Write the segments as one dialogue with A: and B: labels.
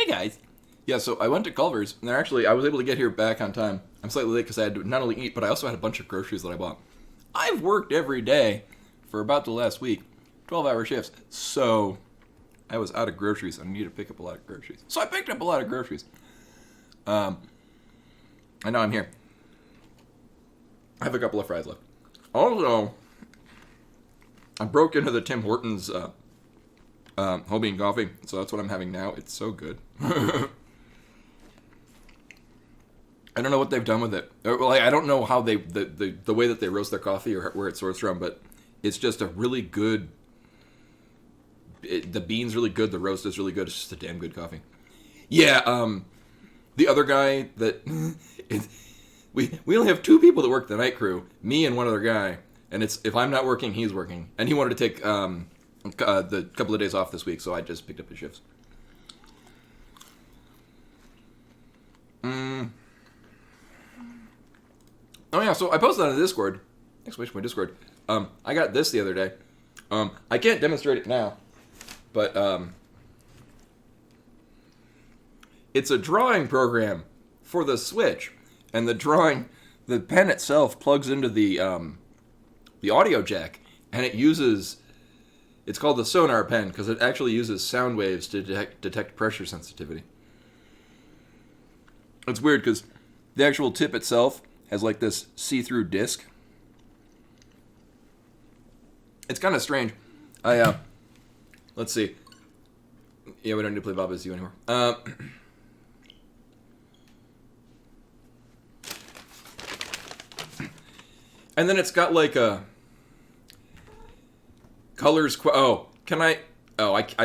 A: Hey guys. Yeah, so I went to Culver's, and I was able to get here back on time. I'm slightly late because I had to not only eat, but I also had a bunch of groceries that I bought. I've worked every day for about the last week, 12-hour shifts, so I was out of groceries. I needed to pick up a lot of groceries. So I picked up a lot of groceries. And now I'm here. I have a couple of fries left. Also, I broke into the Tim Hortons whole bean coffee, so that's what I'm having now. It's so good. I don't know what they've done with it. Well, I don't know how the way that they roast their coffee or where it sourced from, but it's just a really good. The bean's really good. The roast is really good. It's just a damn good coffee. Yeah. The other guy that we only have two people that work the night crew. Me and one other guy. And it's if I'm not working, he's working. And he wanted to take the couple of days off this week, so I just picked up his shifts. Oh yeah, so I posted on the Discord. Exclamation point Discord. I got this the other day. I can't demonstrate it now, but it's a drawing program for the Switch, and the pen itself plugs into the audio jack, and it's called the Sonar pen because it actually uses sound waves to detect pressure sensitivity. It's weird because the actual tip itself has like this see-through disc. It's kind of strange. Let's see. Yeah, we don't need to play Bob Is You anymore. And then it's got like a colors. I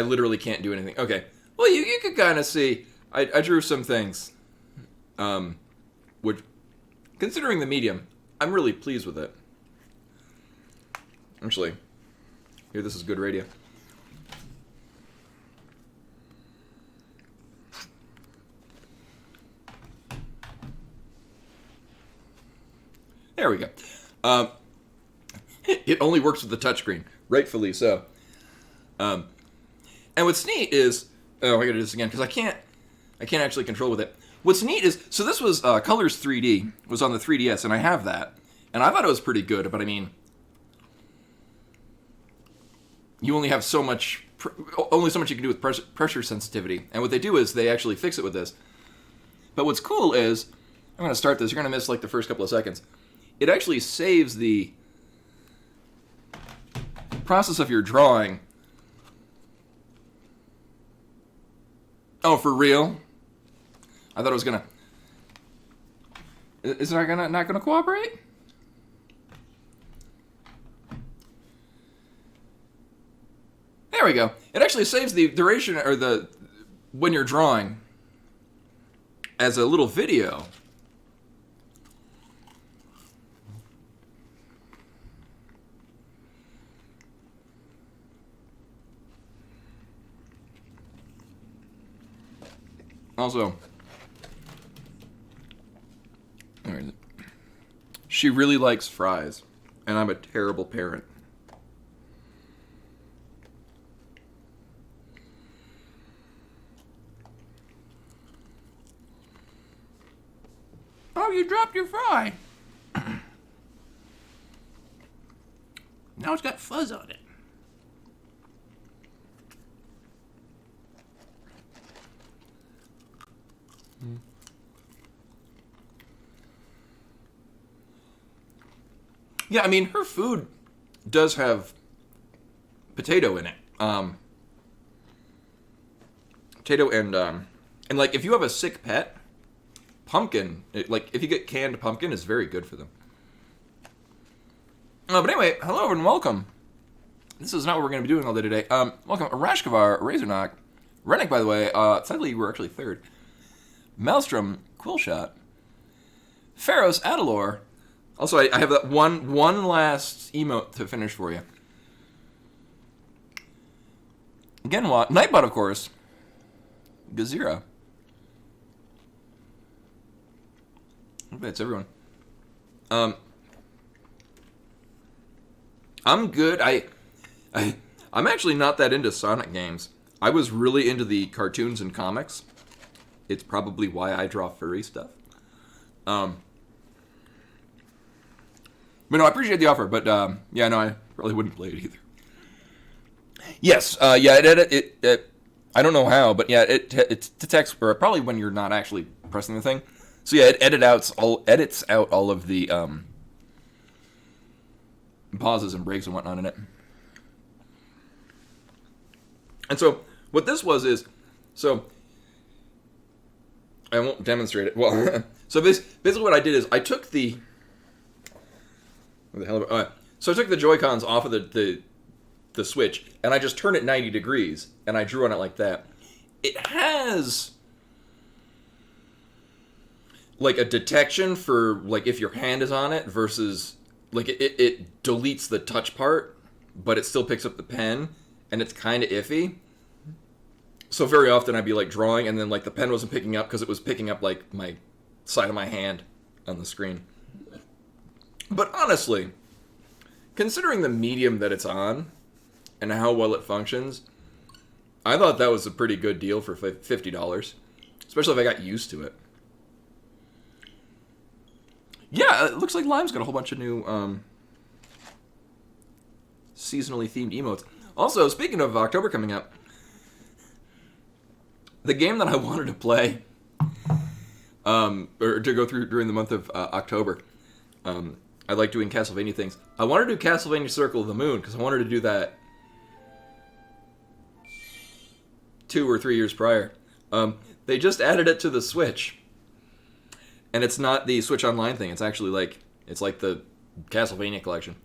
A: literally can't do anything. Okay. Well, you could kind of see. I drew some things. Which, considering the medium, I'm really pleased with it. Actually, here, this is good radio. There we go. It only works with the touchscreen, rightfully so. And what's neat is, I gotta do this again because I can't actually control with it. What's neat is, so this was Colors 3D, was on the 3DS, and I have that, and I thought it was pretty good. But I mean, you only have so much you can do with pressure sensitivity, and what they do is they actually fix it with this. But what's cool is, I'm gonna start this. You're gonna miss like the first couple of seconds. It actually saves the process of your drawing. Oh, for real? I thought it was gonna. Is it not gonna cooperate? There we go. It actually saves the duration or when you're drawing as a little video. Also, where is it? She really likes fries, and I'm a terrible parent. Oh, you dropped your fry. Now it's got fuzz on it. Yeah, I mean, her food does have potato in it. Potato and like, if you have a sick pet, pumpkin, if you get canned pumpkin, is very good for them. But anyway, hello and welcome. This is not what we're going to be doing all day today. Welcome, Rashkavar, Razorknock, Rennick, by the way. Sadly, you were actually third. Maelstrom, Quillshot, Pharaoh's Adalor. Also, I have that one last emote to finish for you. Genwa, Nightbot, of course. Gazira. I bet it's everyone. I'm good. I'm actually not that into Sonic games. I was really into the cartoons and comics. It's probably why I draw furry stuff. But no, I appreciate the offer. But yeah, no, I probably wouldn't play it either. Yes, yeah, it I don't know how, but yeah, it detects, or probably when you're not actually pressing the thing. So yeah, it edits out all of the pauses and breaks and whatnot in it. And so what this was is, so I won't demonstrate it. Well, so basically what I did is I took the so I took the Joy-Cons off of the Switch, and I just turned it 90 degrees, and I drew on it like that. It has like a detection for like if your hand is on it versus like it deletes the touch part, but it still picks up the pen, and it's kind of iffy. So very often I'd be like drawing, and then like the pen wasn't picking up because it was picking up like my side of my hand on the screen. But honestly, considering the medium that it's on and how well it functions, I thought that was a pretty good deal for $50, especially if I got used to it. Yeah, it looks like Lime's got a whole bunch of new seasonally themed emotes. Also, speaking of October coming up, the game that I wanted to play, or to go through during the month of October, I like doing Castlevania things. I wanted to do Castlevania Circle of the Moon, because I wanted to do that 2 or 3 years prior. They just added it to the Switch. And it's not the Switch Online thing. It's actually like, it's like the Castlevania collection.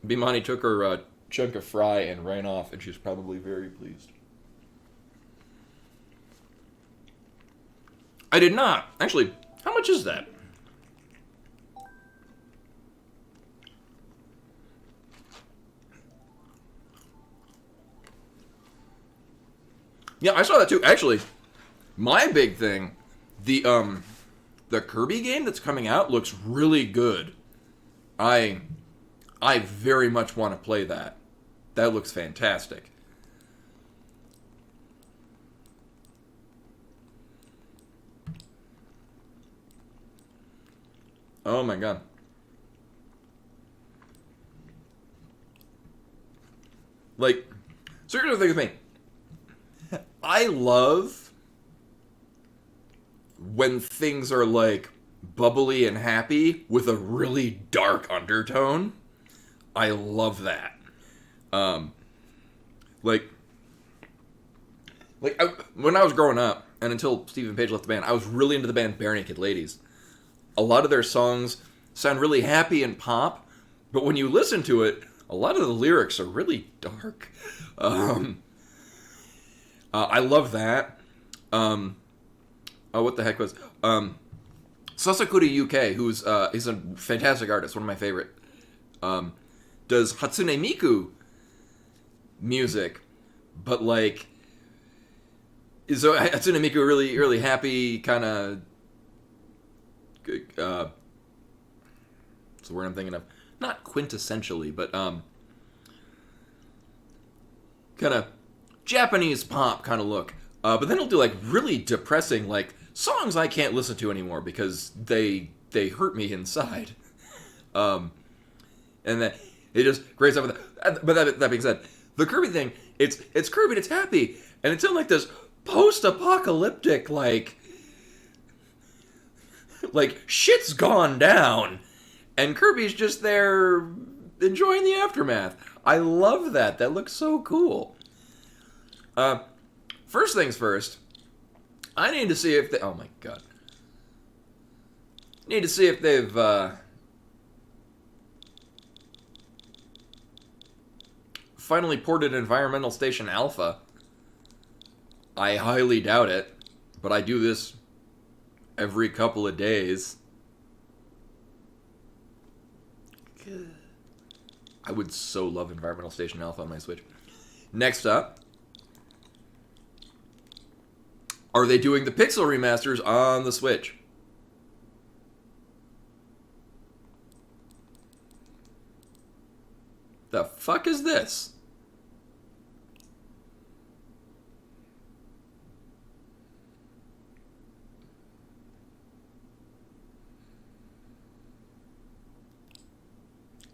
A: Bimani took her chunk of fry and ran off, and she's probably very pleased. I did not. Actually, how much is that? Yeah, I saw that too. Actually, my big thing, the Kirby game that's coming out looks really good. I very much want to play that. That looks fantastic. Oh my god. Like, so here's the thing with me. I love when things are like bubbly and happy with a really dark undertone. I love that. When I was growing up, and until Stephen Page left the band, I was really into the band Bare Naked Ladies. A lot of their songs sound really happy and pop, but when you listen to it, a lot of the lyrics are really dark. I love that. What the heck was Sasakura UK, who's he's a fantastic artist, one of my favorite. Does Hatsune Miku music, but like, so Hatsune Miku really, really happy, kind of. What's the word I'm thinking of? Not quintessentially, but kind of Japanese pop kind of look. But then he'll do like really depressing, like songs I can't listen to anymore because they hurt me inside. And then it just grades up with that. But that being said, the Kirby thing, it's Kirby and it's happy, and it's in like this post-apocalyptic like shit's gone down, and Kirby's just there enjoying the aftermath. I love that. That looks so cool. First things first, I need to see if they... Oh my god. Need to see if they've... finally ported Environmental Station Alpha. I highly doubt it, but I do this every couple of days. I would so love Environmental Station Alpha on my Switch. Next up, are they doing the Pixel remasters on the Switch? The fuck is this?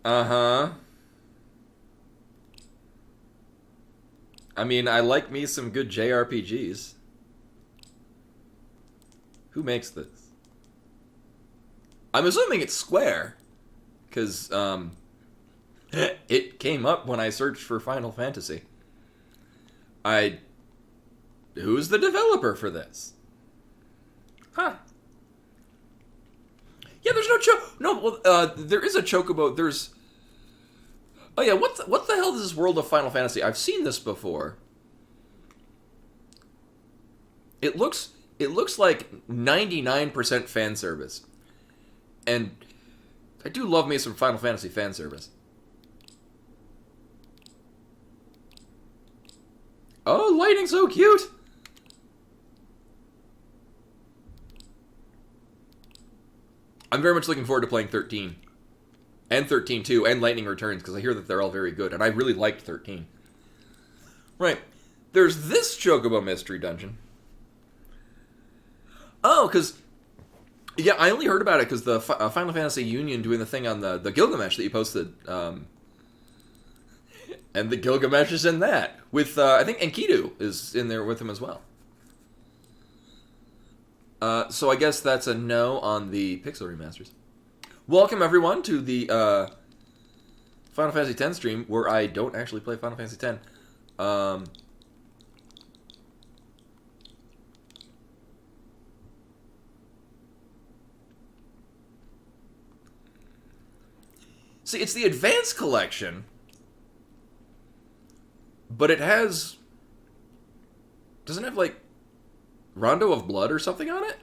A: Uh-huh. I mean, I like me some good JRPGs. Who makes this? I'm assuming it's Square. Because, it came up when I searched for Final Fantasy. Who's the developer for this? Huh. Yeah, there's no well, there is a chocobo. There's... Oh yeah, what the hell is this World of Final Fantasy? I've seen this before. It looks like 99% fan service. And I do love me some Final Fantasy fan service. Oh, lighting's so cute! I'm very much looking forward to playing 13. And 13 too, and Lightning Returns, because I hear that they're all very good, and I really liked 13. Right. There's this Chocobo Mystery Dungeon. Oh, because... Yeah, I only heard about it because the Final Fantasy Union doing the thing on the Gilgamesh that you posted. And the Gilgamesh is in that. With, I think Enkidu is in there with him as well. So I guess that's a no on the Pixel remasters. Welcome, everyone, to the Final Fantasy X stream, where I don't actually play Final Fantasy X. See, it's the Advanced Collection, but it has... Doesn't it have, like, Rondo of Blood or something on it?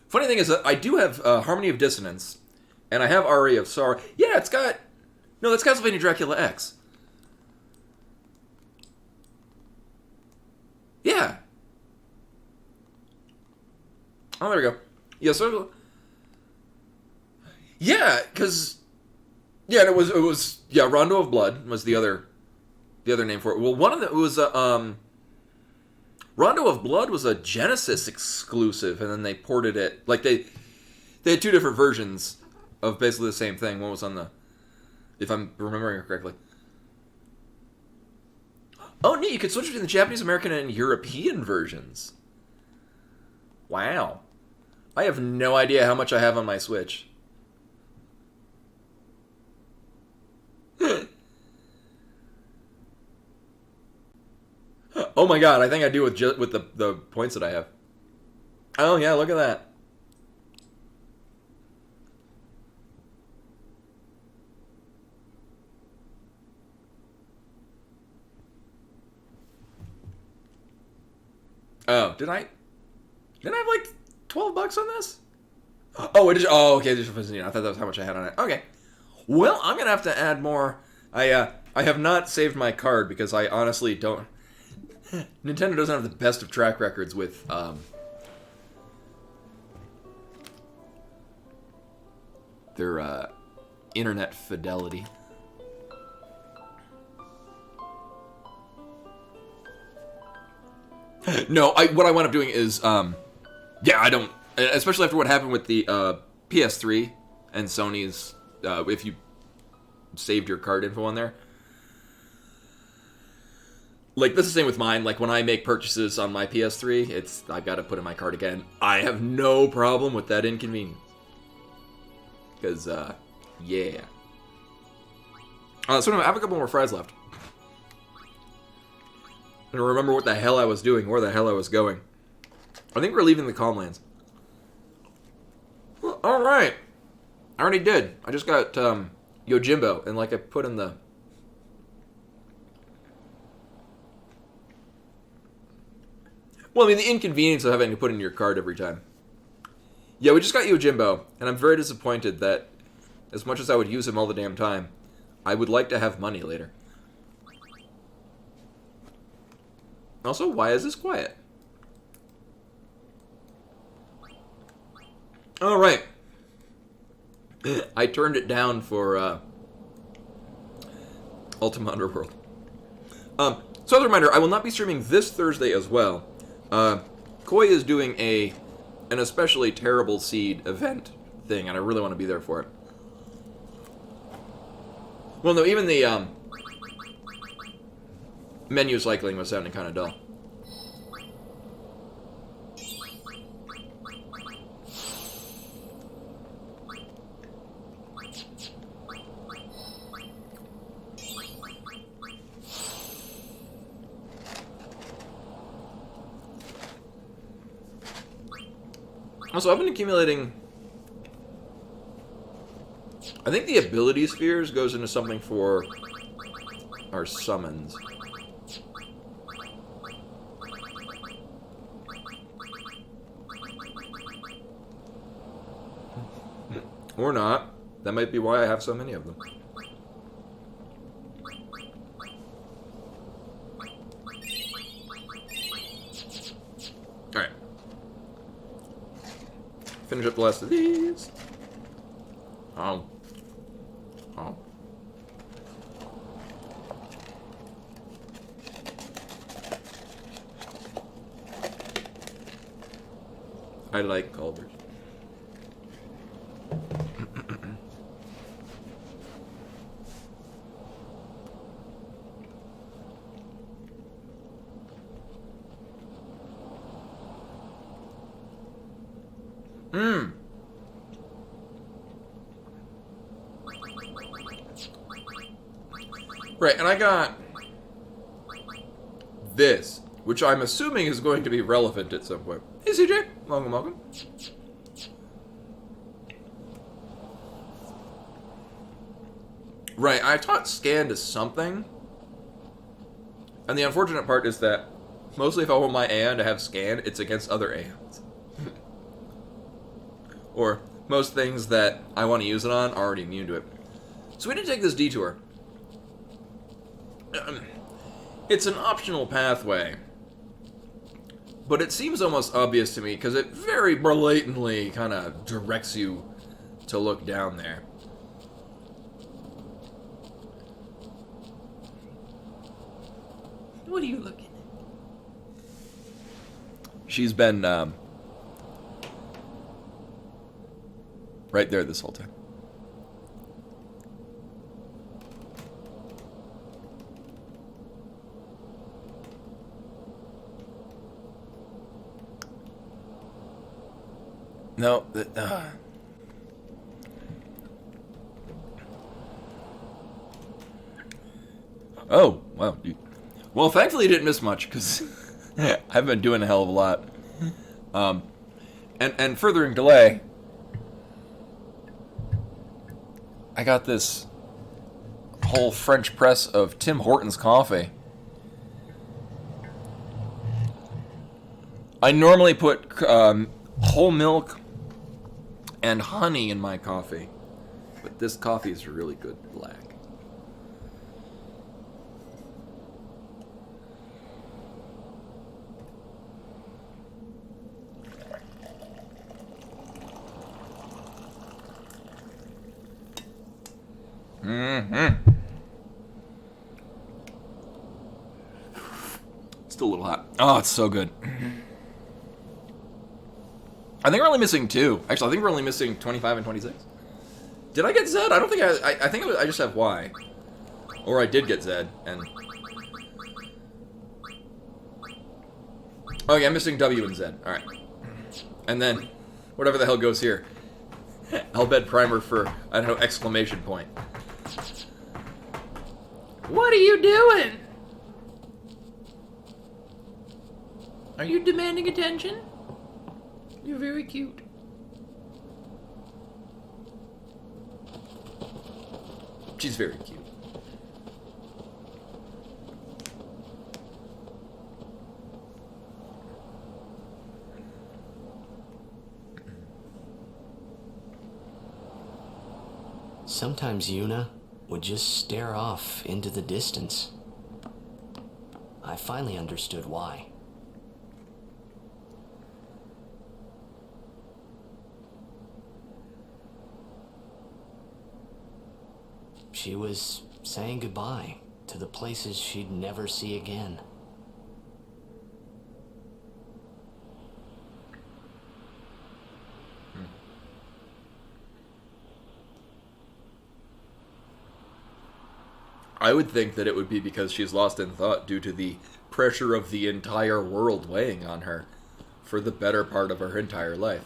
A: Funny thing is that I do have Harmony of Dissonance, and I have Aria of Sorrow. Yeah, it's got... No, that's Castlevania Dracula X. Yeah. Oh, there we go. Yeah, so... Yeah, because... Yeah, and it was... Yeah, Rondo of Blood was the other name for it. Well, one of them was... Rondo of Blood was a Genesis exclusive, and then they ported it... Like, they had two different versions of basically the same thing. One was on the... If I'm remembering it correctly. Oh, neat. You could switch between the Japanese, American, and European versions. Wow. I have no idea how much I have on my Switch. Oh my god, I think I do with the points that I have. Oh yeah, look at that. Oh, did I have like $12 on this? Oh, it is. Oh, okay. I thought that was how much I had on it. Okay. Well, I'm gonna have to add more. I have not saved my card because I honestly don't. Nintendo doesn't have the best of track records with their internet fidelity. No, what I wound up doing is, yeah, I don't, especially after what happened with the PS3 and Sony's, if you saved your card info on there. Like, this is the same with mine. Like, when I make purchases on my PS3, I gotta put in my card again. I have no problem with that inconvenience. Because, yeah. So I have a couple more fries left. I don't remember what the hell I was doing, where the hell I was going. I think we're leaving the Calmlands. Well, alright. I already did. I just got, Yojimbo, and, like, I put in the... Well, I mean, the inconvenience of having to put in your card every time. Yeah, we just got Yojimbo, and I'm very disappointed that, as much as I would use him all the damn time, I would like to have money later. Also, why is this quiet? All right. I turned it down for Ultima Underworld. So, as a reminder, I will not be streaming this Thursday as well. Koi is doing an especially terrible seed event thing, and I really want to be there for it. Well, no, even the menu cycling was sounding kind of dull. Also, I've been accumulating... I think the ability spheres goes into something for our summons. Or not. That might be why I have so many of them. Alright. Finish up the last of these. Oh. I like Culver's. Right, and I got this, which I'm assuming is going to be relevant at some point. Hey, CJ. Welcome, welcome. Right, I taught scan to something. And the unfortunate part is that mostly if I want my AN to have scan, it's against other ANs. Or most things that I want to use it on are already immune to it. So we didn't take this detour. It's an optional pathway. But it seems almost obvious to me because it very blatantly kind of directs you to look down there. What are you looking at? She's been right there this whole time. No, Oh, wow. Well, thankfully you didn't miss much, because I've been doing a hell of a lot. And furthering delay, I got this whole French press of Tim Hortons coffee. I normally put whole milk and honey in my coffee, but this coffee is really good black. Still a little hot. Oh, it's so good. I think we're only missing 2. Actually, I think we're only missing 25 and 26. Did I get Z? I don't think I think I just have Y. Or I did get Z, and... Oh yeah, I'm missing W and Z. Alright. And then, whatever the hell goes here. Elbed primer for, I don't know, exclamation point. What are you doing? Are you demanding attention? You're very cute. She's very cute.
B: Sometimes Yuna would just stare off into the distance. I finally understood why. She was saying goodbye to the places she'd never see again.
A: I would think that it would be because she's lost in thought due to the pressure of the entire world weighing on her for the better part of her entire life.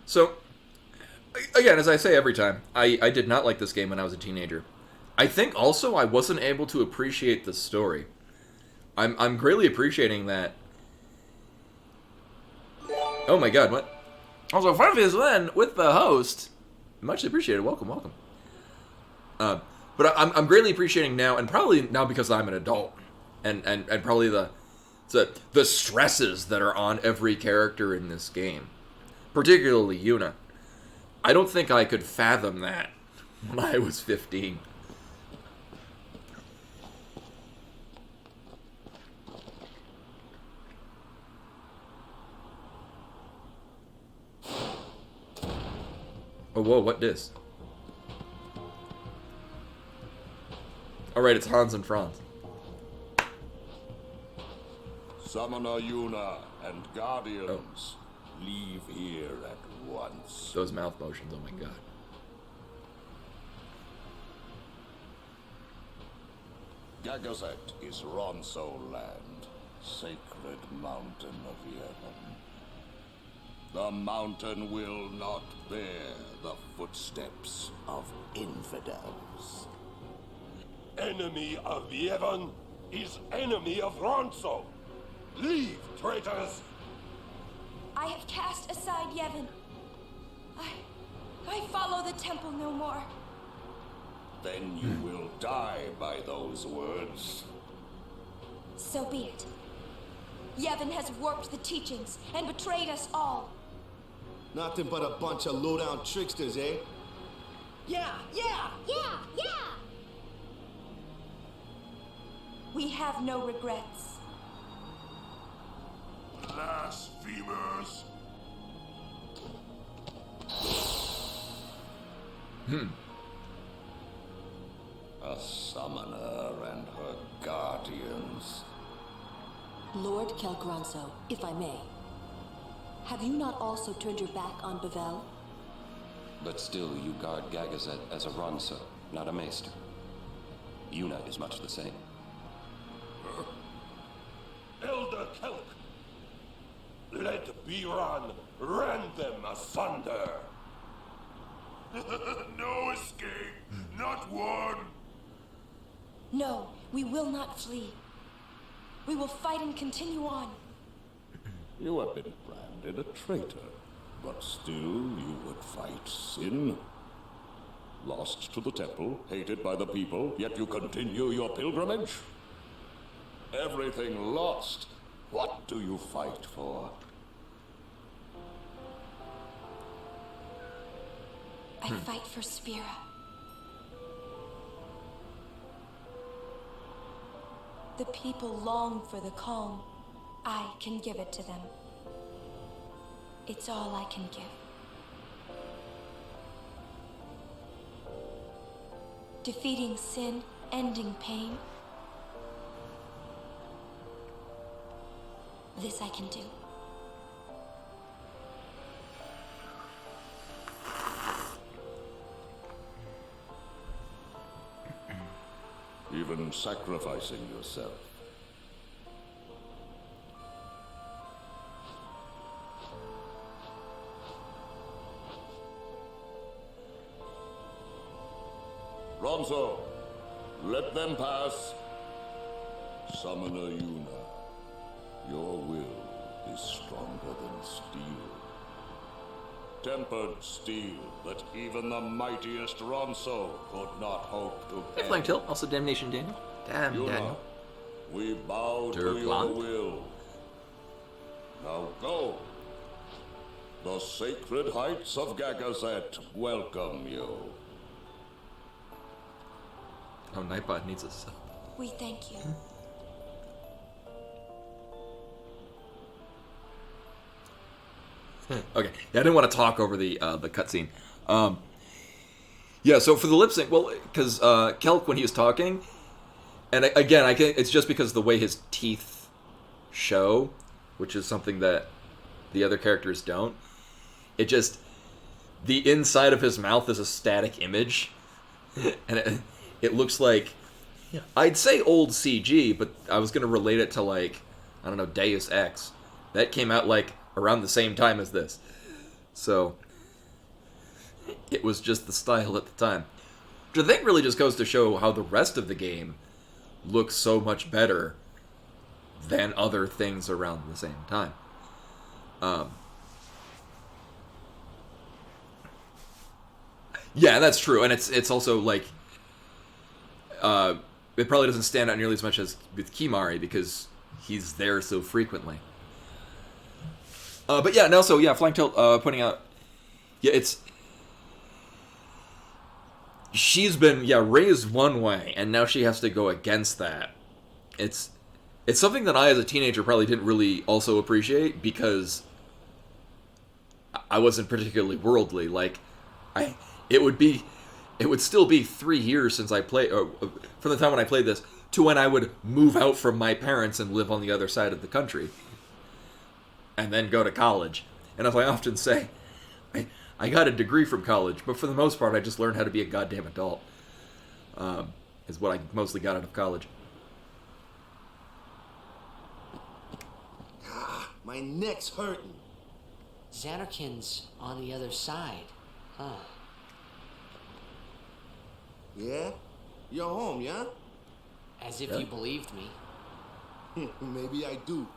A: So, again, as I say every time, I did not like this game when I was a teenager. I think also I wasn't able to appreciate the story. I'm greatly appreciating that. Oh my god, what? Also, Final Fantasy Then with the host. Much appreciated. Welcome, welcome. But I'm greatly appreciating now, and probably now because I'm an adult, and probably the stresses that are on every character in this game, particularly Yuna. I don't think I could fathom that when I was 15. Oh, whoa, what dis? Alright, it's Hans and Franz.
C: Summoner Yuna and Guardians, leave here at once.
A: Those mouth motions, oh my god.
C: Gagazet is Ronso land, sacred mountain of Yevon. The mountain will not bear the footsteps of infidels.
D: Enemy of Yevon is enemy of Ronso. Leave, traitors!
E: I have cast aside Yevon. I follow the temple no more.
C: Then you will die by those words.
E: So be it. Yevon has warped the teachings and betrayed us all.
F: Nothing but a bunch of low-down tricksters, eh?
E: Yeah. We have no regrets.
D: Blasphemers!
C: A summoner and her guardians.
G: Lord Kelgranso, if I may. Have you not also turned your back on Bavel?
H: But still, you guard Gagazet as a Ronso, not a Maester. Yuna is much the same.
D: Elder Kelk! Let Biran rend them asunder! No escape! Not one!
E: No, we will not flee. We will fight and continue on.
C: You have been branded a traitor, but still you would fight sin. Lost to the temple, hated by the people, yet you continue your pilgrimage? Everything lost. What do you fight for?
E: I fight for Spira. The people long for the calm. I can give it to them. It's all I can give. Defeating sin, ending pain. This I can do.
C: Even sacrificing yourself. Ronso, let them pass. Summoner Yuna, your will is stronger than steel. Tempered steel that even the mightiest Ronso could not hope to
A: Hey, Flank Tilt. Also, Damnation Daniel. Damn,
C: Yuna,
A: Daniel.
C: we bow to your
A: Blanc.
C: will. Now go. The sacred heights of Gagazet welcome you.
A: Oh, Nightbot needs a sub.
E: We thank you.
A: Okay, yeah, I didn't want to talk over the cutscene. Yeah, so for the lip sync, well, because Kelk, when he was talking, and again, I think it's just because of the way his teeth show, which is something that the other characters don't. It just, the inside of his mouth is a static image, and it looks like, I'd say old CG, but I was going to relate it to, like, I don't know, Deus Ex. That came out, like, around the same time as this. So, it was just the style at the time. Which I think really just goes to show how the rest of the game looks so much better than other things around the same time. Yeah, that's true, and it's also like it probably doesn't stand out nearly as much as with Kimari because he's there so frequently. But yeah, and also Flying Tilt pointing out, she's been raised one way, and now she has to go against that. It's something that I as a teenager probably didn't really also appreciate because I wasn't particularly worldly. Like it would still be 3 years since I played, from the time when I played this to when I would move out from my parents and live on the other side of the country, and then go to college. And as I often say, I got a degree from college, but for the most part, I just learned how to be a goddamn adult. Is what I mostly got out of college.
F: My neck's hurting.
B: Xanarkin's on the other side, huh?
F: Yeah? You're home, yeah?
B: As if you believed me.
F: Maybe I do.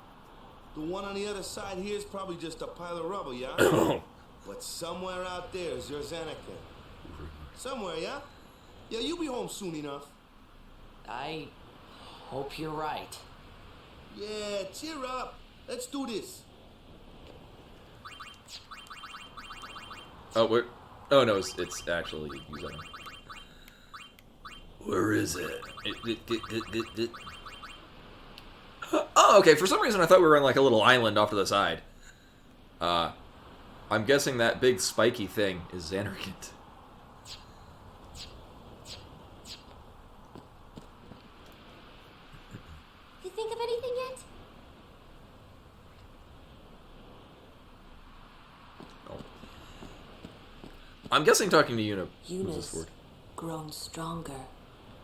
F: The one on the other side here is probably just a pile of rubble, yeah? But somewhere out there is your Xanarkin. Somewhere, yeah? Yeah, you'll be home soon enough.
B: I hope you're right.
F: Yeah, cheer up. Let's do this.
A: Oh, oh no, it's actually Xana. Where is it? Oh, okay. For some reason, I thought we were on like a little island off to the side. I'm guessing that big spiky thing is Xanarkin.
E: You think of anything yet?
A: Oh. I'm guessing talking to Yuna. was this
G: Yuna's
A: word.
G: grown stronger.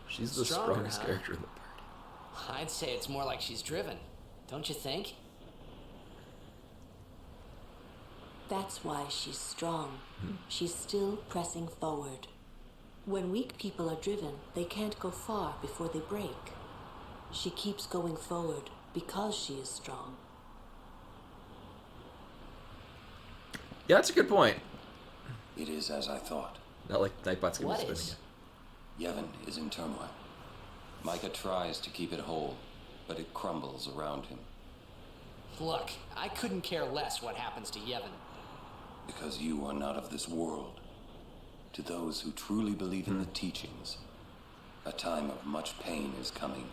A: She's the
B: Stronger,
A: strongest
B: huh?
A: character in the party.
B: I'd say it's more like she's driven. Don't you think?
G: That's why she's strong. She's still pressing forward. When weak people are driven, they can't go far before they break. She keeps going forward because she is strong.
A: Yeah, that's a good point.
H: It is as I thought.
A: Not like Nightbot's gonna
B: What
A: be spinning
B: is?
A: it.
H: Yevon is in turmoil. Micah tries to keep it whole, but it crumbles around him.
B: Look, I couldn't care less what happens to Yevon.
H: Because you are not of this world. To those who truly believe in the teachings, a time of much pain is coming.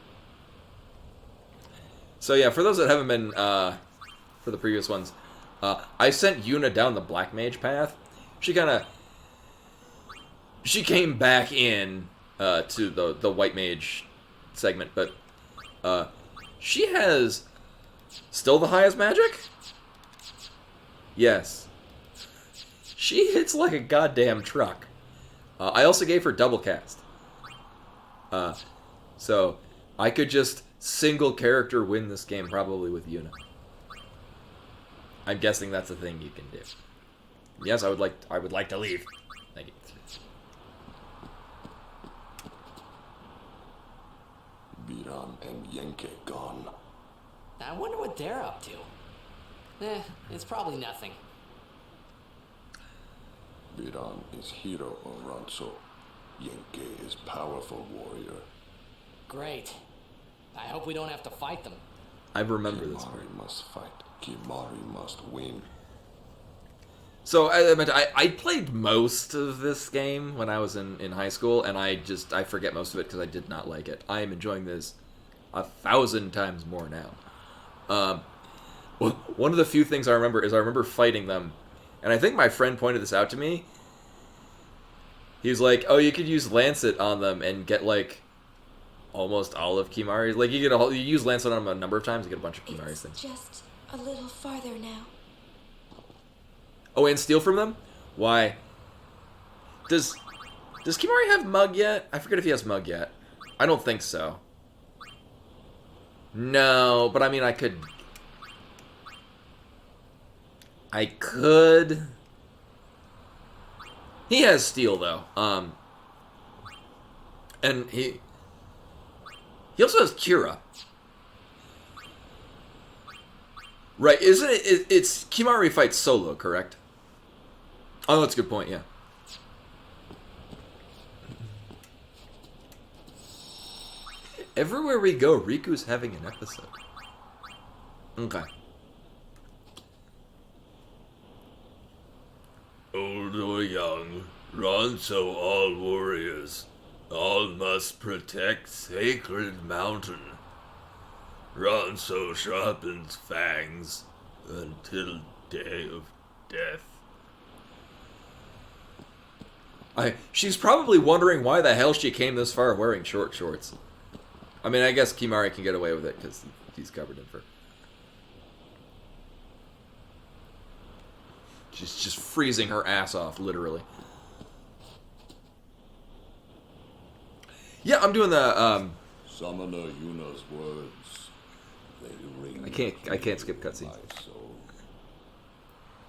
A: So yeah, for those that haven't been for the previous ones, I sent Yuna down the Black Mage path. She came back in to the White Mage segment, but she has still the highest magic? Yes. She hits like a goddamn truck. I also gave her double cast. So I could just single character win this game probably with Yuna. I'm guessing that's a thing you can do. Yes, I would like to leave. Thank you.
D: Biran and Yenke gone.
B: I wonder what they're up to. It's probably nothing.
D: Biran is hero of Ronso. Yenke is powerful warrior.
B: Great. I hope we don't have to fight them.
A: I remember this part.
D: Kimari must fight. Kimari must win.
A: So I played most of this game when I was in high school, and I forget most of it because I did not like it. I am enjoying this 1,000 times more now. One of the few things I remember is I remember fighting them And I think my friend pointed this out to me. He was like, "Oh, you could use Lancet on them and get like almost all of Kimahri. Like you use Lancet on them a number of times, you get a bunch of Kimahri's things."
E: Just a little farther now.
A: Oh, and steal from them? Why? Does Kimahri have Mug yet? I forget if he has Mug yet. I don't think so. No, but I mean, I could. He has Steel though. And he also has Kira. Right? Isn't it? It's Kimahri fights solo, correct? Oh, that's a good point. Yeah. Everywhere we go, Riku's having an episode. Okay.
I: Old or young, Ronso all warriors, all must protect Sacred Mountain. Ronso sharpens fangs until day of death.
A: She's probably wondering why the hell she came this far wearing short shorts. I mean, I guess Kimahri can get away with it because he's covered in fur. She's just freezing her ass off, literally. Yeah, I'm doing the
C: Summoner Yuna's words. They ring.
A: I can't skip cutscene.
C: my soul.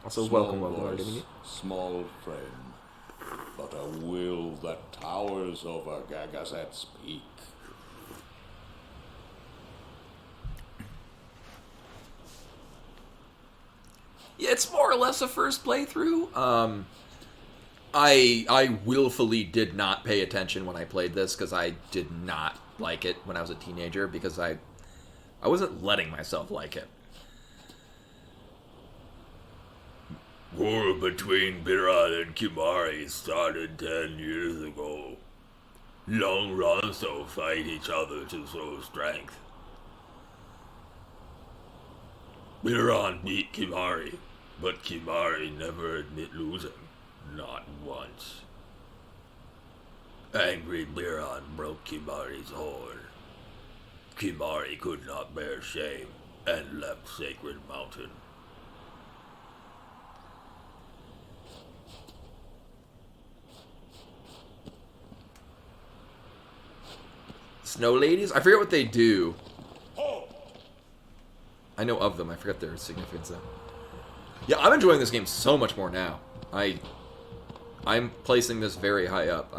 A: Also,
C: Small
A: welcome,
C: voice,
A: Giving it.
C: small frame, but a will that towers over Gagazet's peak.
A: Yeah, it's more or less a first playthrough. I willfully did not pay attention when I played this because I did not like it when I was a teenager because I wasn't letting myself like it.
I: War between Biran and Kimahri started 10 years ago. Young Ronso fight each other to show strength. Biran beat Kimahri, but Kimahri never admit losing, not once. Angry Biran broke Kimahri's horn. Kimahri could not bear shame and left Sacred Mountain.
A: Snow ladies? I forget what they do. I know of them. I forget their significance though. Yeah, I'm enjoying this game so much more now. I'm placing this very high up.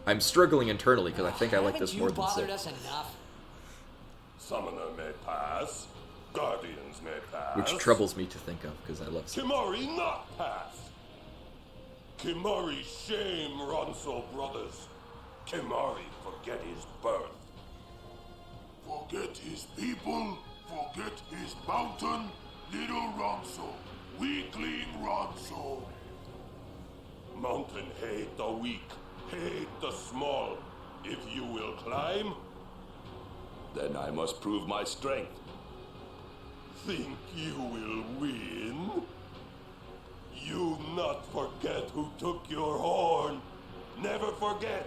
A: I'm struggling internally because I think I like this more than 6.
B: Us enough?
D: Summoner may pass. Guardians may pass.
A: Which troubles me to think of because I love 6.
D: Kimahri not pass. Kimahri shame Ronso brothers. Kimahri forget his birth. Forget his people. Forget his mountain. Little Ronso. Weakling Ronso. Mountain hate the weak. Hate the small. If you will climb,
C: Then I must prove my strength.
D: think you will win? You not forget who took your horn. Never forget.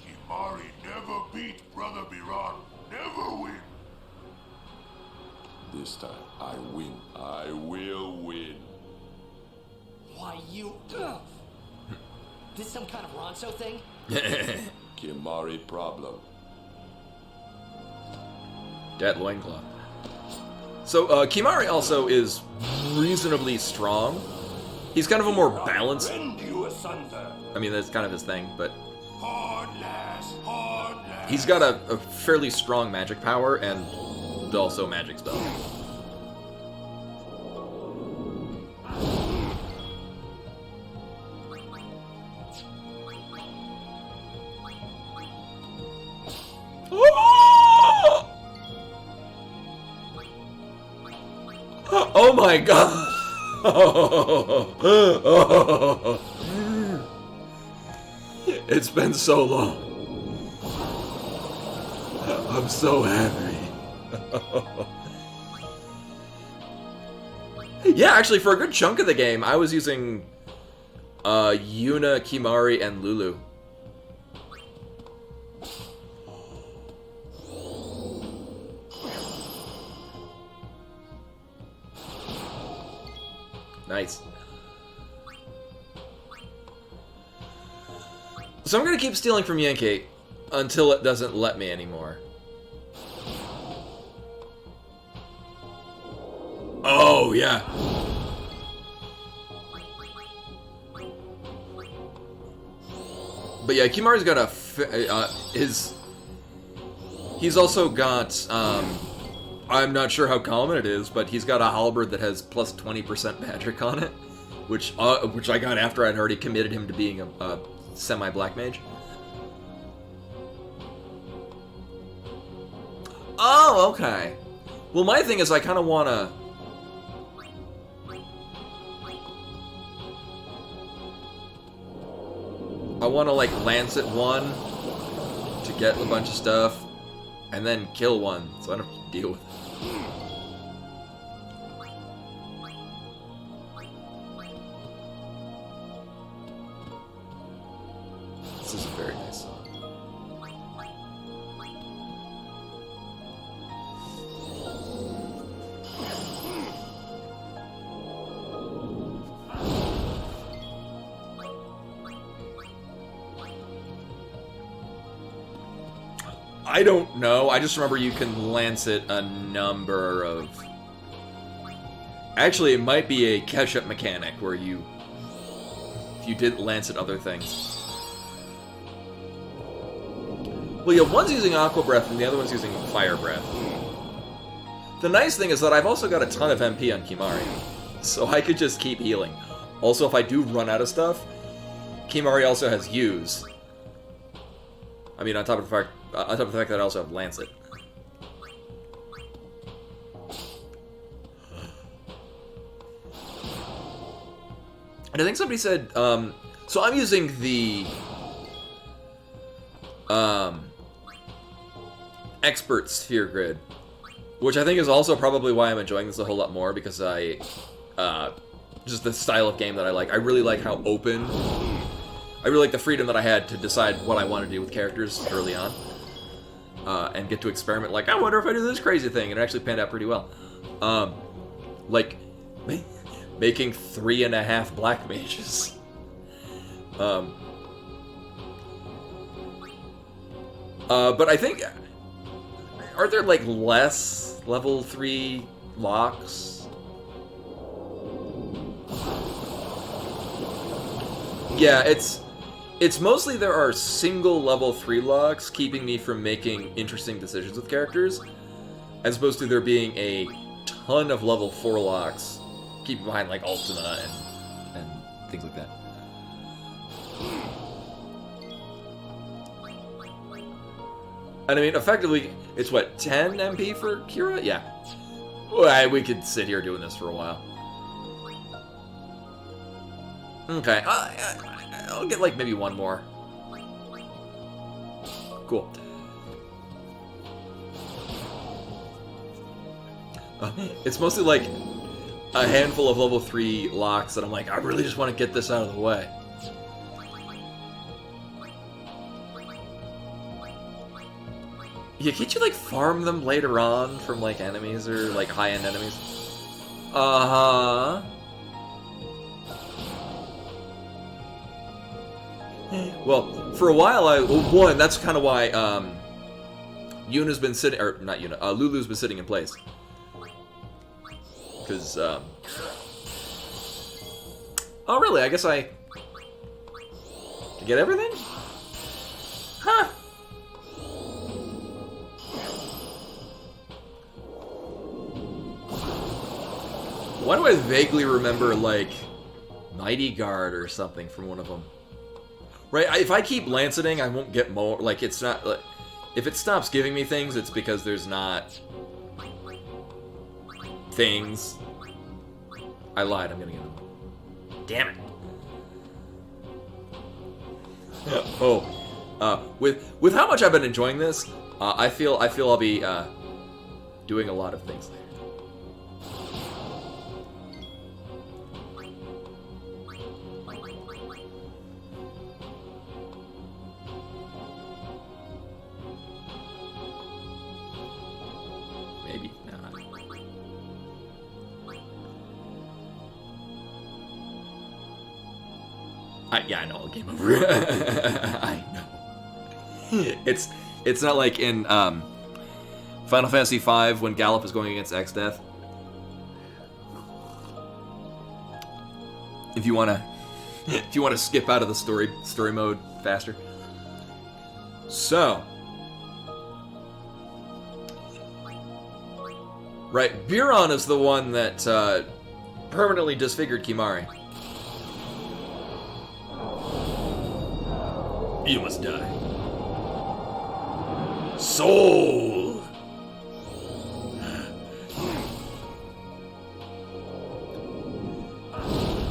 D: Kimahri never beat Brother Biran. Never win.
C: This time, I win. I will win.
B: Why, you... Ugh. This some kind of Ronso thing?
C: Kimahri problem.
A: Dead loincloth. So, Kimahri also is reasonably strong. He's kind of a more balanced...
D: Rend you asunder.
A: I mean, that's kind of his thing, but...
D: Hard lass, hard lass.
A: He's got a fairly strong magic power and also magic spell. Oh my god! It's been so long. I'm so happy. Yeah, actually, for a good chunk of the game, I was using Yuna, Kimahri, and Lulu. Nice. So I'm gonna keep stealing from Yankee until it doesn't let me anymore. Oh, yeah. But yeah, Kimahri's got he's also got, I'm not sure how common it is, but he's got a halberd that has plus 20% magic on it, which I got after I'd already committed him to being a semi-black mage. Oh, okay. Well, my thing is I kind of want to... I want to, like, lance at one to get a bunch of stuff, and then kill one, so I don't have to deal with it. This is very nice. I don't know. I just remember you can lance it a number of... Actually, it might be a catch-up mechanic where if you didn't lance at other things. Well, yeah, one's using Aqua Breath and the other one's using Fire Breath. The nice thing is that I've also got a ton of MP on Kimahri, so I could just keep healing. Also, if I do run out of stuff, Kimahri also has Use. I mean, on top of the fact that I also have Lancet. And I think somebody said, so I'm using the Expert Sphere Grid, which I think is also probably why I'm enjoying this a whole lot more, because just the style of game that I like. I really like how open, I really like the freedom that I had to decide what I want to do with characters early on. And get to experiment, like, I wonder if I do this crazy thing, and it actually panned out pretty well. Like, making 3.5 black mages. But I think, are there, like, less level 3 locks? Yeah, it's mostly there are single level 3 locks keeping me from making interesting decisions with characters, as opposed to there being a ton of level 4 locks keeping behind, like, Ultima and things like that. And I mean, effectively, it's what, 10 MP for Kira? Yeah. Well, we could sit here doing this for a while. Okay, I'll get, like, maybe one more. Cool. It's mostly, like, a handful of level 3 locks that I'm like, I really just want to get this out of the way. Yeah, can't you, like, farm them later on from, like, enemies or, like, high-end enemies? Uh-huh. Well, for a while, that's kind of why, Yuna's been sitting, or not Yuna, Lulu's been sitting in place. Because, oh really, I guess I get everything? Huh. Why do I vaguely remember, like, Mighty Guard or something from one of them? Right, if I keep Lanceting, I won't get more, like, it's not, like, if it stops giving me things, it's because there's not things. I lied, I'm gonna get them. Damn it. Oh, with how much I've been enjoying this, I feel I'll be, doing a lot of things later. Yeah, I know. Game over. I know. It's not like in Final Fantasy V when Gallop is going against Exdeath. If you wanna skip out of the story mode faster. So, right, Buron is the one that permanently disfigured Kimahri. You must die. Soul!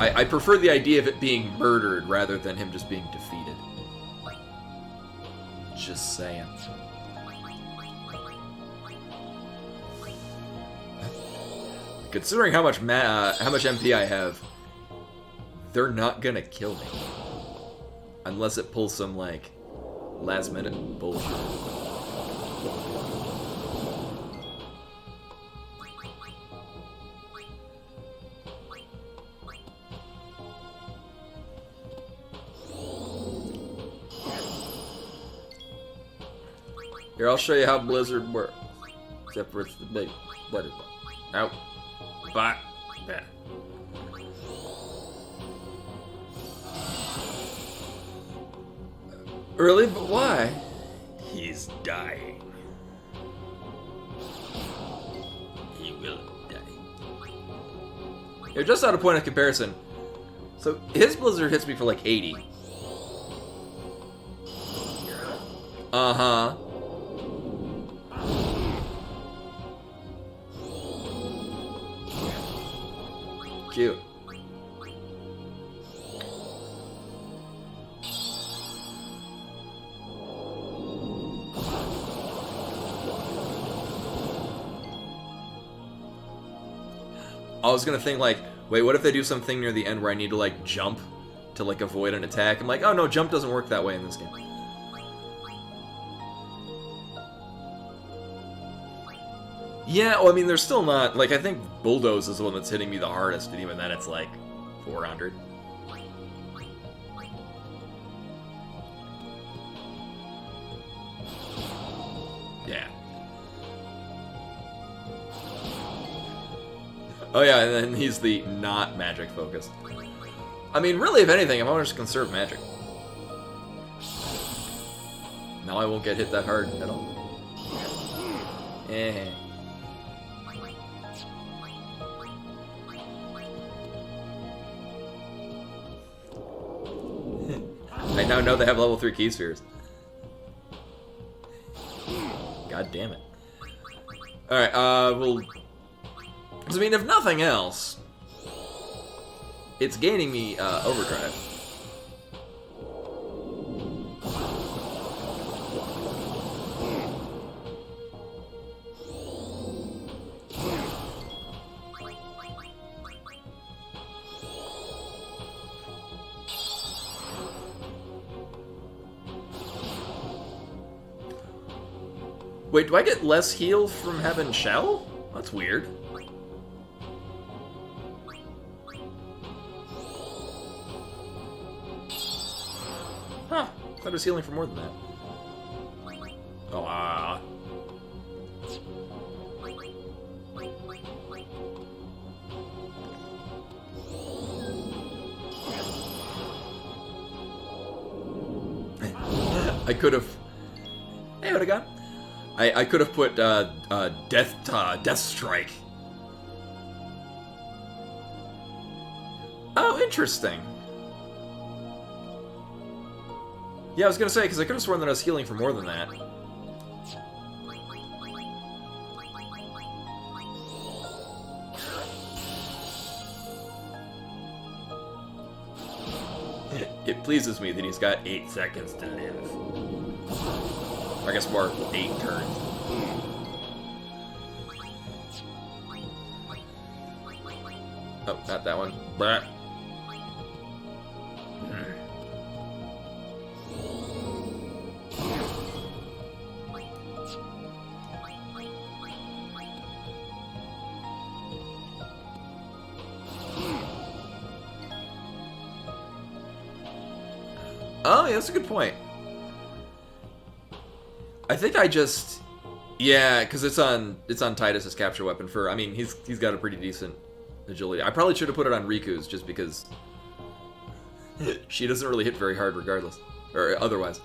A: I prefer the idea of it being murdered rather than him just being defeated. Just saying. Considering how much MP I have, they're not gonna kill me. Unless it pulls some, like, last minute bullshit. Here, I'll show you how Blizzard works. Except for it's the big butterfly. Out. Bye. Yeah. Really? But why?
I: He's dying. He will die.
A: Here, just out of point of comparison. So, his Blizzard hits me for like 80. Uh-huh. Cute. I was gonna think like, wait, what if they do something near the end where I need to like jump to like avoid an attack? I'm like, oh no, jump doesn't work that way in this game. Yeah, well, I mean, there's still not, like, I think Bulldoze is the one that's hitting me the hardest, and even then it's like 400. Yeah. Oh yeah, and then he's the not magic focused. I mean, really, if anything, I'm gonna just conserve magic. Now I won't get hit that hard at all. Eh. I now know they have level 3 key spheres. God damn it. Alright, well... I mean, if nothing else, it's gaining me, overdrive. Wait, do I get less heal from having Shell? That's weird. Huh. I thought it was healing for more than that. Oh, I could have... Hey, what I got? I could have put Death Strike. Oh, interesting. Yeah, I was gonna say, because I could have sworn that I was healing for more than that. It pleases me that he's got 8 seconds to live. I guess more 8 turns. Oh, not that one. Blah. Oh, yeah, that's a good point. I think I just... Yeah, because it's on Titus's capture weapon for... I mean, he's got a pretty decent agility. I probably should have put it on Riku's just because she doesn't really hit very hard regardless. Or otherwise.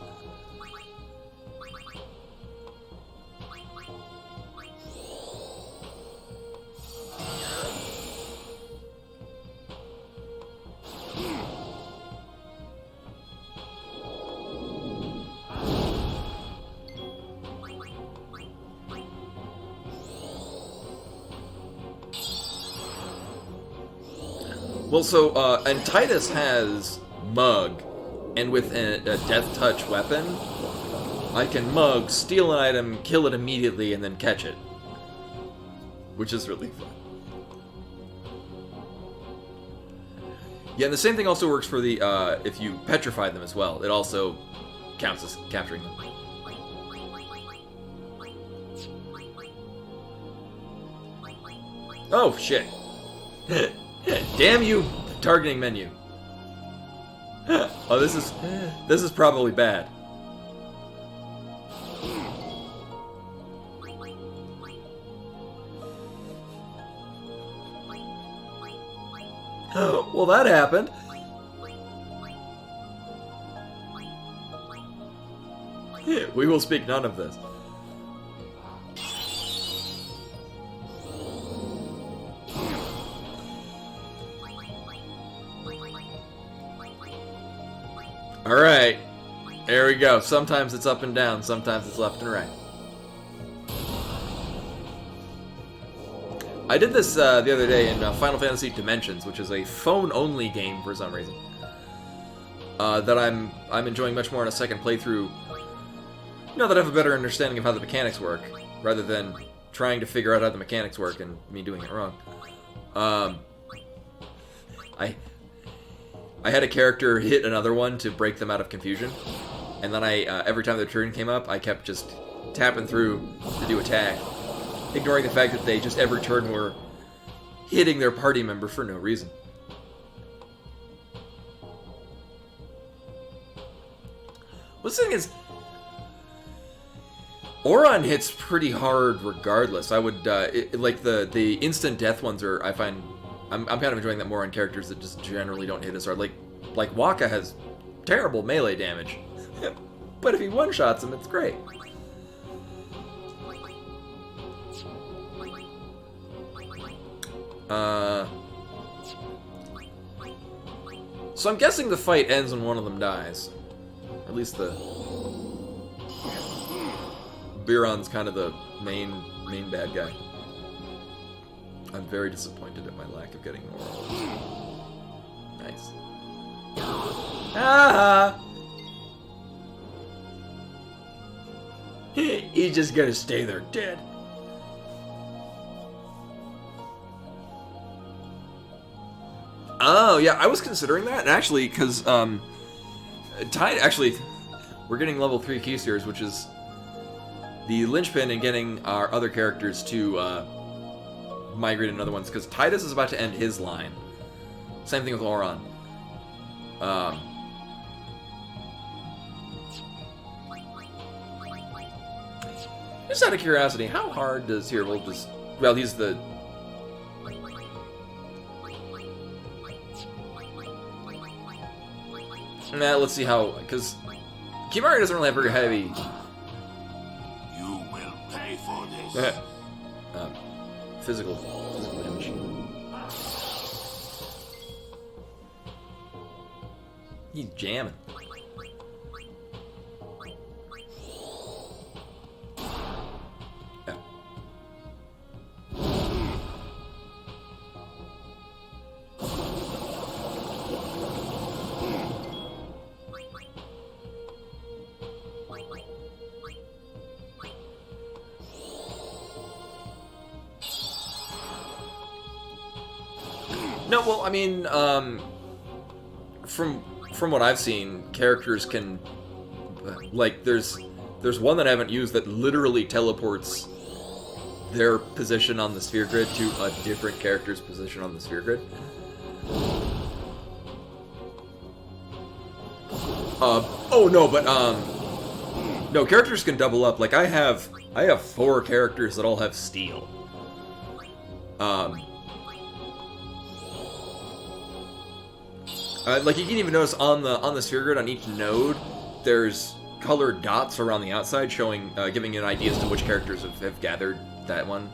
A: Well, so, and Titus has Mug, and with a Death Touch weapon, I can Mug, steal an item, kill it immediately, and then catch it. Which is really fun. Yeah, and the same thing also works for the, if you petrify them as well. It also counts as capturing them. Oh, shit. Damn you, targeting menu. Oh, this is probably bad. Well, that happened. We will speak none of this. Alright, there we go. Sometimes it's up and down, sometimes it's left and right. I did this the other day in Final Fantasy Dimensions, which is a phone-only game for some reason. That I'm enjoying much more in a second playthrough. Now that I have a better understanding of how the mechanics work, rather than trying to figure out how the mechanics work and me doing it wrong. I had a character hit another one to break them out of confusion, and then every time their turn came up, I kept just tapping through to do attack, ignoring the fact that they just every turn were hitting their party member for no reason. What's the thing is, Auron hits pretty hard regardless. I would, like the instant death ones are, I find, I'm kind of enjoying that more on characters that just generally don't hit as hard. Like Wakka has terrible melee damage, but if he one-shots him, it's great. So I'm guessing the fight ends when one of them dies. Or at least the Biron's kind of the main bad guy. I'm very disappointed at my lack of getting more. Nice. Ah! He's just gonna stay there dead. Oh, yeah, I was considering that, and actually, because, actually, we're getting level 3 Keyseers, which is the linchpin in getting our other characters to, migrate into other ones, because Titus is about to end his line. Same thing with Auron. Just out of curiosity, how hard does Herald just... Well, he's the... Nah, let's see how... Because Kimahri doesn't really have very heavy...
C: You will pay for this.
A: physical damage. He's jamming. Yeah. No, well, I mean, from what I've seen, characters can, like, there's one that I haven't used that literally teleports their position on the sphere grid to a different character's position on the sphere grid. Oh no, but no, characters can double up. Like I have 4 characters that all have steel. Like you can even notice on the sphere grid on each node, there's colored dots around the outside showing, giving you an idea as to which characters have gathered that one.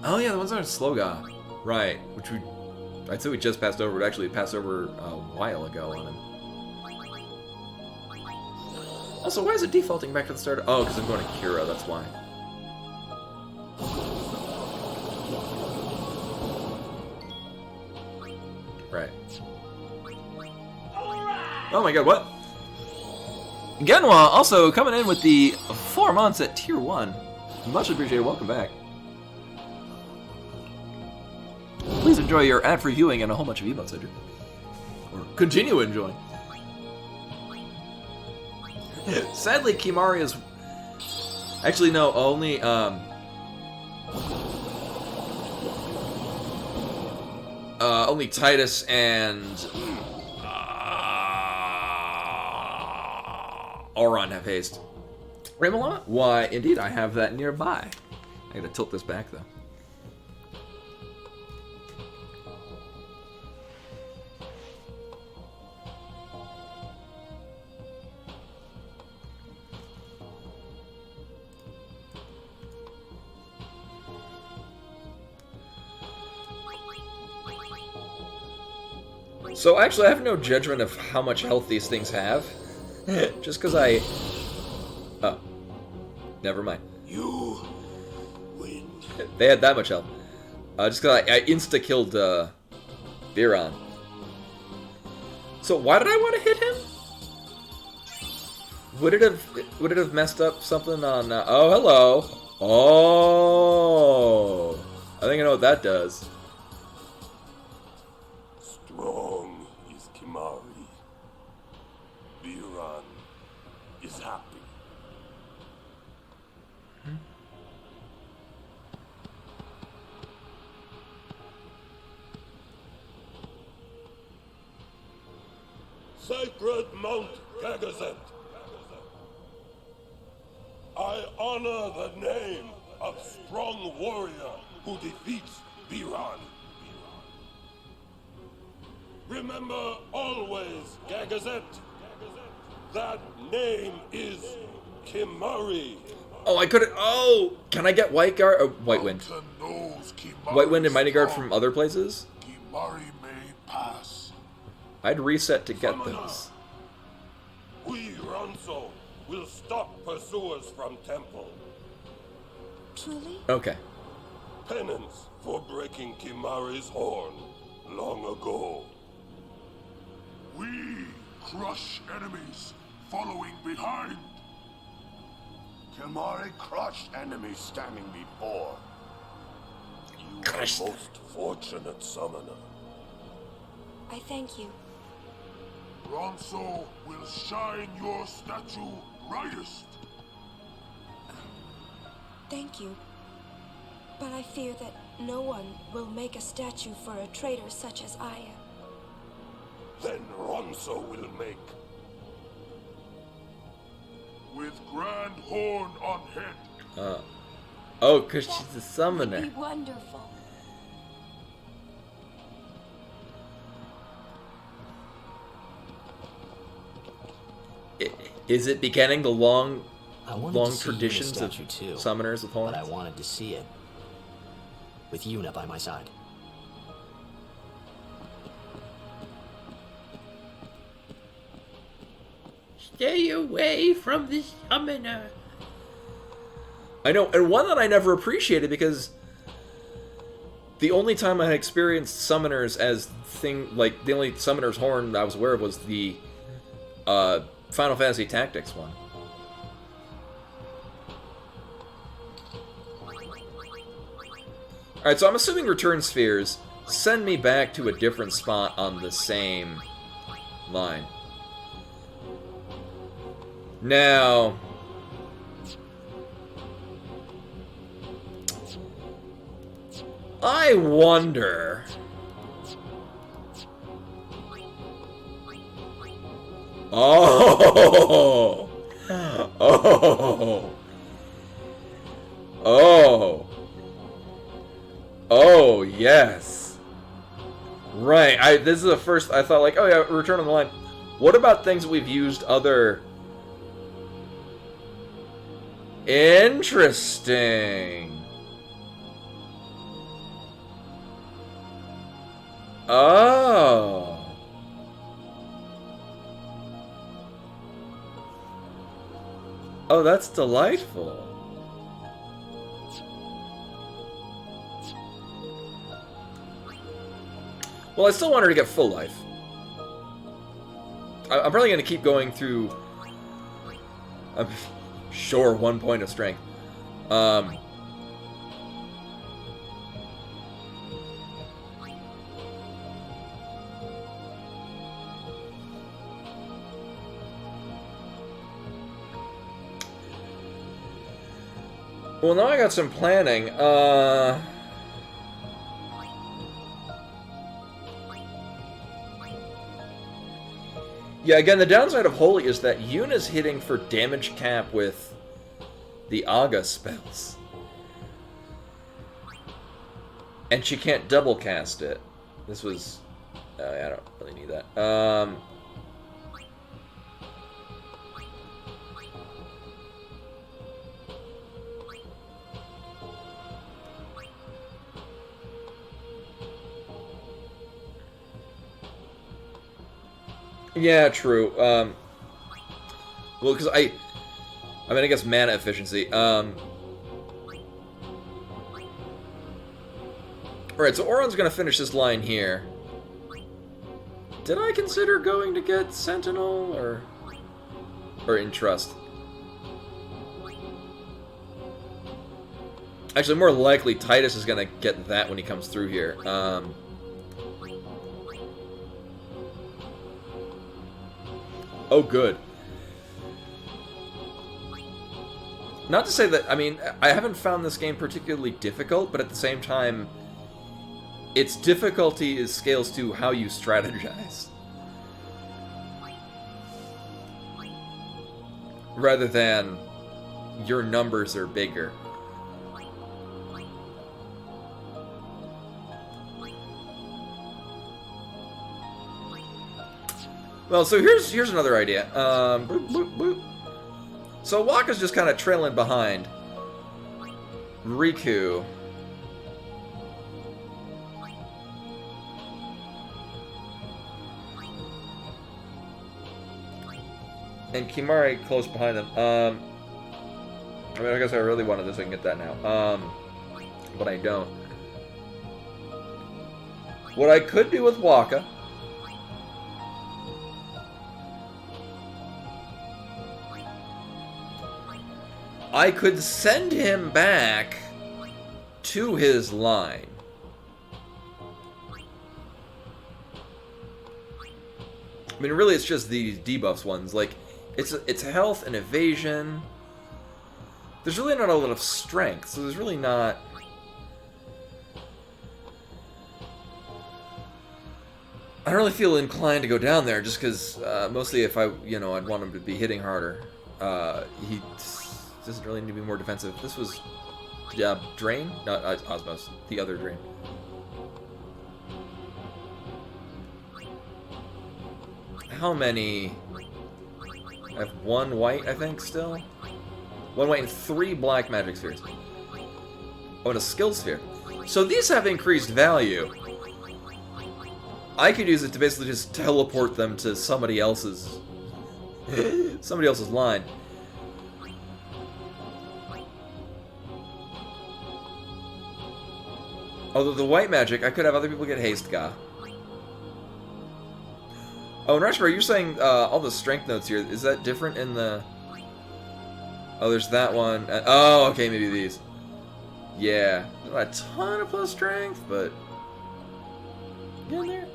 A: Oh yeah, the ones on Sloga, right? Which I'd say we just passed over. Actually, passed over a while ago on him. Also, why is it defaulting back to the start? Oh, because I'm going to Kira. That's why. Right. Oh my god, what? Genwa also coming in with the 4 months at Tier 1. Much appreciated. Welcome back. Please enjoy your ad-free viewing and a whole bunch of emotes, Andrew. Or continue enjoying. Sadly, Kimari is... Actually, no, only, only Titus and... Auron have haste. Raymond? Why, indeed, I have that nearby. I gotta tilt this back, though. So actually, I have no judgment of how much health these things have. Just because I... Oh. Never mind.
D: You win.
A: They had that much health. Just because I insta-killed, Viron. So why did I want to hit him? Would it have messed up something on... oh, hello. Oh. I think I know what that does.
D: Strong is Kimari. Viran is happy. Sacred Mount Gagazet. I honor the name of strong warrior who defeats Viran. Remember always, Gagazet, that name is Kimari.
A: Oh, I couldn't... Oh! Can I get White Guard... White Wind. White Wind and Mighty Guard from other places?
D: Kimari may pass.
A: I'd reset to get those.
D: We, Ronso, will stop pursuers from Temple.
E: Truly?
A: Okay.
D: Penance for breaking Kimari's horn long ago. We crush enemies following behind. Kimari crushed enemies standing before. You are most fortunate summoner.
E: I thank you.
D: Ronso will shine your statue brightest.
E: Thank you. But I fear that no one will make a statue for a traitor such as I am.
D: Then Ronso will make. With Grand Horn on head.
A: Oh, because she's a summoner.
E: Would be wonderful.
A: Is it beginning the long
B: to see
A: traditions
B: Yuna's
A: of
B: statue too,
A: summoners with horns?
B: but I wanted to see it with Yuna by my side.
A: Stay away from the summoner. I know, and one that I never appreciated because the only time I had experienced summoners as the only summoner's horn I was aware of was the Final Fantasy Tactics one. Alright, so I'm assuming return spheres send me back to a different spot on the same line. Now... I wonder... Oh! Oh! Oh! Oh, yes. Right, this is the first, I thought like, oh yeah, Return on the Line. What about things that we've used other... Interesting. Oh. Oh, that's delightful. Well, I still want her to get full life. I'm probably going to keep going through... I'm sure 1 point of strength. Well, now I got some planning. Yeah, again, the downside of Holy is that Yuna's hitting for damage cap with the Aga spells. And she can't double cast it. This was... I don't really need that. Yeah, true. Well, because I mean, I guess mana efficiency. Alright, so Auron's gonna finish this line here. Did I consider going to get Sentinel, or Entrust? Actually, more likely, Titus is gonna get that when he comes through here. Oh, good. Not to say that, I mean, I haven't found this game particularly difficult, but at the same time, its difficulty is scales to how you strategize. Rather than your numbers are bigger. Well, so here's another idea. Boop, boop, boop. So Wakka's just kind of trailing behind Riku. And Kimahri close behind them. I mean, I guess I really wanted this, I can get that now. But I don't. What I could do with Wakka... I could send him back to his line. I mean, really, it's just these debuffs ones. Like, it's health and evasion. There's really not a lot of strength, so there's really not... I don't really feel inclined to go down there, just because, mostly if I, you know, I'd want him to be hitting harder. He doesn't really need to be more defensive. This was, Drain? Not Osmos, the other Drain. How many? I have 1 white, I think, still? 1 white and 3 black magic spheres. Oh, and a skill sphere. So these have increased value. I could use it to basically just teleport them to somebody else's line. Although the white magic, I could have other people get haste Ga. Oh, and Rashmar, you're saying all the strength notes here, is that different in the... Oh, there's that one. Oh, okay, maybe these. Yeah. Not a ton of plus strength, but... Get in there.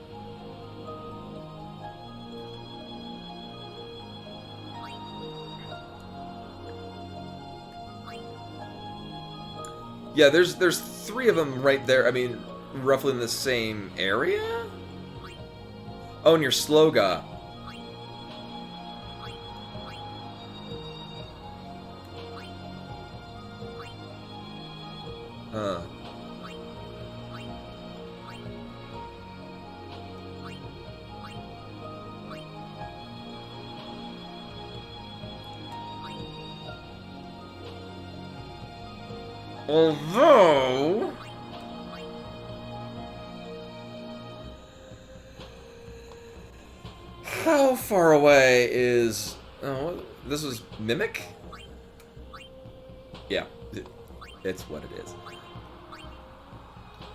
A: Yeah, there's 3 of them right there. I mean, roughly in the same area? Oh, and your Sloga. Huh. Although... how far away is... oh, this was Mimic? Yeah, it's what it is.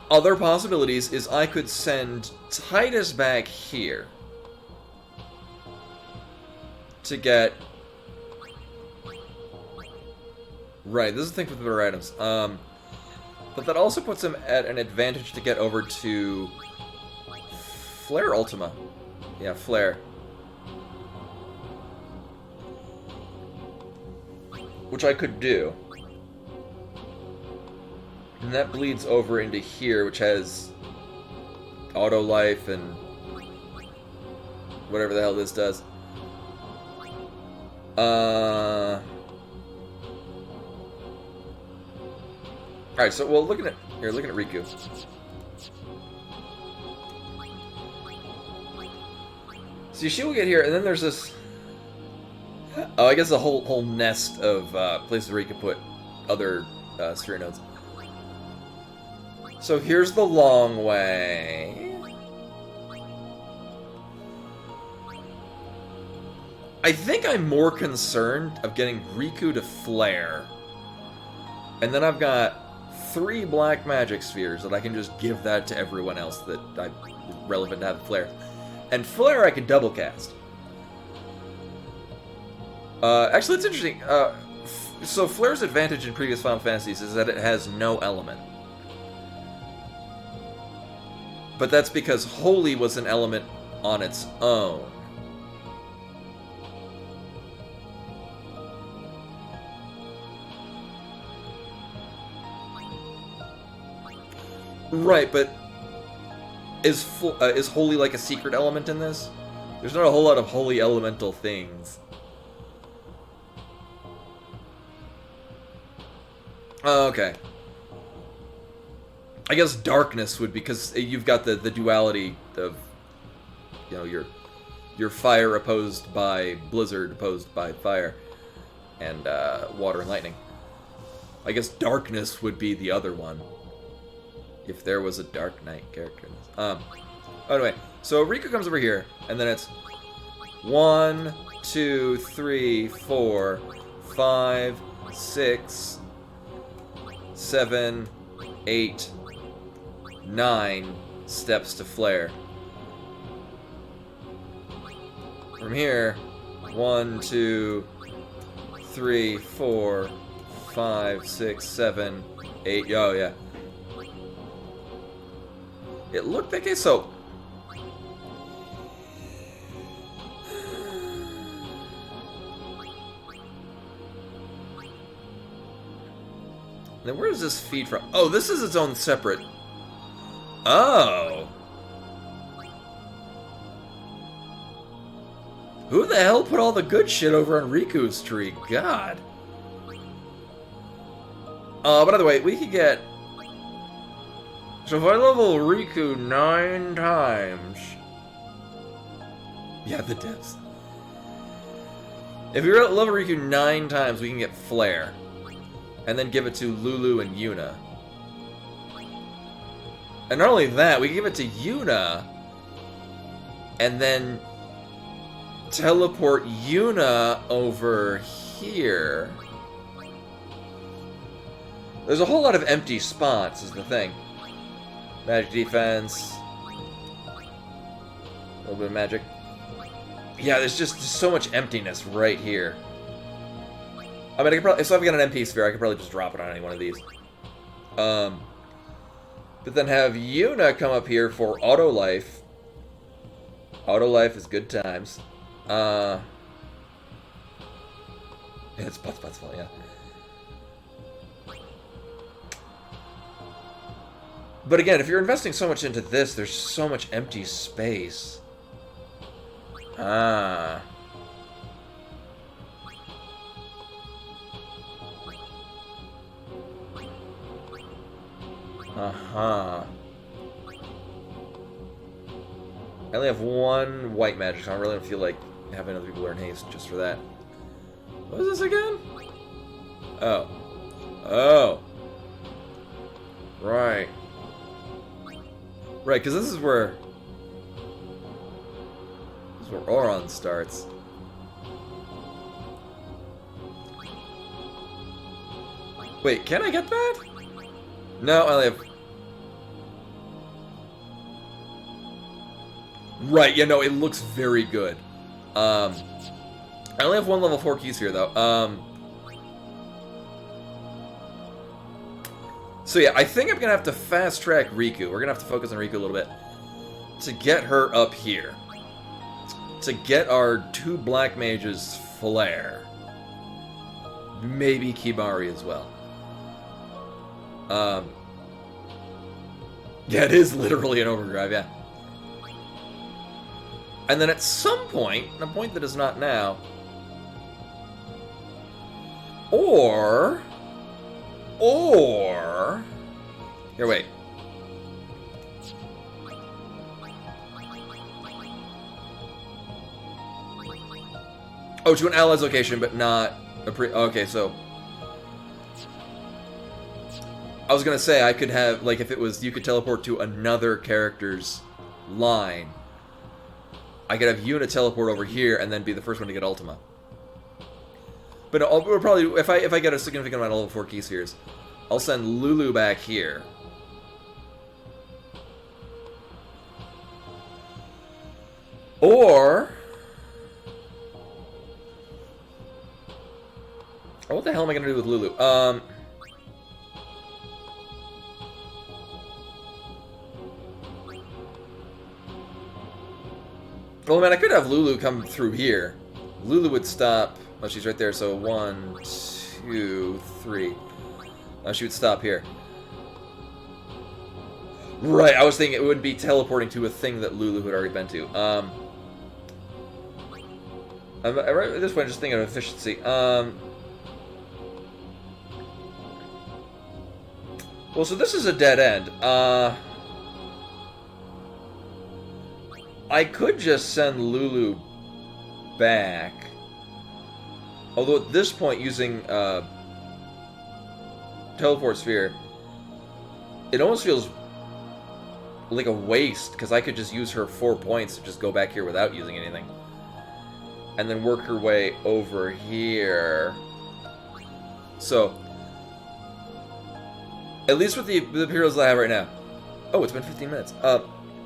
A: Other possibilities is I could send Titus back here to get... right, this is the thing with the better items. But that also puts him at an advantage to get over to Flare Ultima. Yeah, Flare. Which I could do. And that bleeds over into here, which has auto life and whatever the hell this does. Alright, so well looking at Riku. See, she will get here, and then there's this. Oh, I guess a whole nest of places where you can put other sphere nodes. So here's the long way. I think I'm more concerned of getting Riku to flare. And then I've got 3 black magic spheres that I can just give that to everyone else that I'm relevant to have flare. And flare I can double cast. Actually, it's interesting. So Flare's advantage in previous Final Fantasies is that it has no element. But that's because Holy was an element on its own. Right, but is Holy like a secret element in this? There's not a whole lot of holy elemental things. Oh, okay. I guess darkness would be, because you've got the duality of, you know, your fire opposed by blizzard, opposed by fire, and water and lightning. I guess darkness would be the other one, if there was a Dark Knight character in this. Anyway, so Riku comes over here, and then it's 1, 2, 3, 4, 5, 6, 7, 8, 9 steps to flare. From here, 1, 2, 3, 4, 5, 6, 7, 8. Oh, yeah. It looked okay, so... then where does this feed from? Oh, this is its own separate... oh! Who the hell put all the good shit over on Riku's tree? God. But by the way, we could get... so if I level Riku 9 times... yeah, the depths. If we level Riku 9 times, we can get Flare. And then give it to Lulu and Yuna. And not only that, we can give it to Yuna, and then teleport Yuna over here. There's a whole lot of empty spots, is the thing. Magic defense. A little bit of magic. Yeah, there's just so much emptiness right here. I mean, I could probably, so if I've got an MP sphere, I could probably just drop it on any one of these. But then have Yuna come up here for auto life. Auto life is good times. It's Butts fault, yeah. But again, if you're investing so much into this, there's so much empty space. Ah.
J: Uh-huh. I only have one white magic, so I really don't feel like having other people learn haste just for that. What is this again? Oh. Oh. Right. Right, because this is where Auron starts. Wait, can I get that? No, I only have... Right, yeah, no, it looks very good. I only have one level 4 key sphere, though. So yeah, I think I'm gonna have to fast track Riku. We're gonna have to focus on Riku a little bit to get her up here. To get our 2 black mages flare. Maybe Kimahri as well. Yeah, it is literally an overdrive, yeah. And then at some point, a point that is not now, or, here, wait. Oh, to an ally's location, but not a okay, so I was gonna say I could have, like, if it was, you could teleport to another character's line. I could have Yuna teleport over here and then be the first one to get Ultima. But no, we'll probably, if I get a significant amount of level 4 key spheres, I'll send Lulu back here. Or... oh, what the hell am I going to do with Lulu? Well, man, I could have Lulu come through here. Lulu would stop... oh, she's right there, so 1, 2, 3. She would stop here. Right, I was thinking it would be teleporting to a thing that Lulu had already been to. Right at this point, I'm just thinking of efficiency. Well, so this is a dead end. I could just send Lulu back. Although at this point, using Teleport Sphere, it almost feels like a waste, because I could just use her 4 points to just go back here without using anything. And then work her way over here. So, at least with the heroes that I have right now. Oh, it's been 15 minutes.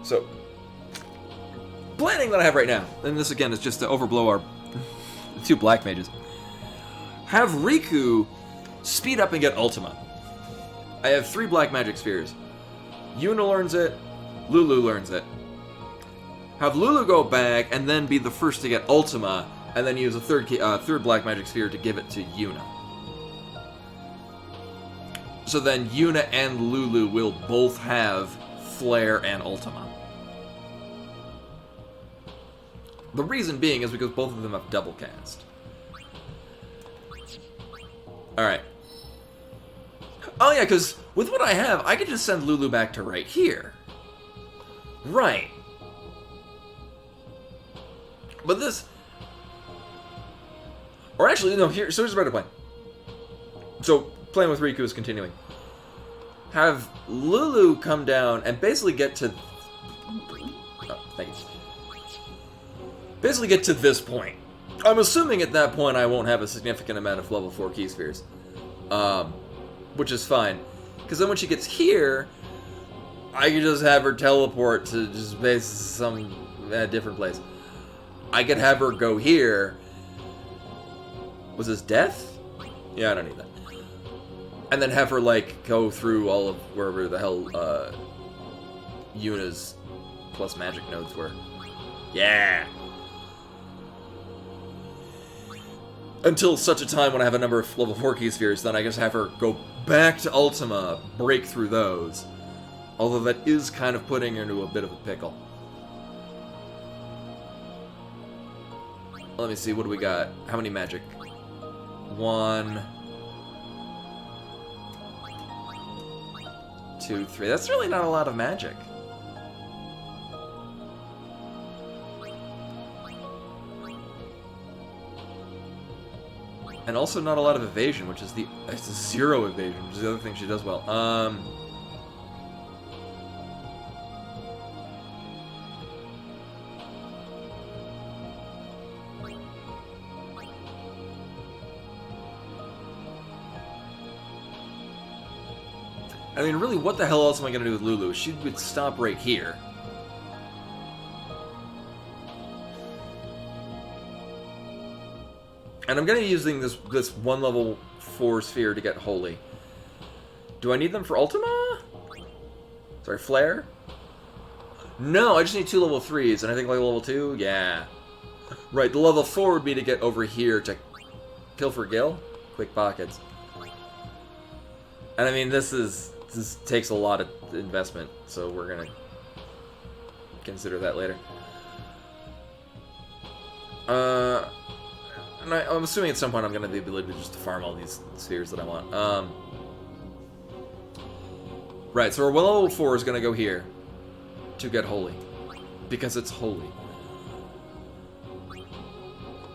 J: So, planning that I have right now, and this again is just to overblow our 2 black mages. Have Riku speed up and get Ultima. I have 3 black magic spheres. Yuna learns it, Lulu learns it. Have Lulu go back and then be the first to get Ultima, and then use a third black magic sphere to give it to Yuna. So then Yuna and Lulu will both have Flare and Ultima. The reason being is because both of them have double cast. Alright. Oh yeah, because with what I have, I could just send Lulu back to right here. Right. But this... or actually, no, here, so here's a better plan. So, playing with Riku is continuing. Have Lulu come down and basically get to... oh, thank you. Basically get to this point. I'm assuming at that point I won't have a significant amount of level 4 key spheres. Which is fine. Because then when she gets here, I could just have her teleport to just basically some different place. I could have her go here. Was this death? Yeah, I don't need that. And then have her, like, go through all of wherever the hell Yuna's plus magic nodes were. Yeah! Until such a time when I have a number of level 4 key spheres, then I just have her go back to Ultima, break through those. Although that is kind of putting her into a bit of a pickle. Let me see, what do we got? How many magic? 1... 2... 2, 3. That's really not a lot of magic. And also not a lot of evasion, which is it's a 0 evasion, which is the other thing she does well. I mean, really, what the hell else am I going to do with Lulu? She would stop right here. And I'm going to be using this 1 level 4 sphere to get Holy. Do I need them for Ultima? Sorry, Flare? No, I just need 2 level 3s, and I think like level 2? Yeah. Right, the level 4 would be to get over here to kill for Gil? Quick Pockets. And I mean, this takes a lot of investment, so we're going to consider that later. And I'm assuming at some point I'm going to have the ability to just farm all these spheres that I want. Right, so our level 4 is going to go here to get Holy. Because it's Holy.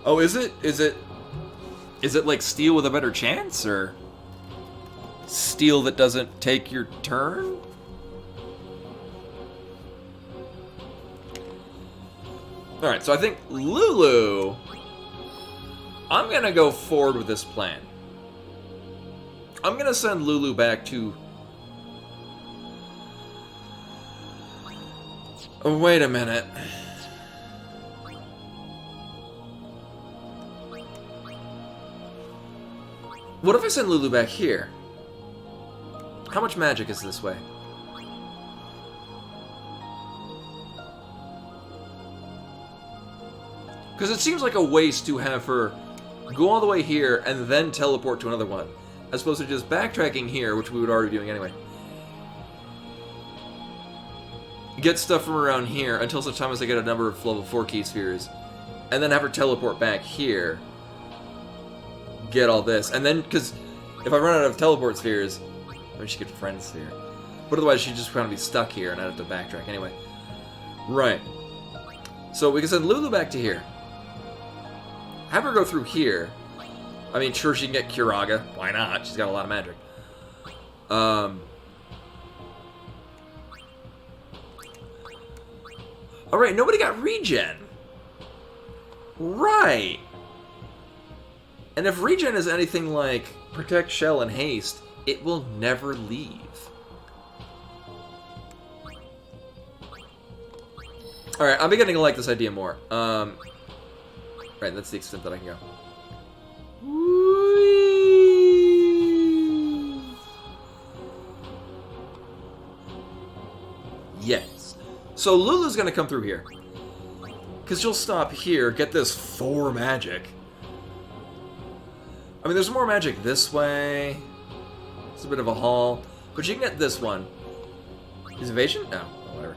J: Oh, is it? Is it like Steel with a better chance, or Steel that doesn't take your turn? Alright, so I think Lulu... I'm gonna go forward with this plan. I'm gonna send Lulu back to... Oh, wait a minute. What if I send Lulu back here? How much magic is this way? Because it seems like a waste to have her go all the way here and then teleport to another one, as opposed to just backtracking here, which we would already be doing anyway. Get stuff from around here until such time as I get a number of level 4 key spheres, and then have her teleport back here, get all this, and then, because if I run out of teleport spheres, maybe she could friend sphere. But otherwise she'd just kind of be stuck here and I'd have to backtrack anyway. Right. So we can send Lulu back to here. Have her go through here. I mean, sure, she can get Kiraga. Why not? She's got a lot of magic. Alright, nobody got regen. Right. And if regen is anything like Protect, Shell, and Haste, it will never leave. Alright, I'm beginning to like this idea more. Right, that's the extent that I can go. Yes. So Lulu's gonna come through here. Because she'll stop here, get this 4 magic. I mean, there's more magic this way. It's a bit of a haul. But you can get this one. Is evasion? No, whatever.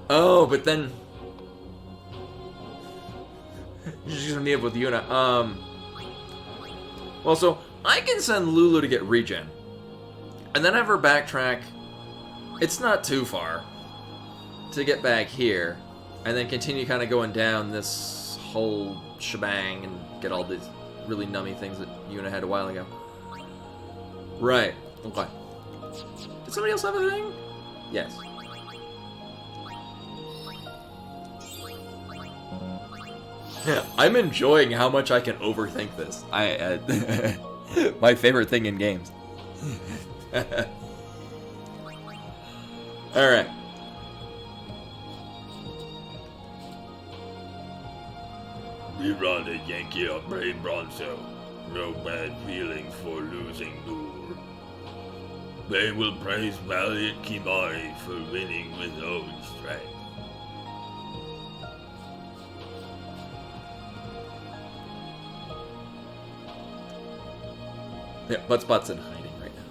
J: Oh, but then... You're just gonna need it with Yuna. Well, so, I can send Lulu to get regen. And then have her backtrack. It's not too far. To get back here. And then continue kind of going down this whole shebang and get all these really nummy things that Yuna had a while ago. Right. Okay. Did somebody else have a thing? Yes. Yeah, I'm enjoying how much I can overthink this. My favorite thing in games. Alright.
I: We run a Yankee of Brave Bronzo. No bad feelings for losing Dur. They will praise valiant Kimari for winning with own strength.
J: Yeah, Butt's in hiding right now.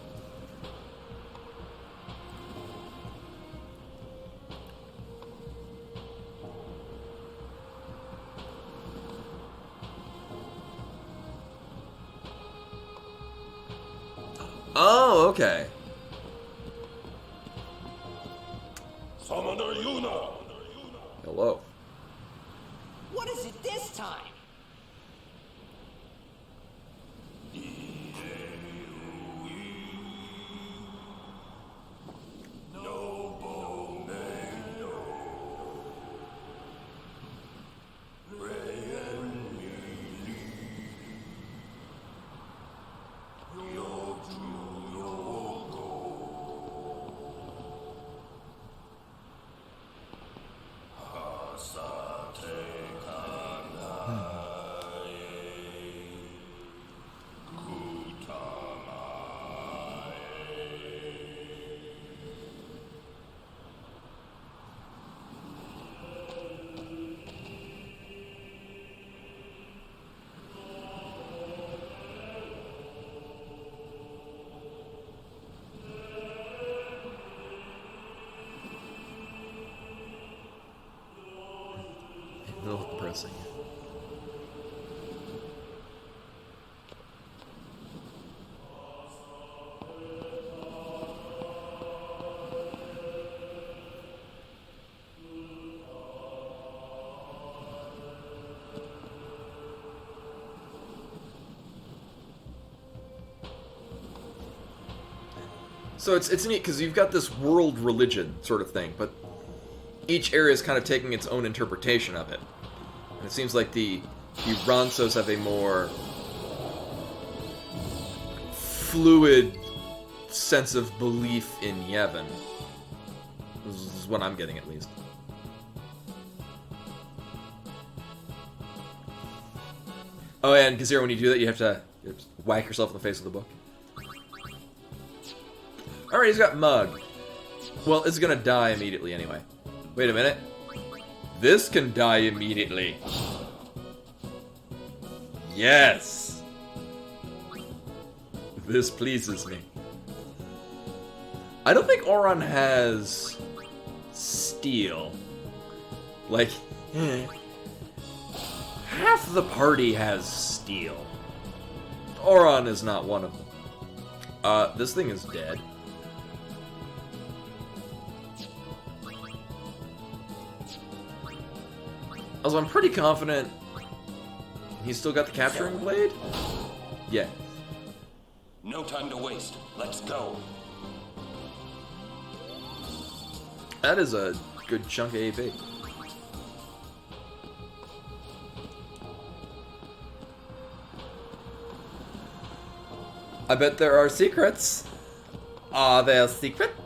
J: Okay.
D: Summoner Yuna!
J: Hello.
B: What is it this time?
J: A little depressing. So it's neat because you've got this world religion sort of thing, but each area is kind of taking its own interpretation of it. And it seems like the Ronsos have a more fluid sense of belief in Yevon. This is what I'm getting, at least. Oh, yeah, and Kazira, when you do that, you have to whack yourself in the face with the book. Alright, he's got Mug. Well, it's gonna die immediately anyway. Wait a minute. This can die immediately. Yes! This pleases me. I don't think Auron has steel. Like, half the party has steel. Auron is not one of them. This thing is dead. Also, I'm pretty confident he's still got the capturing blade? Yeah.
H: No time to waste. Let's go.
J: That is a good chunk of AP. I bet there are secrets. Are there secrets?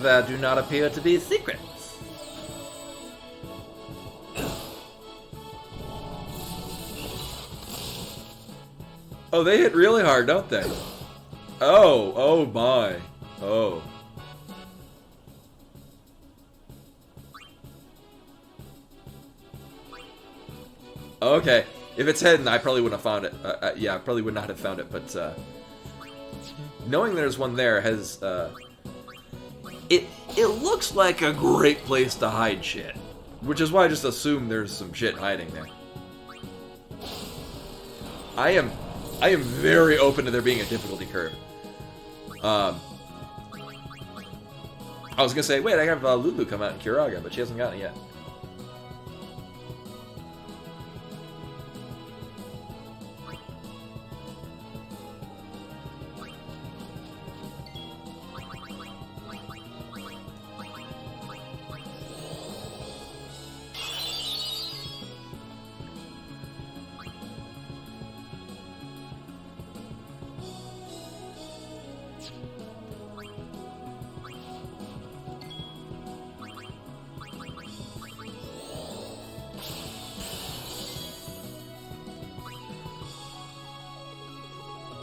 J: There do not appear to be secrets. Oh, they hit really hard, don't they? Oh my. Oh. Okay. If it's hidden, I probably wouldn't have found it. Yeah, I probably would not have found it, but knowing there's one there has it looks like a great place to hide shit. Which is why I just assume there's some shit hiding there. I am very open to there being a difficulty curve. I was gonna say, wait, I have Lulu come out in Kiraga, but she hasn't gotten it yet.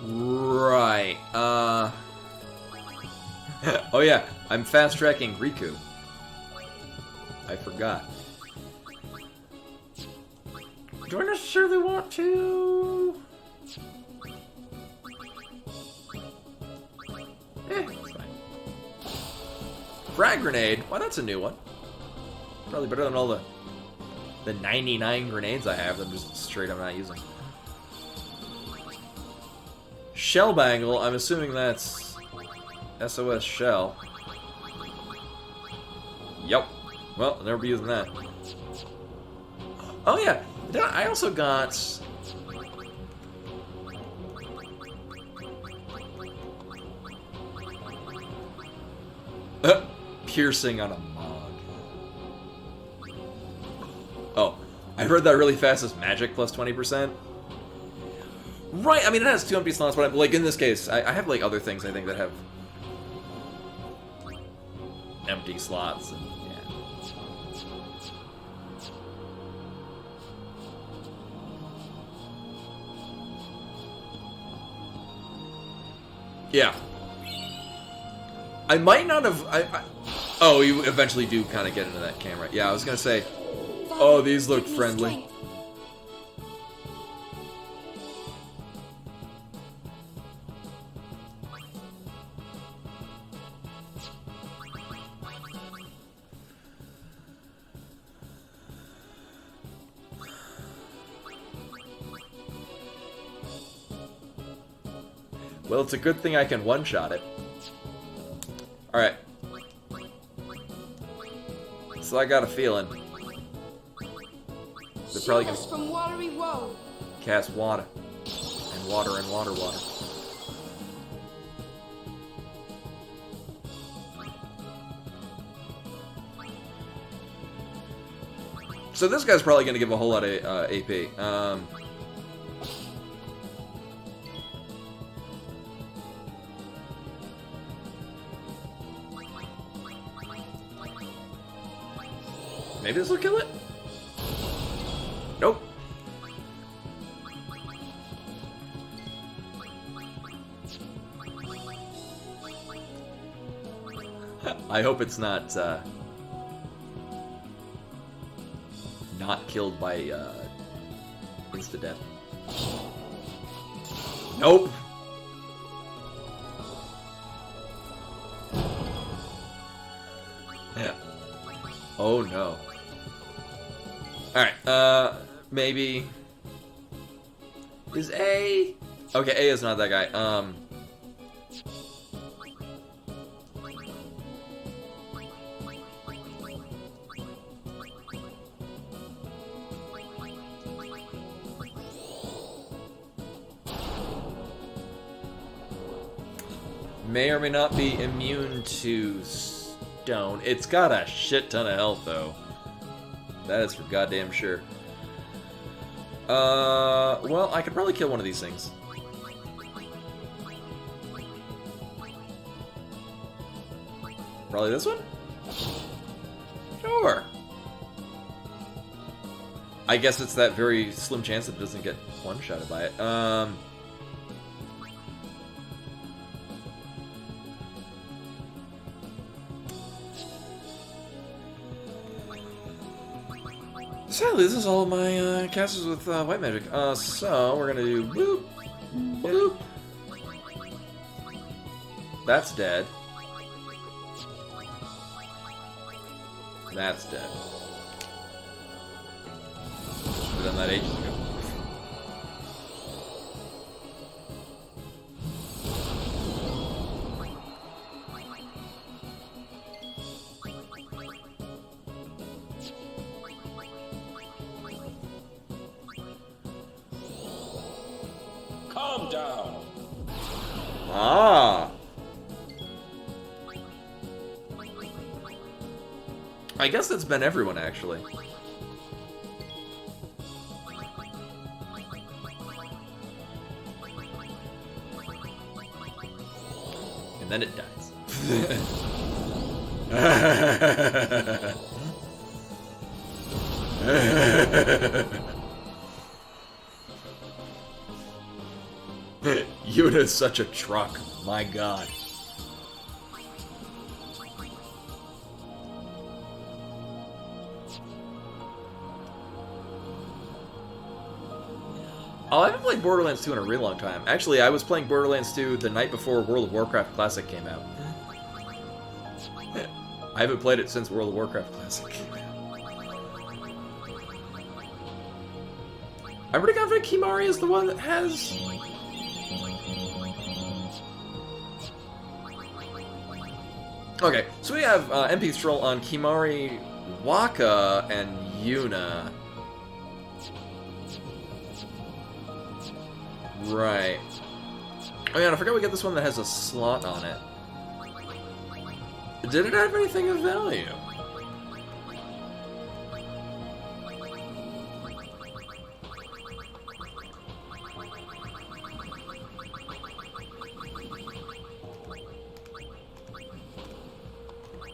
J: Right, oh yeah, I'm fast-tracking Riku. I forgot. Do I necessarily want to? It's fine. Frag Grenade? Why, that's a new one. Probably better than all the 99 grenades I have that I'm just straight up not using. Shell Bangle, I'm assuming that's SOS Shell. Yep. Well, I'll never be using that. Oh yeah, I also got... piercing on a Mog. Oh, I heard that really fast as magic plus 20%. Right, I mean it has 2 empty slots, but like in this case, I have like other things I think that have empty slots. And, yeah. I might not have. Oh, you eventually do kind of get into that camera. Yeah, I was gonna say. Oh, these look friendly. Well, it's a good thing I can one-shot it. Alright. So I got a feeling they're probably gonna
E: from Watery Road.
J: cast water. And water and water. So this guy's probably gonna give a whole lot of AP. Maybe this will kill it? Nope. I hope it's not killed by insta-death. Nope. Yeah. Oh no. Alright, maybe... Is A... Okay, A is not that guy, may or may not be immune to stone. It's got a shit ton of health, though. That is for goddamn sure. Well, I could probably kill one of these things. Probably this one? Sure. I guess it's that very slim chance that it doesn't get one-shotted by it. Sadly, this is all of my casters with white magic. So we're gonna do boop, boop. That's dead. That's dead. Should've done that ages ago.
C: Calm down.
J: Ah. I guess that's been everyone, actually. And then it dies. Yuna's such a truck. My god. Oh, I haven't played Borderlands 2 in a really long time. Actually, I was playing Borderlands 2 the night before World of Warcraft Classic came out. I haven't played it since World of Warcraft Classic came out. I'm pretty confident Kimahri is the one that has... Okay, so we have MP Stroll on Kimari, Waka, and Yuna. Right. Oh yeah, and I forgot we got this one that has a slot on it. Did it have anything of value?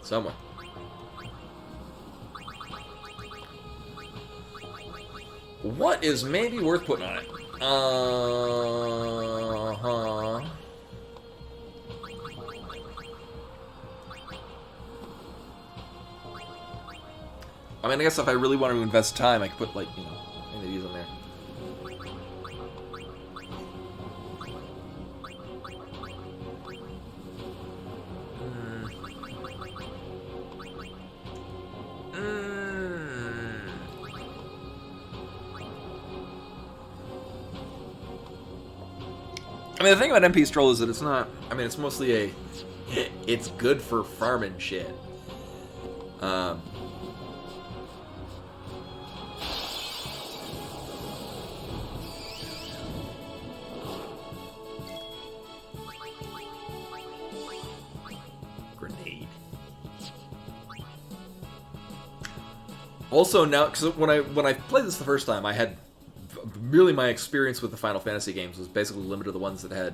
J: Somewhere. What is maybe worth putting on it? Uh-huh. I mean, I guess if I really wanted to invest time, I could put, like, you know, any of these on there. I mean, the thing about MP Stroll is that it's not... I mean, it's mostly a... It's good for farming shit. Grenade. Also, now... Because when I played this the first time, I had... Really, my experience with the Final Fantasy games was basically limited to the ones that had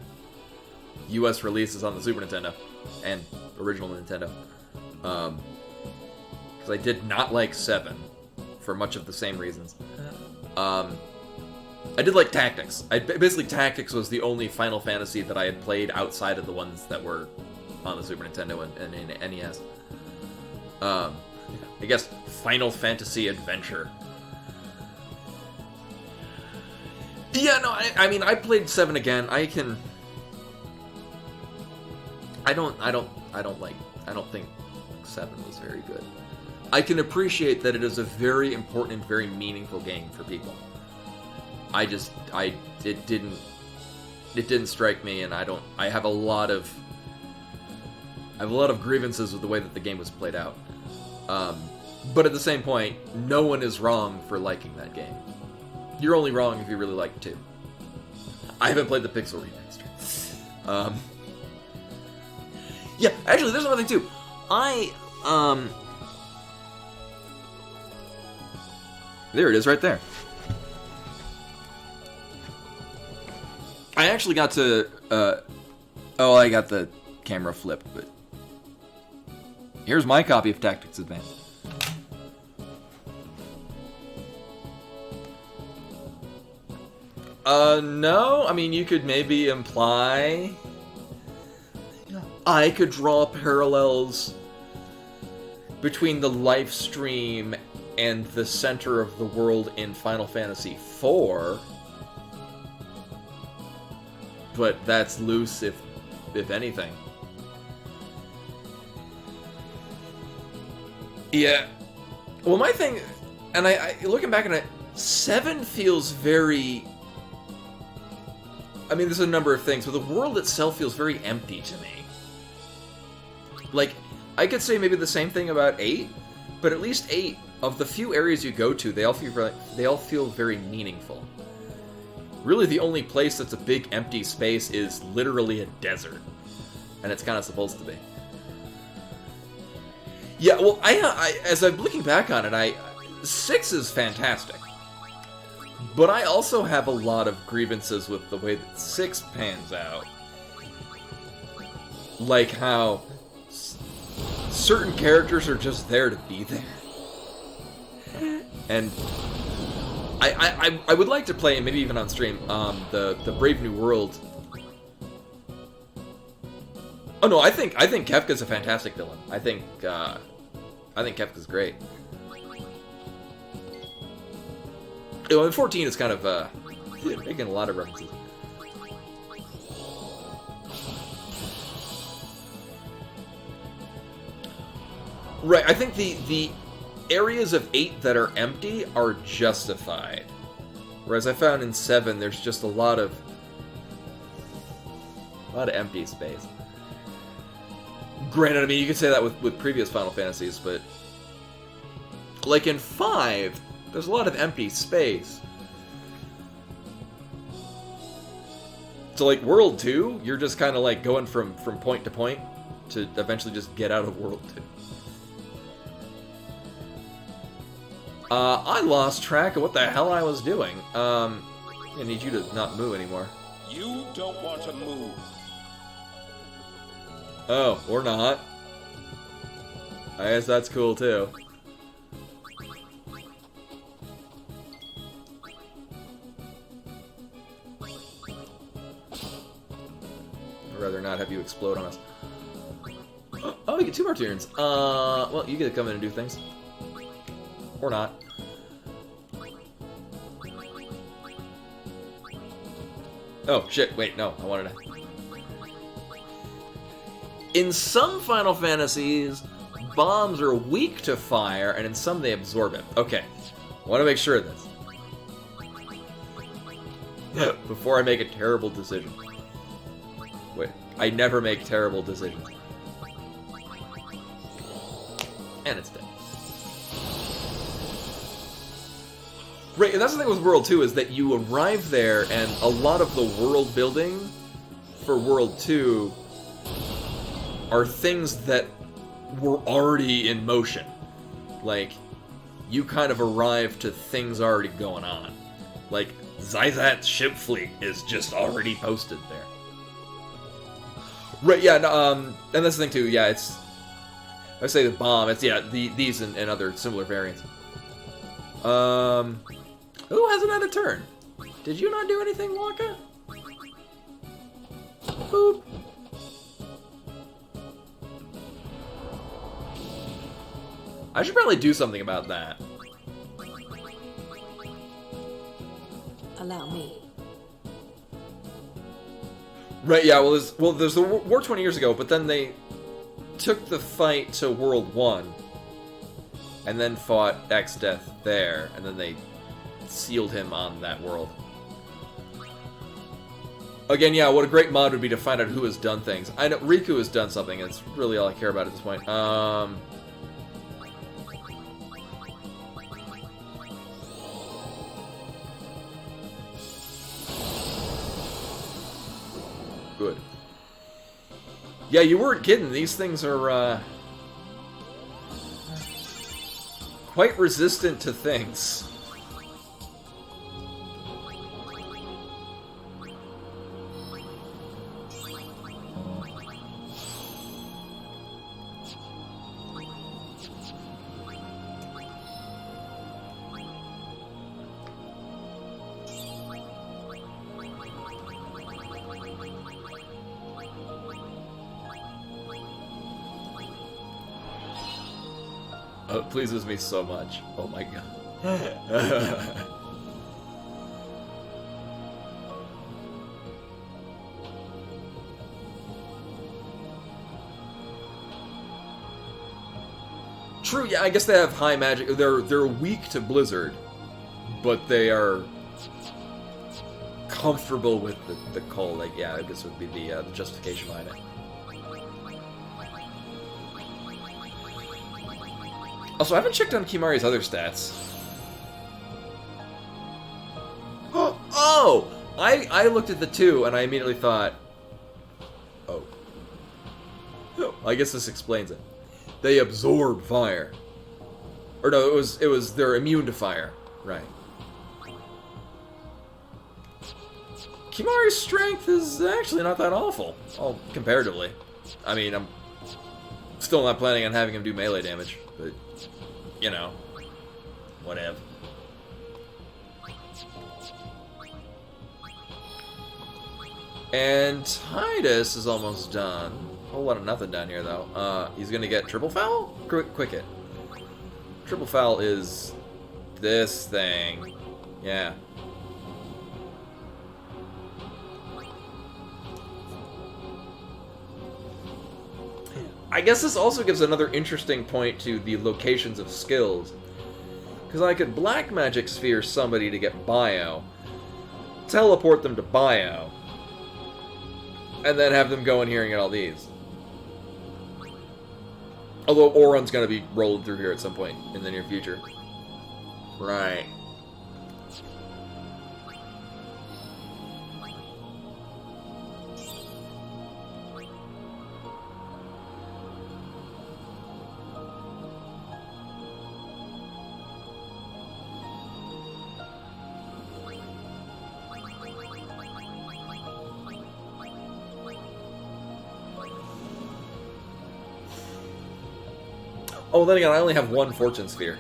J: US releases on the Super Nintendo and original Nintendo. Because I did not like 7 for much of the same reasons. I did like Tactics. Basically, Tactics was the only Final Fantasy that I had played outside of the ones that were on the Super Nintendo and in NES. I guess Final Fantasy Adventure. Yeah, no, I mean, I played 7 again. I don't think 7 was very good. I can appreciate that it is a very important and very meaningful game for people. It didn't strike me, and I have a lot of grievances with the way that the game was played out. But at the same point, no one is wrong for liking that game. You're only wrong if you really like 2. I haven't played the Pixel Remaster. Yeah, actually, there's another thing, too. There it is, right there. I actually got to, I got the camera flipped, but... Here's my copy of Tactics Advance. No. I mean, you could maybe imply... I could draw parallels between the live stream and the center of the world in Final Fantasy IV. But that's loose, if anything. Yeah. Well, my thing... And I looking back on it, 7 feels very... I mean, there's a number of things, but the world itself feels very empty to me. Like, I could say maybe the same thing about 8, but at least 8, of the few areas you go to, they all feel very meaningful. Really, the only place that's a big empty space is literally a desert. And it's kind of supposed to be. Yeah, well, as I'm looking back on it, 6 is fantastic. But I also have a lot of grievances with the way that 6 pans out. Like how certain characters are just there to be there. And I would like to play, maybe even on stream, the Brave New World. Oh no, I think Kefka's a fantastic villain. I think Kefka's great. You know, and 14 is kind of making a lot of references. Right, I think the areas of 8 that are empty are justified. Whereas I found in 7, there's just a lot of empty space. Granted, I mean, you could say that with previous Final Fantasies, but... Like in 5, there's a lot of empty space. So like World 2, you're just kind of like going from point to point to eventually just get out of World 2. I lost track of what the hell I was doing. I need you to not move anymore.
D: You don't want to move.
J: Oh, or not. I guess that's cool too. I'd rather not have you explode on us. Oh, we get 2 more turns. Well, you get to come in and do things. Or not. Oh, shit, wait, no, I wanted to... In some Final Fantasies, bombs are weak to fire, and in some they absorb it. Okay, I want to make sure of this. Before I make a terrible decision. Wait, I never make terrible decisions. And it's dead. Right, and that's the thing with World 2, is that you arrive there, and a lot of the world building for World 2 are things that were already in motion. Like, you kind of arrive to things already going on. Like, Zizat's ship fleet is just already posted there. Right, yeah, and that's the thing too, yeah, it's... I say the bomb, it's, yeah, these and other similar variants. Who hasn't had a turn? Did you not do anything, Wonka? Boop. I should probably do something about that.
G: Allow me.
J: Right, yeah, well, there's the war 20 years ago, but then they took the fight to World 1, and then fought Exdeath there, and then they sealed him on that world. Again, yeah, what a great mod would be to find out who has done things. I know Riku has done something, and it's really all I care about at this point. Good. Yeah, you weren't kidding. These things are, quite resistant to things. Oh, it pleases me so much. Oh my god. True, yeah, I guess they have high magic. They're weak to Blizzard, but they are comfortable with the cold. Like, yeah, I guess would be the justification behind it. Also, I haven't checked on Kimahri's other stats. Oh! I looked at the 2 and I immediately thought, oh. I guess this explains it. They absorb fire. Or no, it was they're immune to fire. Right. Kimahri's strength is actually not that awful. All comparatively. I mean, I'm still not planning on having him do melee damage, but you know, whatever. And Tidus is almost done. A whole lot of nothing down here, though. He's gonna get Triple Foul? Quick hit. Triple Foul is this thing. Yeah. I guess this also gives another interesting point to the locations of skills. Because I could Black Magic Sphere somebody to get Bio, teleport them to Bio, and then have them go in here and get all these. Although Auron's gonna be rolling through here at some point in the near future. Right. Oh, then again, I only have one fortune sphere.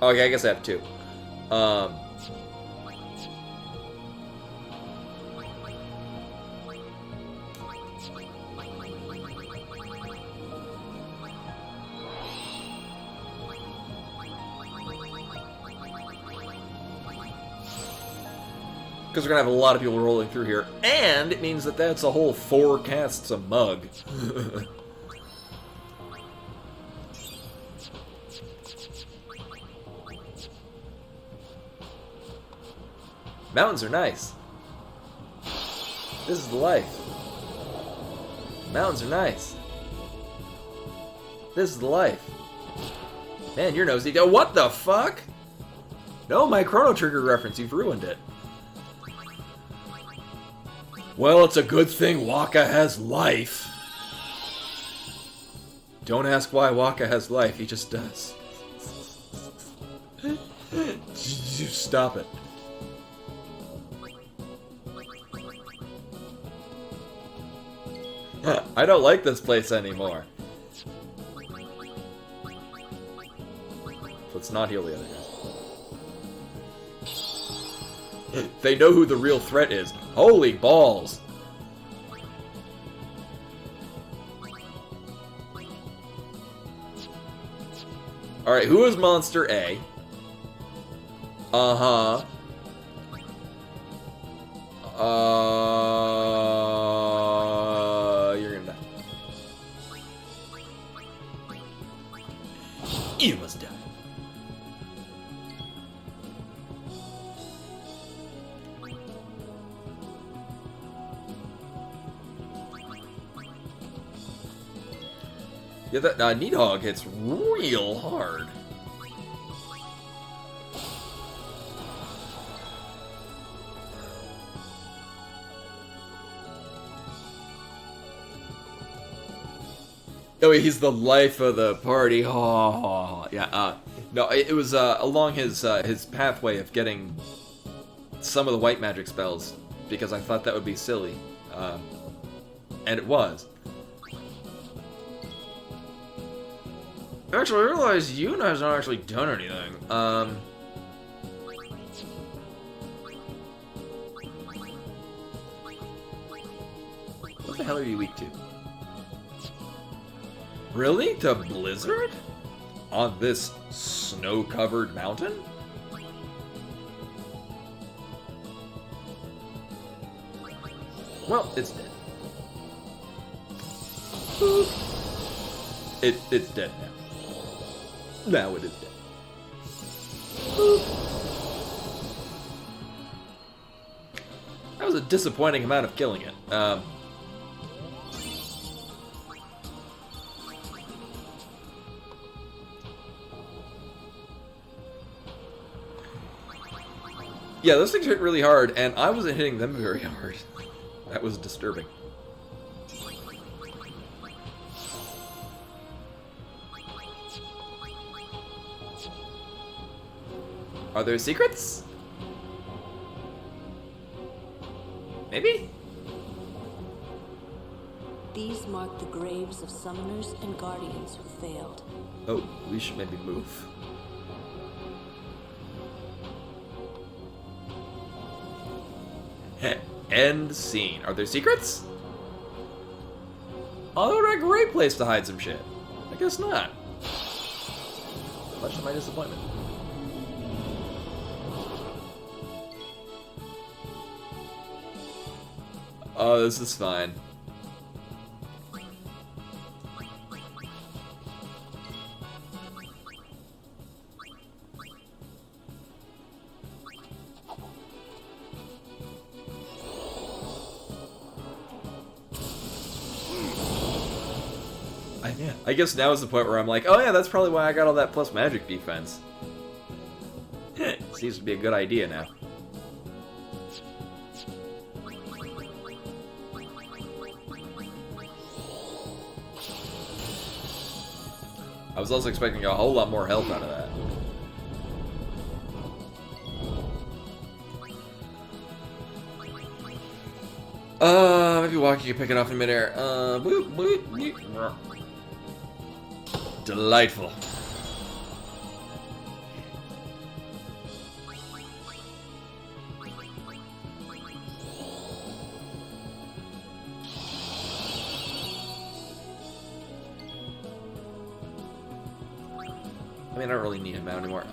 J: Okay, I guess I have two. Because we're going to have a lot of people rolling through here. And it means that that's a whole 4 casts a mug. Mountains are nice. This is the life. Mountains are nice. This is the life. Man, your nosy go. What the fuck? No, my Chrono Trigger reference. You've ruined it. Well, it's a good thing Waka has life. Don't ask why Waka has life. He just does. Just stop it. I don't like this place anymore. Let's not heal the other guy. They know who the real threat is. Holy balls! Alright, who is Monster A? Uh-huh. You're gonna die. You must die. Yeah, that Nidhogg hits real hard. Oh, he's the life of the party. Oh, yeah. No, it was along his pathway of getting some of the white magic spells because I thought that would be silly, and it was. Actually, I realized Yuna has not actually done anything. What the hell are you weak to? Really? To Blizzard? On this snow-covered mountain? Well, it's dead. It's dead now. Now it is dead. That was a disappointing amount of killing it. Yeah, those things hit really hard, and I wasn't hitting them very hard. That was disturbing. Are there secrets? Maybe?
G: These mark the graves of summoners and guardians who failed.
J: Oh, we should maybe move. End scene. Are there secrets? Oh, what a great place to hide some shit. I guess not. Much to my disappointment. Oh, this is fine. I guess now is the point where I'm like, oh yeah, that's probably why I got all that plus magic defense. Seems to be a good idea now. I was also expecting a whole lot more health out of that. Maybe walking, you pick it off in midair. Boop, boop, boop. Delightful. I mean, I don't really need him out anymore.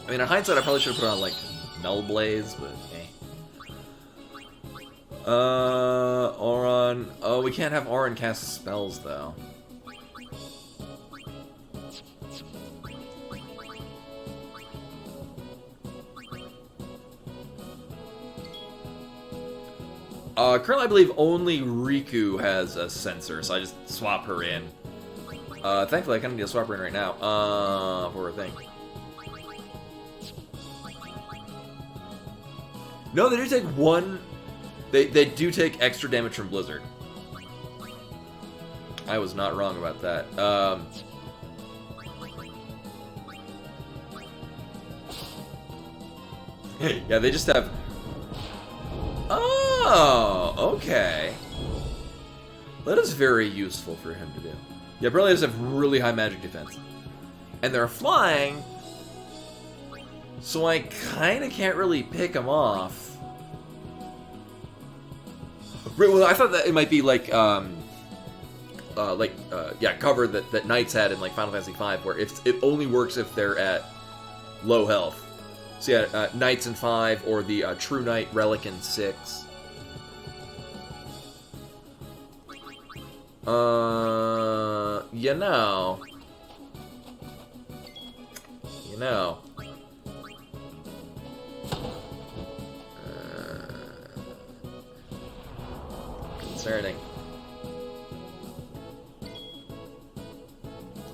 J: I mean, in hindsight, I probably should have put on, like, Null Blaze, but hey. Auron. Oh, we can't have Auron cast spells, though. Currently, I believe only Riku has a sensor, so I just swap her in. Thankfully, I kind of need to swap her in right now, for a thing. No, they do take one... They do take extra damage from Blizzard. I was not wrong about that. Yeah, they just have... Oh, okay. That is very useful for him to do. Yeah, Brilliants have really high magic defense. And they're flying, so I kind of can't really pick them off. Well, I thought that it might be like, yeah, cover that Knights had in like Final Fantasy V, where it only works if they're at low health. So yeah, Knights in 5, or the True Knight Relic in 6. You know. Concerning.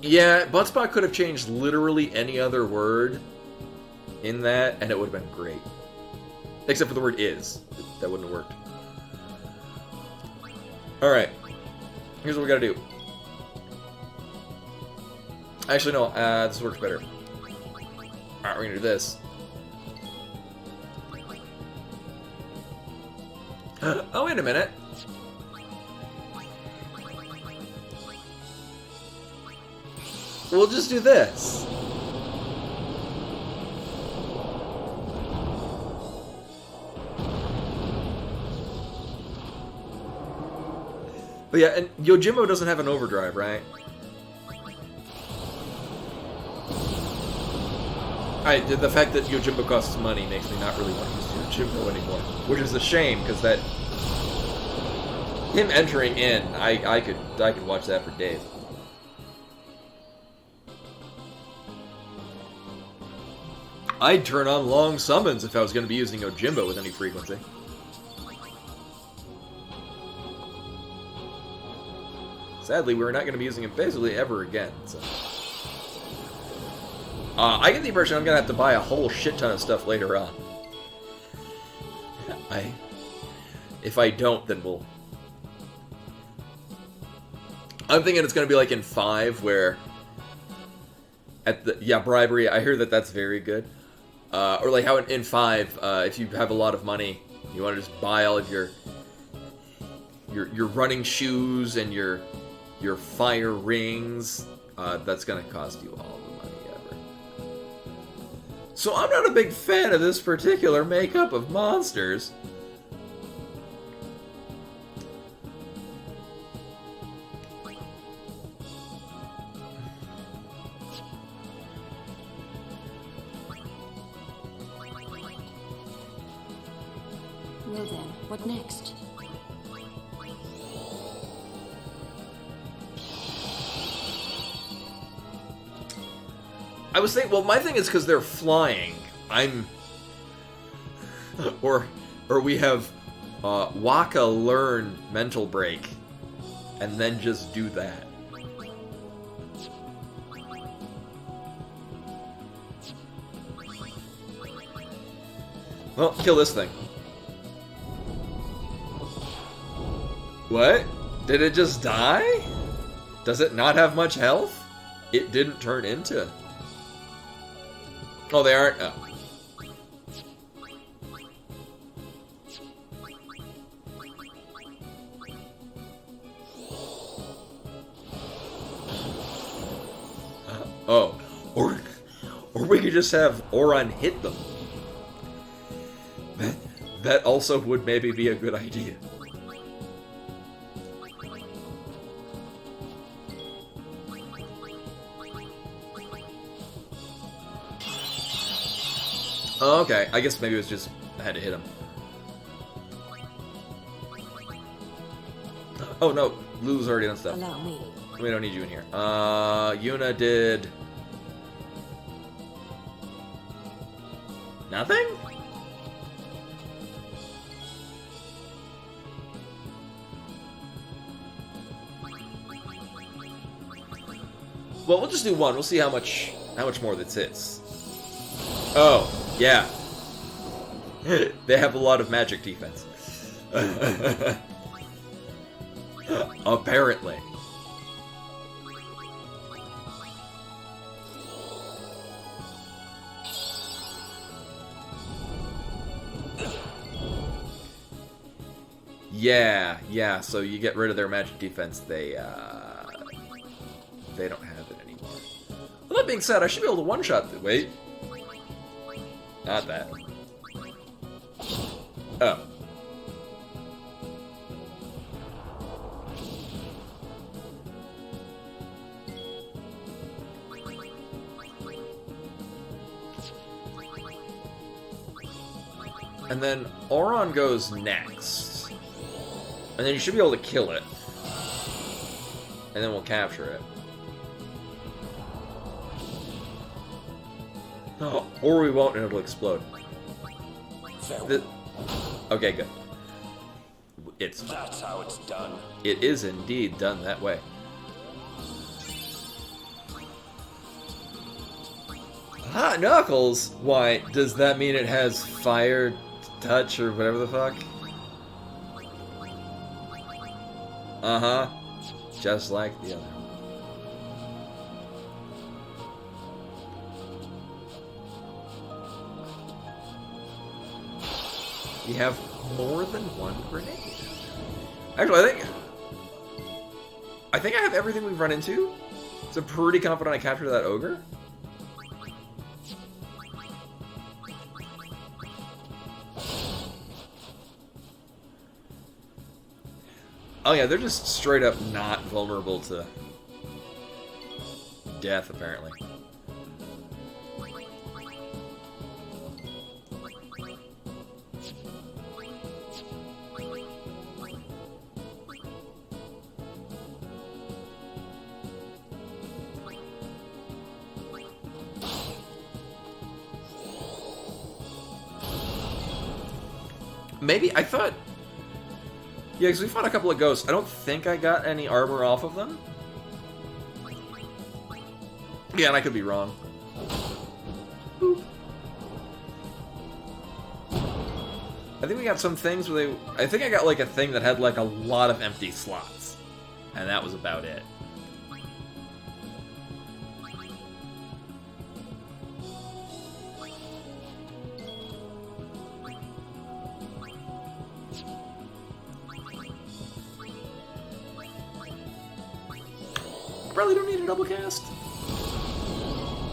J: Yeah, Buttspot could have changed literally any other word in that, and it would have been great. Except for the word is. That wouldn't have worked. Alright. Here's what we gotta do. Actually, no, this works better. Alright, we're gonna do this. Oh, wait a minute. We'll just do this. But yeah, and Yojimbo doesn't have an overdrive, right? Alright, the fact that Yojimbo costs money makes me not really want to use Yojimbo anymore. Which is a shame, because that... him entering in, I could watch that for days. I'd turn on long summons if I was going to be using Yojimbo with any frequency. Sadly, we're not going to be using it basically ever again, so... I get the impression I'm going to have to buy a whole shit ton of stuff later on. If I don't, then we'll... I'm thinking it's going to be like in 5, where... at the... yeah, bribery, I hear that that's very good. Or like how in 5, if you have a lot of money, you want to just buy all of your running shoes and your fire rings, that's going to cost you all the money ever. So I'm not a big fan of this particular makeup of monsters.
G: Well then, what next?
J: I was thinking, well, my thing is because they're flying. Or we have Waka learn mental break, and then just do that. Well, kill this thing. What? Did it just die? Does it not have much health? It didn't turn into... Oh, they aren't... Oh. Oh. Or we could just have Auron hit them. That also would maybe be a good idea. Oh, okay. I guess maybe it was just I had to hit him. Oh no, Lulu's already done stuff.
G: Allow me.
J: We don't need you in here. Yuna did nothing? Well, we'll just do one. We'll see how much more this hits. Oh, yeah. They have a lot of magic defense. Apparently. Yeah, so you get rid of their magic defense, they don't have it anymore. Well, that being said, I should be able to one-shot the... Wait. Not that. Oh. And then Auron goes next. And then you should be able to kill it. And then we'll capture it. Oh, or we won't and it'll explode. Okay, good.
H: That's how it's done.
J: It is indeed done that way. Hot Knuckles? Why, does that mean it has fire touch or whatever the fuck? Uh-huh. Just like the other. You have more than one grenade. Actually, I think I have everything we've run into. So I'm pretty confident I captured that ogre. Oh yeah, they're just straight up not vulnerable to death, apparently. Maybe, I thought... Yeah, because we fought a couple of ghosts. I don't think I got any armor off of them. Yeah, and I could be wrong. Boop. I think we got some things where they... I think I got like a thing that had like a lot of empty slots. And that was about it. Probably don't need a double cast.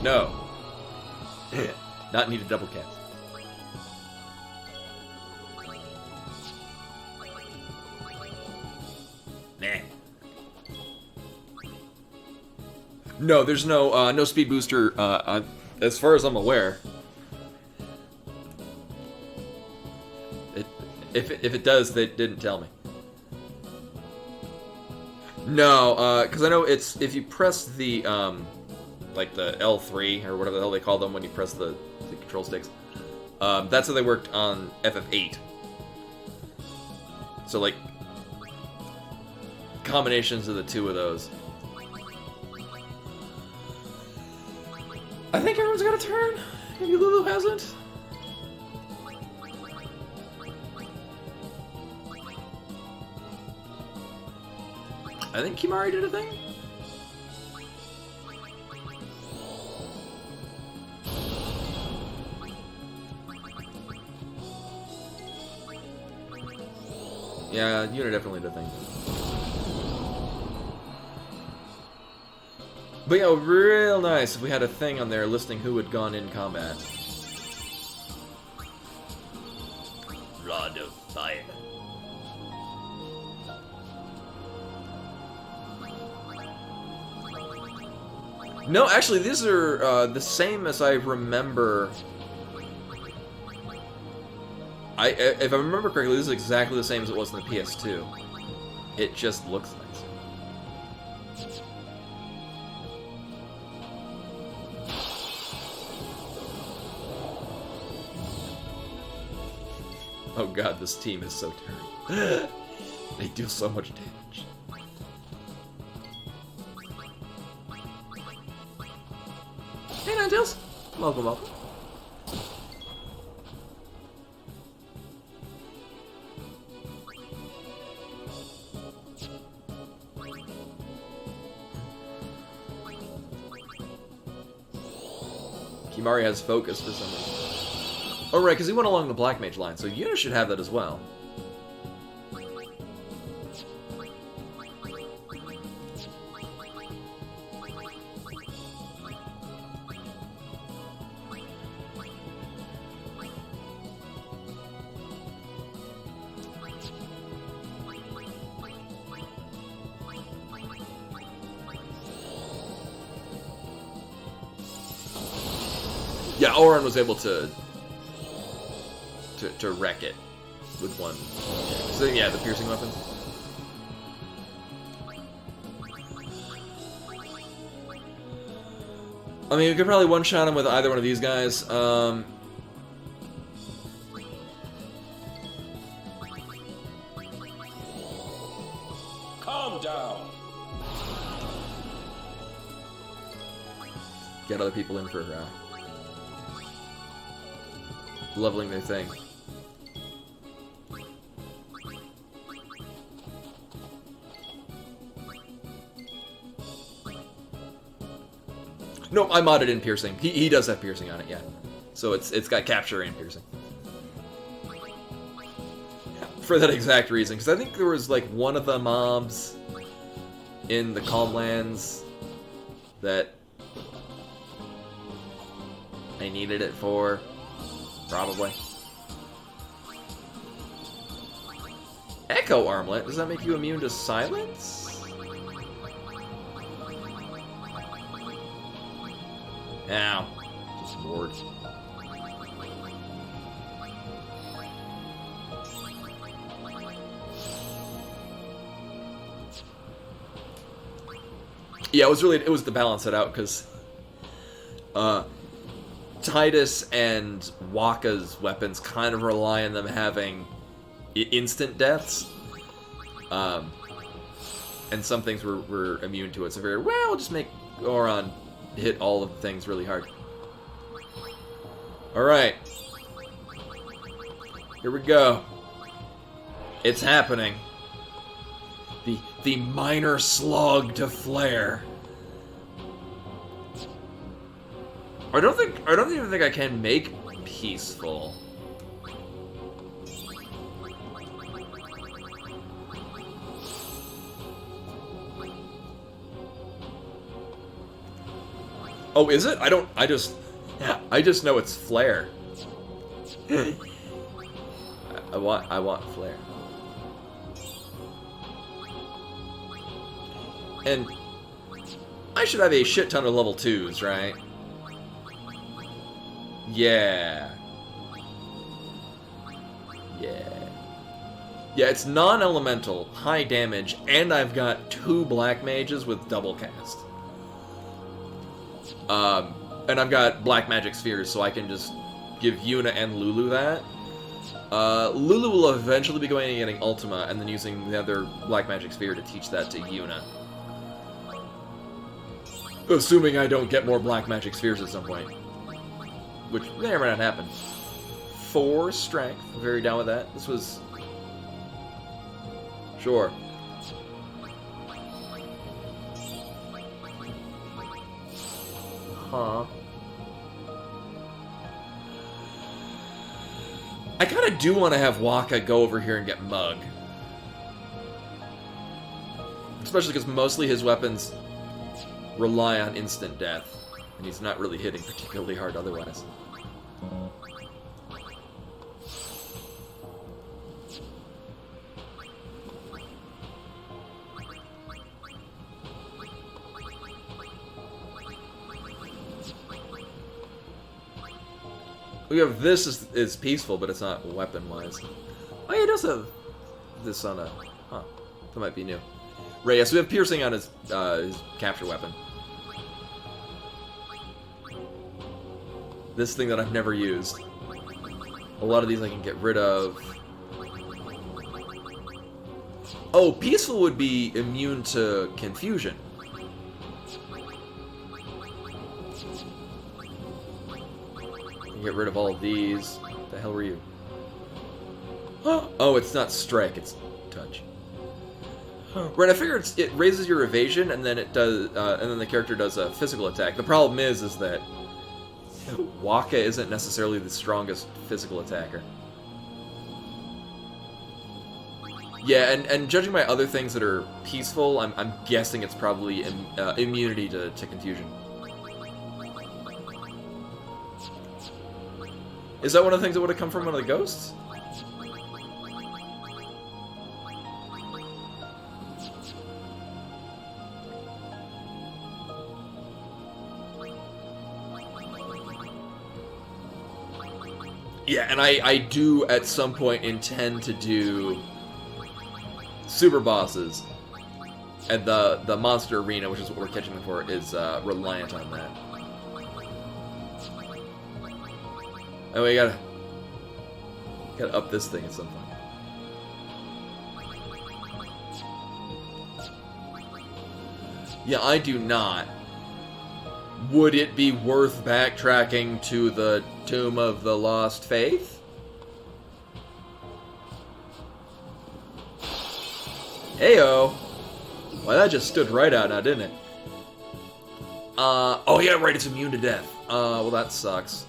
J: No. Not need a double cast. Nah. No, there's no no speed booster as far as I'm aware. If it does, they didn't tell me. No, because I know it's if you press the like the L3 or whatever the hell they call them when you press the control sticks. That's how they worked on FF8. So like combinations of the two of those. I think everyone's got a turn. Maybe Lulu hasn't. I think Kimahri did a thing. Yeah, Yuna definitely did a thing. But yeah, real nice if we had a thing on there listing who had gone in combat.
I: Rod of fire.
J: No, actually, these are the same as I remember. If I remember correctly, this is exactly the same as it was in the PS2. It just looks nice. Oh god, this team is so terrible. They deal so much damage. Hey, Ninetales! Welcome, welcome. Kimahri has focus for some reason. Oh, right, because he went along the Black Mage line, so Yuna should have that as well. Yeah, Auron was able to wreck it with one. So yeah, the piercing weapons. I mean, we could probably one-shot him with either one of these guys.
C: Calm down.
J: Get other people in for leveling their thing. No, I modded in piercing. He does have piercing on it, yeah. So it's got capture and piercing. For that exact reason, because I think there was like one of the mobs in the Calmlands that I needed it for, probably. Echo Armlet? Does that make you immune to silence? Ow. Just wards. Yeah, it was to balance it out, because Tidus and Wakka's weapons kind of rely on them having instant deaths. And some things were immune to it, so very well, just make Auron hit all of the things really hard. Alright. Here we go. It's happening. The minor slog to flare. I don't even think I can make peaceful. Oh, is it? I just know it's flare. I want flare. And I should have a shit ton of level 2s, right? Yeah. Yeah, it's non-elemental, high damage, and I've got 2 black mages with double cast. And I've got black magic spheres, so I can just give Yuna and Lulu that. Lulu will eventually be going and getting Ultima, and then using the other black magic sphere to teach that to Yuna. Assuming I don't get more black magic spheres at some point. Which may or may not happen. 4 strength. Very down with that. This was... Sure. Huh. I kinda do want to have Waka go over here and get Mug. Especially because mostly his weapons rely on instant death. And he's not really hitting particularly hard otherwise. We have this is peaceful, but it's not weapon-wise. Oh yeah, he does have this on a... Huh. That might be new. Right, yes, we have piercing on his capture weapon. This thing that I've never used. A lot of these I can get rid of. Oh, peaceful would be immune to confusion. Get rid of all of these. What the hell were you? Oh, it's not strike, it's touch. Right, I figure it raises your evasion, and then it does, and then the character does a physical attack. The problem is that Waka isn't necessarily the strongest physical attacker. Yeah, and judging by other things that are peaceful, I'm guessing it's probably immunity to confusion. Is that one of the things that would have come from one of the ghosts? Yeah, and I do at some point intend to do super bosses, and the monster arena, which is what we're catching them for, is reliant on that. And we gotta up this thing at some point. Yeah, I do not. Would it be worth backtracking to the Tomb of the Lost Faith? Heyo! Well, that just stood right out now, didn't it? Oh yeah, right, it's immune to death. Well, that sucks.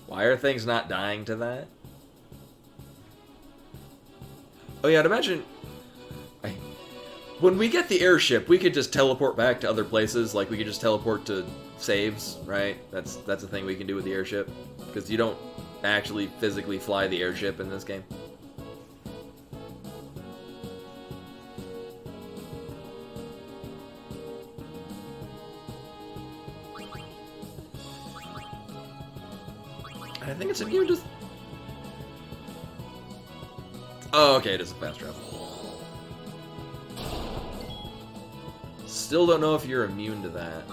J: Why are things not dying to that? Oh yeah, and imagine... When we get the airship, we could just teleport back to other places. Like, we could just teleport to saves, right? That's a thing we can do with the airship. Because you don't actually physically fly the airship in this game. I think it's immune to... Oh, okay, it is a fast travel. Still don't know if you're immune to that.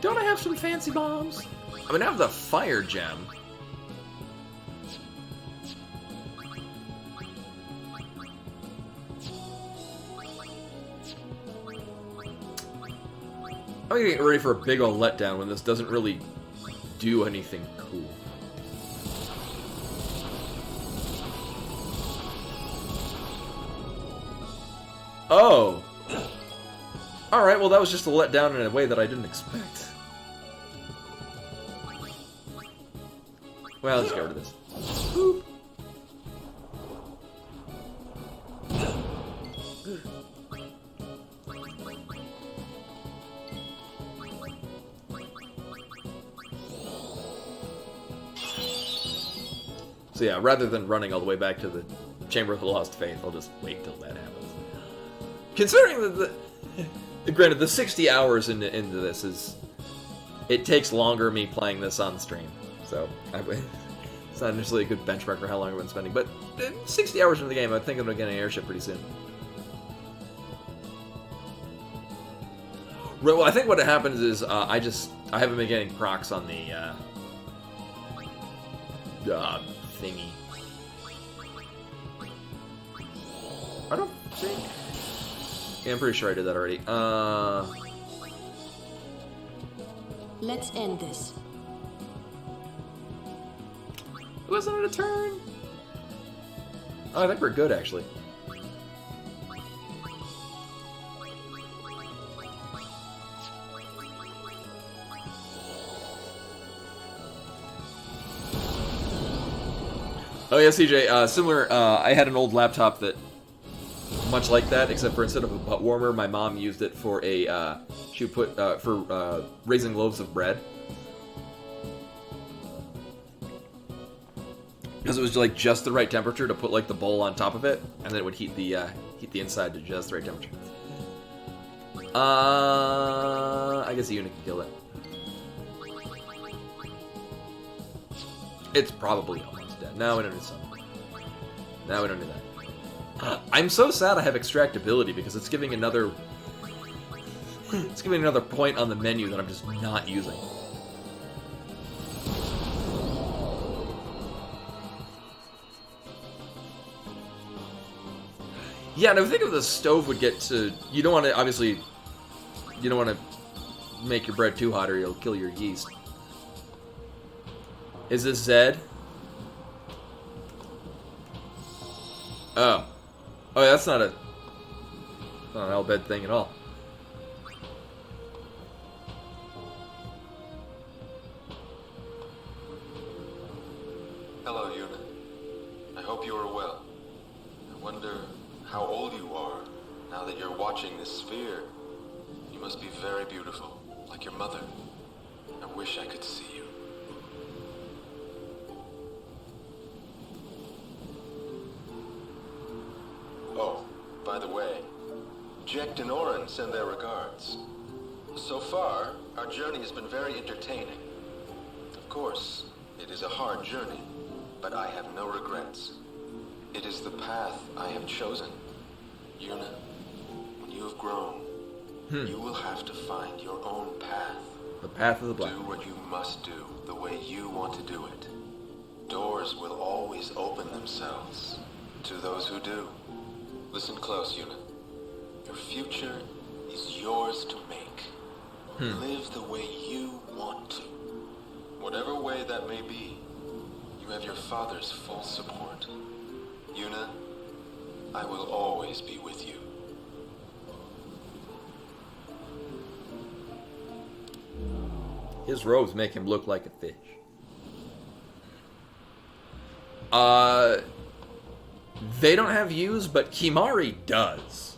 J: Don't I have some fancy bombs? I mean, I have the fire gem. I'm gonna get ready for a big ol' letdown when this doesn't really do anything cool. Oh! Alright, well that was just a letdown in a way that I didn't expect. Well, let's get rid of this. Boop. So yeah, rather than running all the way back to the Chamber of the Lost Faith, I'll just wait till that happens. Considering that granted, the 60 hours into this is... It takes longer me playing this on stream. So, It's not necessarily a good benchmark for how long I've been spending, but 60 hours into the game, I think I'm going to get an airship pretty soon. Well, I think what happens is I haven't been getting procs on the thingy. I don't think... Yeah, I'm pretty sure I did that already.
G: Let's end this.
J: Wasn't it a turn? Oh, I think we're good, actually. Oh yeah, CJ, similar, I had an old laptop that, much like that, except for instead of a butt warmer, my mom used it for a, she would put, for raising loaves of bread. Because it was like just the right temperature to put like the bowl on top of it, and then it would heat the inside to just the right temperature. I guess the unit can kill it. It's probably almost dead. No, we don't need something. No, we don't need that. I'm so sad I have extractability because it's giving another... It's giving another point on the menu that I'm just not using. Yeah, and I think if the stove would get to... You don't want to, obviously... You don't want to make your bread too hot or you'll kill your yeast. Is this Zed? Oh. Oh, that's not an Al-Bhed thing at all.
H: Hello, Yuna. I hope you are well. I wonder how old you are now that you're watching this sphere. You must be very beautiful, like your mother. I wish I could see you. Oh, by the way, Jecht and Orin send their regards. So far, our journey has been very entertaining. Of course, it is a hard journey, but I have no regrets. It is the path I have chosen. Yuna, when you have grown, you will have to find your own path.
J: The path of the black.
H: Do what you must do, the way you want to do it. Doors will always open themselves to those who do. Listen close, Yuna. Your future is yours to make. Live the way you want to. Whatever way that may be, you have your father's full support. Yuna, I will always be with you.
J: His robes make him look like a fish. They don't have U's, but Kimahri does.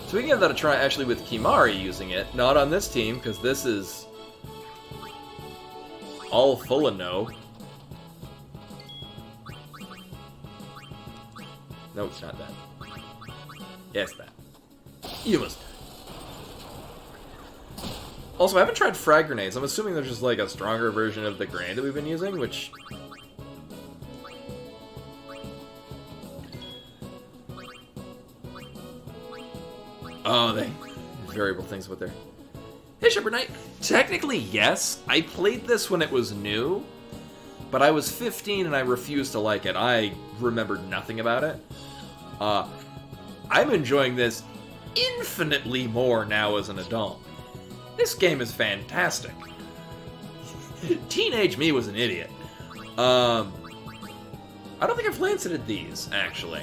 J: So we can give that a try actually with Kimahri using it. Not on this team, because this is all full of no. No, it's not that. Yes, that. You must. Also, I haven't tried frag grenades. I'm assuming there's just like a stronger version of the grenade that we've been using, which... Oh, they... variable things with there. Hey, Shepherd Knight. Technically, yes. I played this when it was new, but I was 15 and I refused to like it. I remembered nothing about it. I'm enjoying this infinitely more now as an adult. This game is fantastic. Teenage me was an idiot. I don't think I've lanceted these, actually.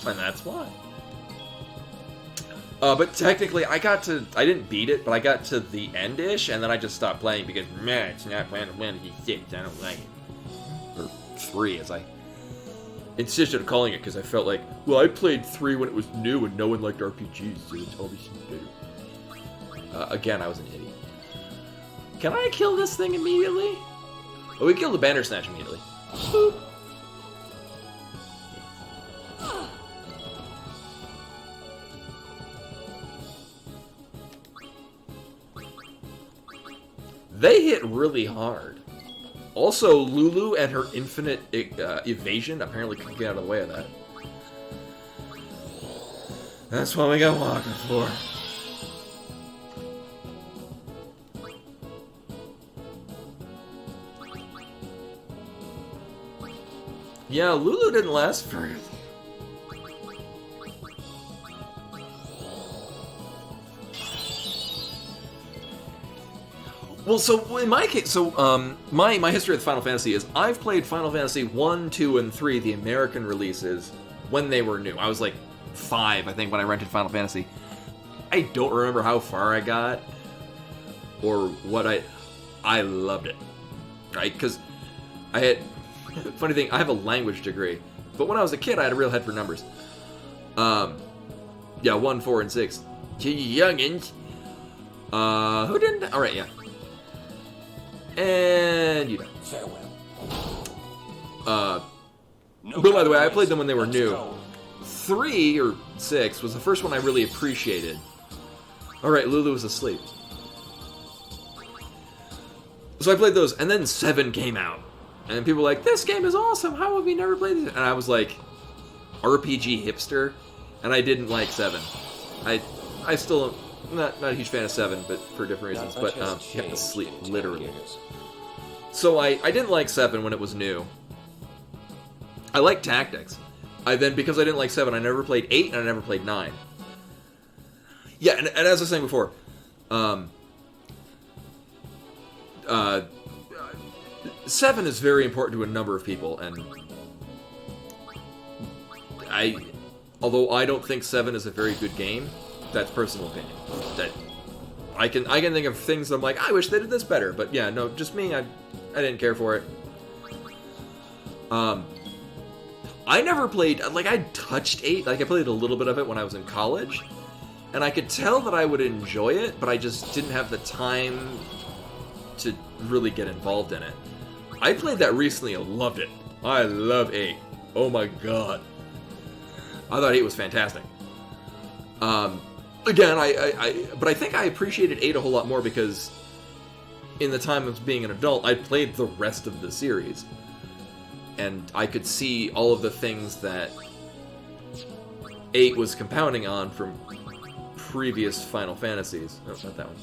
J: And that's why. But technically, I didn't beat it, but I got to the end-ish, and then I just stopped playing because, man, it's not playing 6, I don't like it. Or 3, as I insisted on calling it, because I felt like, well, I played 3 when it was new, and no one liked RPGs, so it's obviously better. Again, I was an idiot. Can I kill this thing immediately? Oh, we killed the Bandersnatch immediately. Boop. they hit really hard. Also, Lulu and her infinite evasion apparently couldn't get out of the way of that. That's what we got walking for. Yeah, Lulu didn't last very long. Well, so in my case, my history with Final Fantasy is I've played Final Fantasy 1, 2, and 3, the American releases, when they were new. I was like 5, I think, when I rented Final Fantasy. I don't remember how far I got or what I loved it, right? Because I had, funny thing, I have a language degree, but when I was a kid, I had a real head for numbers. Yeah, 1, 4, and 6. Youngins. Who didn't? All right, yeah. And you know.
K: Farewell.
J: But by the way, I played them when they were new. 3 or 6 was the first one I really appreciated. Alright, Lulu was asleep. So I played those, and then 7 came out. And people were like, this game is awesome, how have you never played this? And I was like, RPG hipster, and I didn't like 7. I still not a huge fan of 7, but for different reasons, but you have to sleep, literally. So I didn't like 7 when it was new. I liked Tactics. Because I didn't like 7, I never played 8, and I never played 9. Yeah, and as I was saying before, 7 is very important to a number of people, and although I don't think 7 is a very good game, that's personal opinion. That I can think of things that I'm like, I wish they did this better, but yeah, no, just me, I didn't care for it. I never played, like, I touched 8, like, I played a little bit of it when I was in college, and I could tell that I would enjoy it, but I just didn't have the time to really get involved in it. I played that recently and loved it. I love 8. Oh my god. I thought 8 was fantastic. Again, but I think I appreciated 8 a whole lot more because in the time of being an adult, I played the rest of the series. And I could see all of the things that 8 was compounding on from previous Final Fantasies. No, not that one.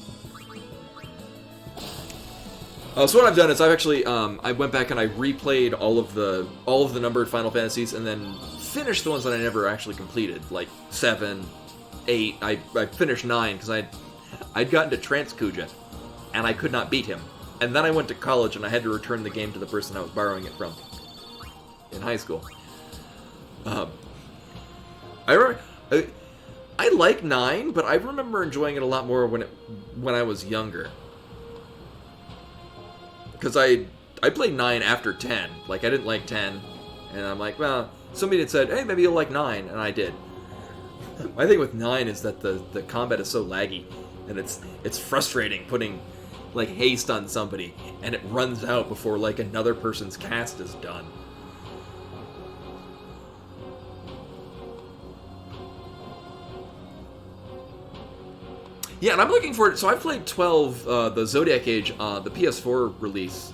J: So what I've done is I've actually I went back and I replayed all of the numbered Final Fantasies and then finished the ones that I never actually completed, like 7, 8. I finished 9 because I'd gotten to Trance Kuja and I could not beat him. And then I went to college and I had to return the game to the person I was borrowing it from in high school. I remember I like 9, but I remember enjoying it a lot more when I was younger. Because I played 9 after 10. Like, I didn't like 10. And I'm like, well, somebody had said, hey, maybe you'll like 9. And I did. My thing with 9 is that the combat is so laggy. And it's frustrating putting, like, haste on somebody. And it runs out before, like, another person's cast is done. Yeah, and I'm looking forward. So I played 12, the Zodiac Age, the PS4 release.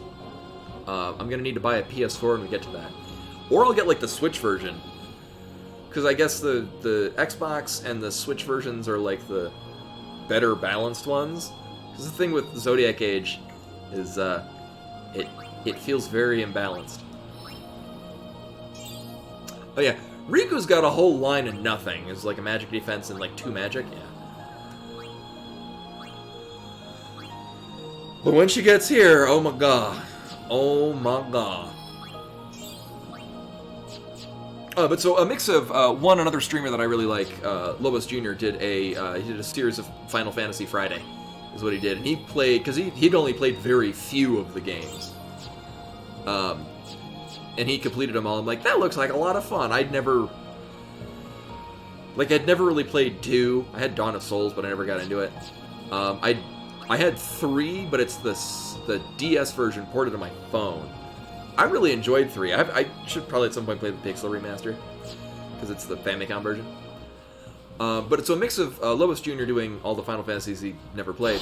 J: I'm gonna need to buy a PS4 when we get to that, or I'll get like the Switch version, because I guess the Xbox and the Switch versions are like the better balanced ones. Because the thing with Zodiac Age is it feels very imbalanced. Oh yeah, Riku's got a whole line of nothing. It's like a magic defense and like 2 magic. Yeah. But when she gets here, oh my god. Oh my god. But so a mix of another streamer that I really like, Lobos Jr. did a series of Final Fantasy Friday, is what he did. And he played, because he'd only played very few of the games. And he completed them all. I'm like, that looks like a lot of fun. I'd never really played 2. I had Dawn of Souls, but I never got into it. I had 3, but it's the DS version ported to my phone. I really enjoyed 3. I should probably at some point play the Pixel Remaster, because it's the Famicom version. But it's a mix of Lobos Jr. doing all the Final Fantasies he never played,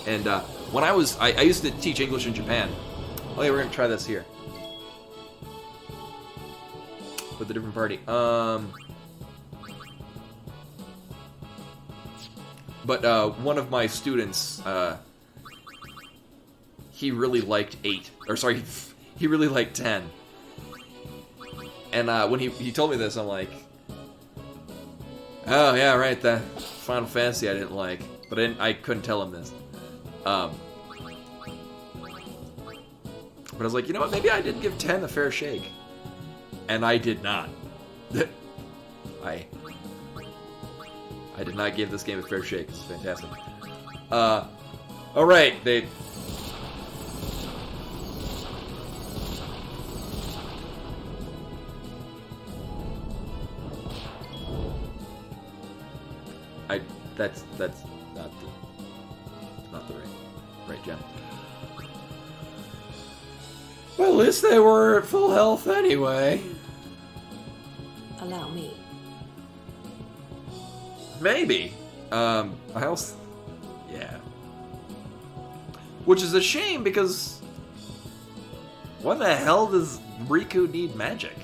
A: And when I used to teach English in Japan. Oh yeah, we're gonna try this here with a different party. But one of my students, he really liked 8, or sorry, he really liked 10. And when he told me this, I'm like, oh yeah, right, that Final Fantasy I didn't like, but I couldn't tell him this. But I was like, you know what, maybe I did give 10 a fair shake. And I did not. I did not give this game a fair shake. It's fantastic. Alright, they... That's not the right gem. Well, at least they were at full health anyway.
G: Allow me.
A: Maybe. Yeah. Which is a shame because why the hell does Riku need magic?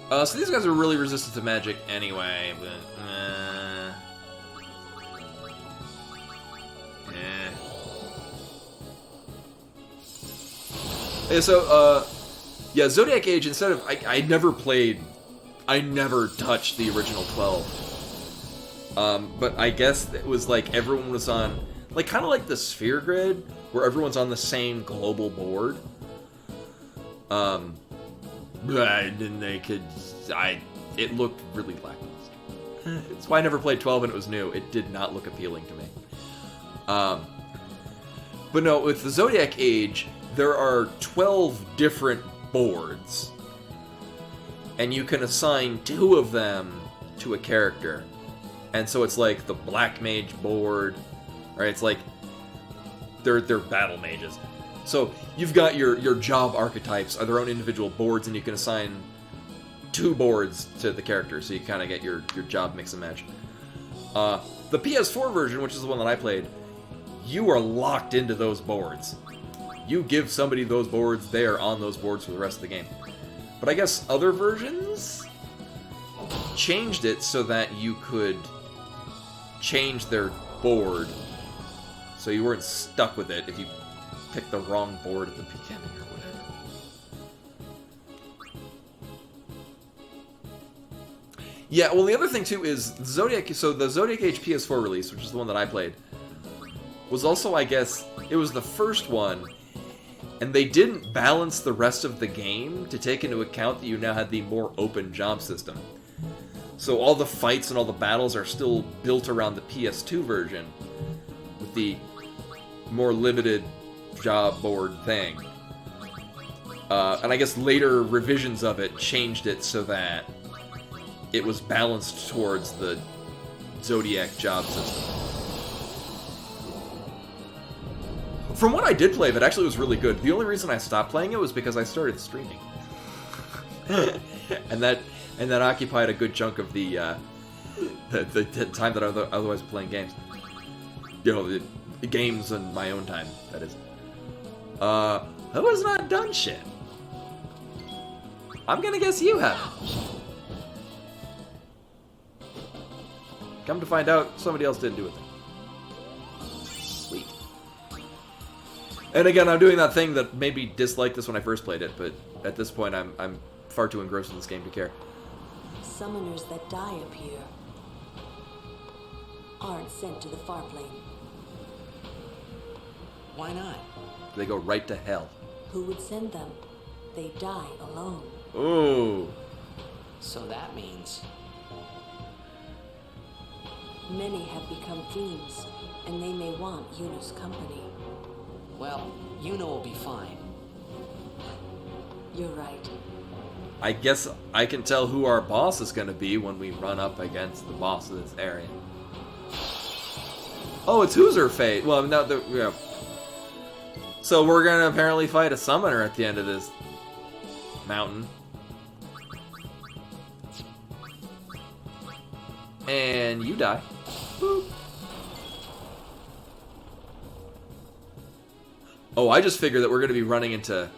A: So these guys are really resistant to magic anyway, but Yeah, so yeah, Zodiac Age, instead of I never touched the original 12. But I guess it was like everyone was on, like, kind of like the Sphere Grid, where everyone's on the same global board. And then it looked really lackluster. That's why I never played 12 when it was new. It did not look appealing to me. But no, with the Zodiac Age, there are 12 different boards. And you can assign 2 of them to a character. And so it's like the Black Mage board, right? It's like they're battle mages. So you've got your job archetypes are their own individual boards, and you can assign 2 boards to the character, so you kind of get your job mix and match. The PS4 version, which is the one that I played, you are locked into those boards. You give somebody those boards, they are on those boards for the rest of the game. But I guess other versions changed it so that you could change their board, so you weren't stuck with it if you picked the wrong board at the beginning or whatever. Yeah, well, the other thing too is Zodiac. So the Zodiac Age PS4 release, which is the one that I played, was also, I guess, it was the first one, and they didn't balance the rest of the game to take into account that you now had the more open job system. So all the fights and all the battles are still built around the PS2 version, with the more limited job board thing. And I guess later revisions of it changed it so that it was balanced towards the Zodiac job system. From what I did play of it, actually it was really good. The only reason I stopped playing it was because I started streaming. and that occupied a good chunk of the time that I otherwise was playing games. You know, the games and my own time, that is. I was not done shit. I'm gonna guess you haven't. Come to find out, somebody else didn't do it. Sweet. And again, I'm doing that thing that maybe disliked this when I first played it, but at this point I'm far too engrossed in this game to care.
G: Summoners that die up here aren't sent to the far plane.
B: Why not?
A: They go right to hell.
G: Who would send them? They die alone.
A: Ooh.
B: So that means...
G: Many have become fiends, and they may want Yuna's company.
B: Well, Yuna will be fine.
G: You're right.
A: I guess I can tell who our boss is going to be when we run up against the boss of this area. Oh, it's Hoosier Fate. Well, no, yeah. So we're going to apparently fight a summoner at the end of this mountain. And you die. Boop.
J: Oh, I just figure that we're going to be running into...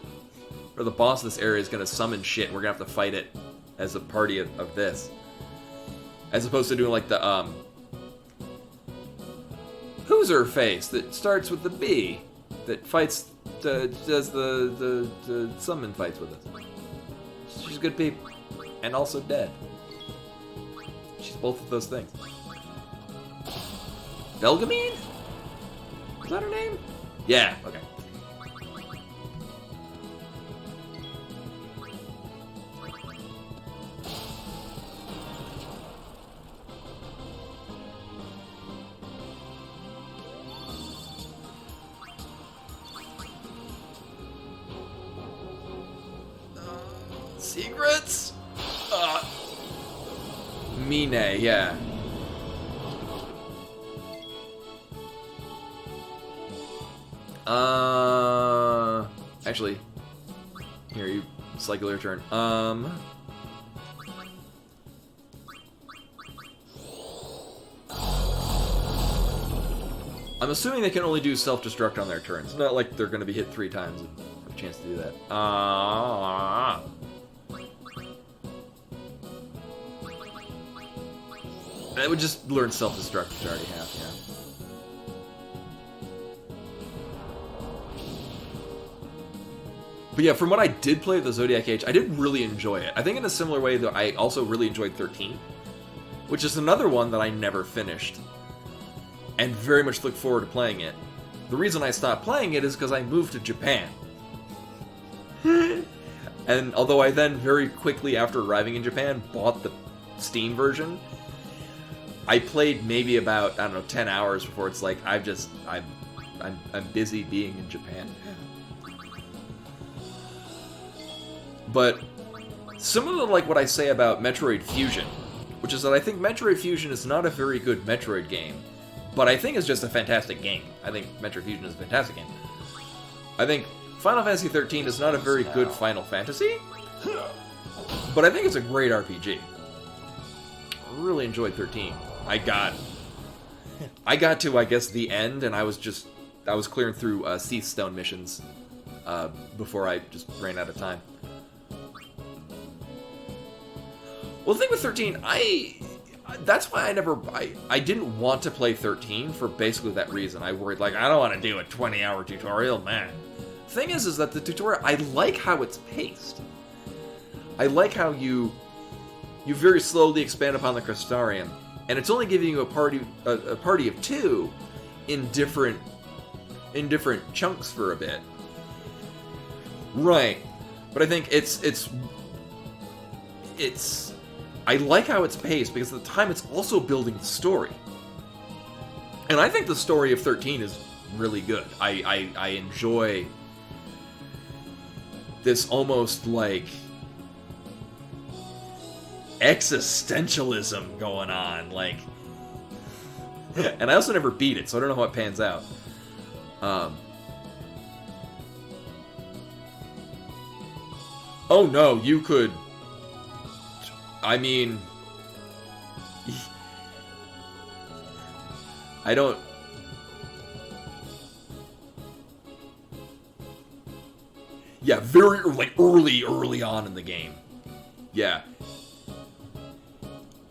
J: Or the boss of this area is going to summon shit, and we're going to have to fight it as a party of this. As opposed to doing like the, Who's her face that starts with the B, that fights, does the summon fights with us. She's good people, and also dead. She's both of those things. Belgamine? Is that her name? Yeah, okay. Secrets? Mine, yeah. Actually, here, you cycle your turn. I'm assuming they can only do self-destruct on their turns. It's not like they're going to be hit 3 times and have a chance to do that. I would just learn self-destruct, which I already have, yeah. But yeah, from what I did play the Zodiac Age, I did really enjoy it. I think in a similar way that I also really enjoyed 13, which is another one that I never finished, and very much look forward to playing it. The reason I stopped playing it is because I moved to Japan. And although I then very quickly after arriving in Japan bought the Steam version, I played maybe about, I don't know, 10 hours before it's like, I'm busy being in Japan. But similar to like what I say about Metroid Fusion, which is that I think Metroid Fusion is not a very good Metroid game, but I think it's just a fantastic game. I think Metroid Fusion is a fantastic game. I think Final Fantasy XIII is not a very good Final Fantasy, but I think it's a great RPG. I really enjoyed 13. I got to, I guess, the end, and I was clearing through Seath Stone missions before I just ran out of time. Well, the thing with 13, that's why I didn't want to play 13 for basically that reason. I worried, like, I don't want to do a 20-hour tutorial, man. The thing is that the tutorial, I like how it's paced. I like how you very slowly expand upon the Crystarium, and it's only giving you a party of 2 in different chunks for a bit. Right. But I think it's I like how it's paced because at the time it's also building the story. And I think the story of 13 is really good. I enjoy this almost like existentialism going on, like, and I also never beat it, so I don't know how it pans out. Oh no, you could. I mean, I don't. Yeah, very early on in the game. Yeah.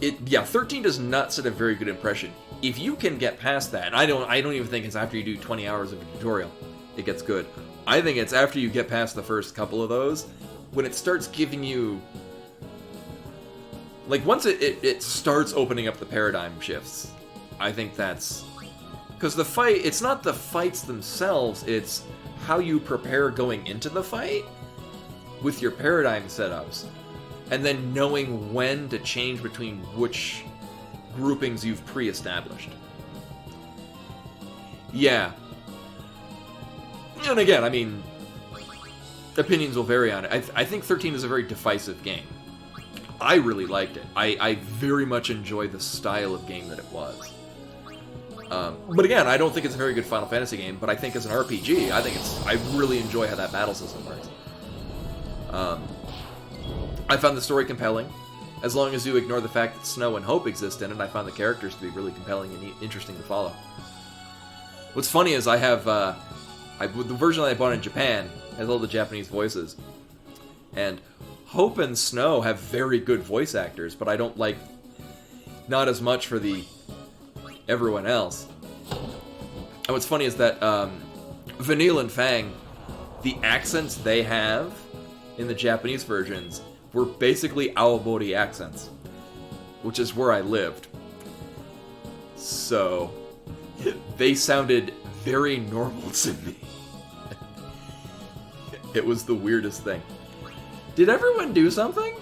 J: 13 does not set a very good impression. If you can get past that, and I don't even think it's after you do 20 hours of a tutorial, it gets good. I think it's after you get past the first couple of those, when it starts giving you, like, once it starts opening up the paradigm shifts, I think that's, because the fight, it's not the fights themselves, it's how you prepare going into the fight with your paradigm setups, and then knowing when to change between which groupings you've pre-established. Yeah. And again, I mean, opinions will vary on it. I think 13 is a very divisive game. I really liked it. I very much enjoy the style of game that it was. But again, I don't think it's a very good Final Fantasy game, but I think as an RPG, I really enjoy how that battle system works. I found the story compelling. As long as you ignore the fact that Snow and Hope exist in it, I found the characters to be really compelling and interesting to follow. What's funny is I have The version that I bought in Japan has all the Japanese voices. And Hope and Snow have very good voice actors, but I don't like... not as much for the... everyone else. And what's funny is that, Vanille and Fang, the accents they have in the Japanese versions were basically Aomori accents, which is where I lived. So, they sounded very normal to me. It was the weirdest thing. Did everyone do something?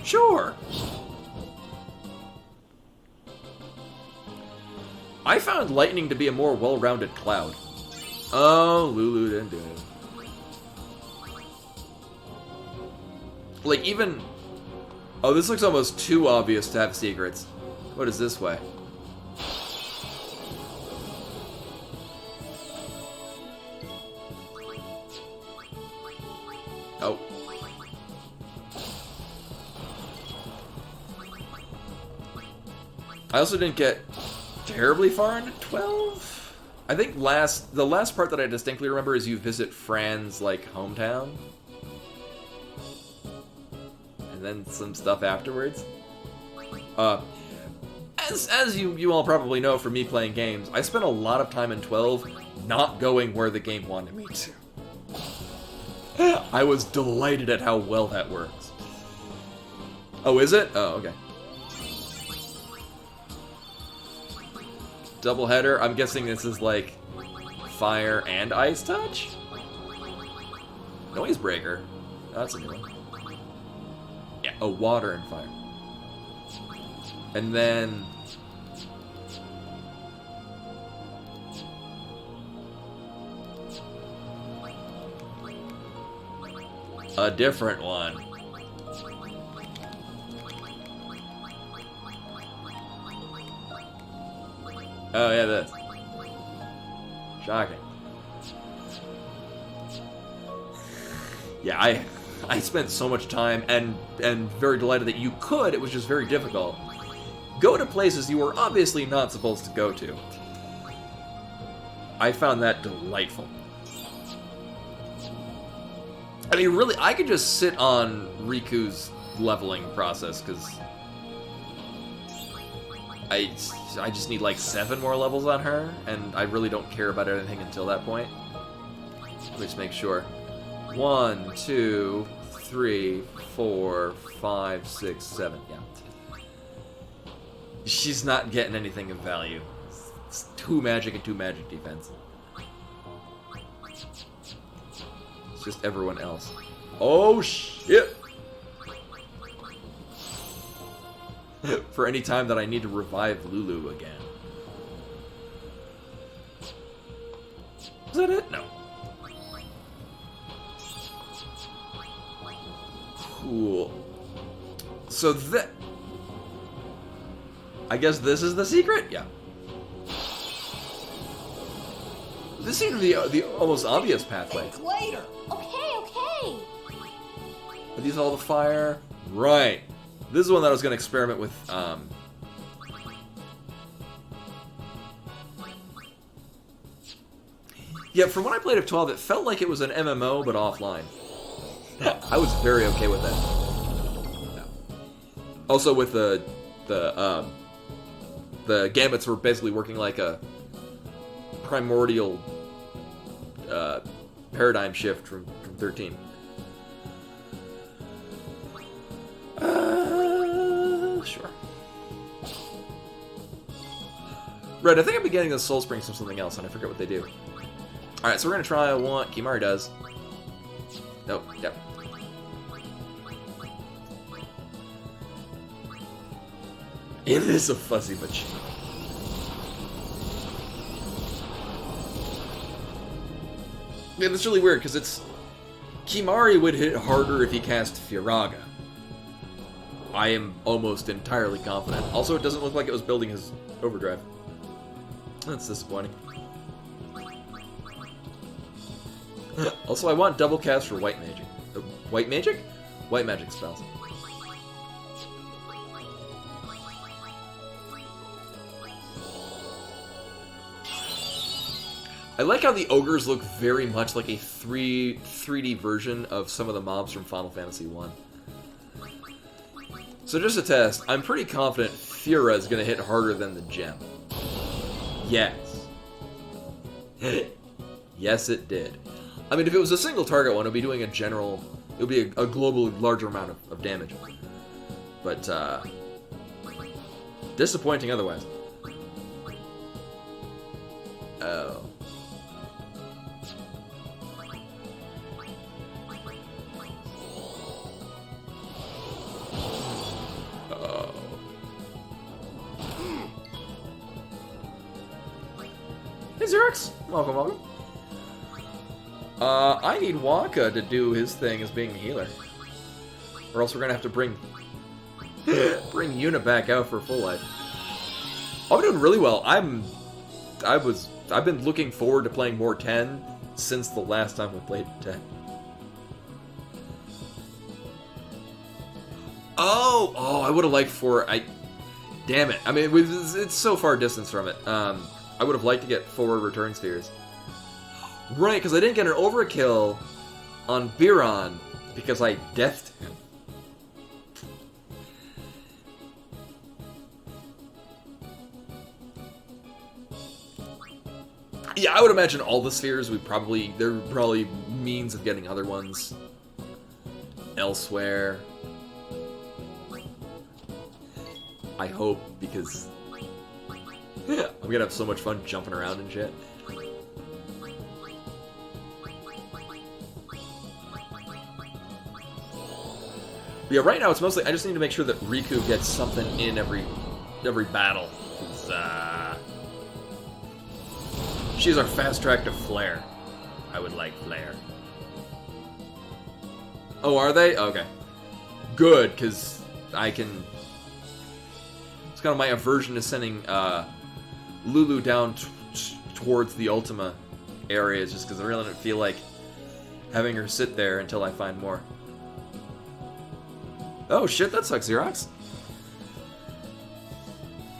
J: Sure. I found lightning to be a more well-rounded cloud. Oh, Lulu didn't do it. Like, even... Oh, this looks almost too obvious to have secrets. What is this way? Oh. I also didn't get terribly far into 12? I think the last part that I distinctly remember is you visit Fran's, like, hometown. And then some stuff afterwards. As you all probably know from me playing games, I spent a lot of time in 12 not going where the game wanted me to. I was delighted at how well that works. Oh, is it? Oh, okay. Doubleheader? I'm guessing this is like fire and ice touch? Noise breaker? Oh, that's a new one. Yeah, oh, water and fire. And then... a different one. Oh yeah, this. Shocking. Yeah, I spent so much time and very delighted that you could. It was just very difficult. Go to places you were obviously not supposed to go to. I found that delightful. I mean, really, I could just sit on Riku's leveling process, because I just need like 7 more levels on her, and I really don't care about anything until that point. Let me just make sure. 1, 2, 3, 4, 5, 6, 7. Yeah. She's not getting anything of value. It's 2 magic and 2 magic defense. It's just everyone else. Oh shit! For any time that I need to revive Lulu again. Is that it? No. Cool. So that... I guess this is the secret? Yeah. This seemed to be the almost obvious pathway.
E: Later. Okay.
J: Are these all the fire? Right. This is one that I was going to experiment with, Yeah, from when I played of 12, it felt like it was an MMO, but offline. I was very okay with that. Yeah. Also with the gambits were basically working like a primordial paradigm shift from 13. Sure. Right, I think I'm beginning the Soul Springs from something else, and I forget what they do. Alright, so we're gonna try what Kimahri does. Nope, yep. It is a fuzzy machine. Yeah, that's really weird, because it's... Kimahri would hit harder if he cast Firaga. I am almost entirely confident. Also, it doesn't look like it was building his overdrive. That's disappointing. Also, I want double cast for white magic. White magic? White magic spells. I like how the ogres look very much like a 3D version of some of the mobs from Final Fantasy 1. So just a test, I'm pretty confident Fura is going to hit harder than the gem. Yes. Yes, it did. I mean, if it was a single target one, it would be doing a general... It would be a global larger amount of damage. But, disappointing otherwise. Oh. Oh. Hey, Xerox! Welcome, welcome. I need Wonka to do his thing as being a healer. Or else we're gonna have to bring Yuna back out for full life. I'm doing really well. I've been looking forward to playing more 10 since the last time we played 10. Oh, I would have liked 4. Damn it. I mean, it's so far distance from it. I would have liked to get 4 return spheres. Right, because I didn't get an overkill on Biron because I deathed him. Yeah, I would imagine all the spheres there are probably means of getting other ones elsewhere. I hope, because I'm gonna have so much fun jumping around and shit. But yeah, right now it's mostly I just need to make sure that Riku gets something in every battle. 'Cause, she's our fast track to Flare. I would like Flare. Oh, are they? Okay. Good, because I can... It's kind of my aversion to sending Lulu down towards the Ultima areas, just because I really don't feel like having her sit there until I find more. Oh shit, that sucks, Xerox.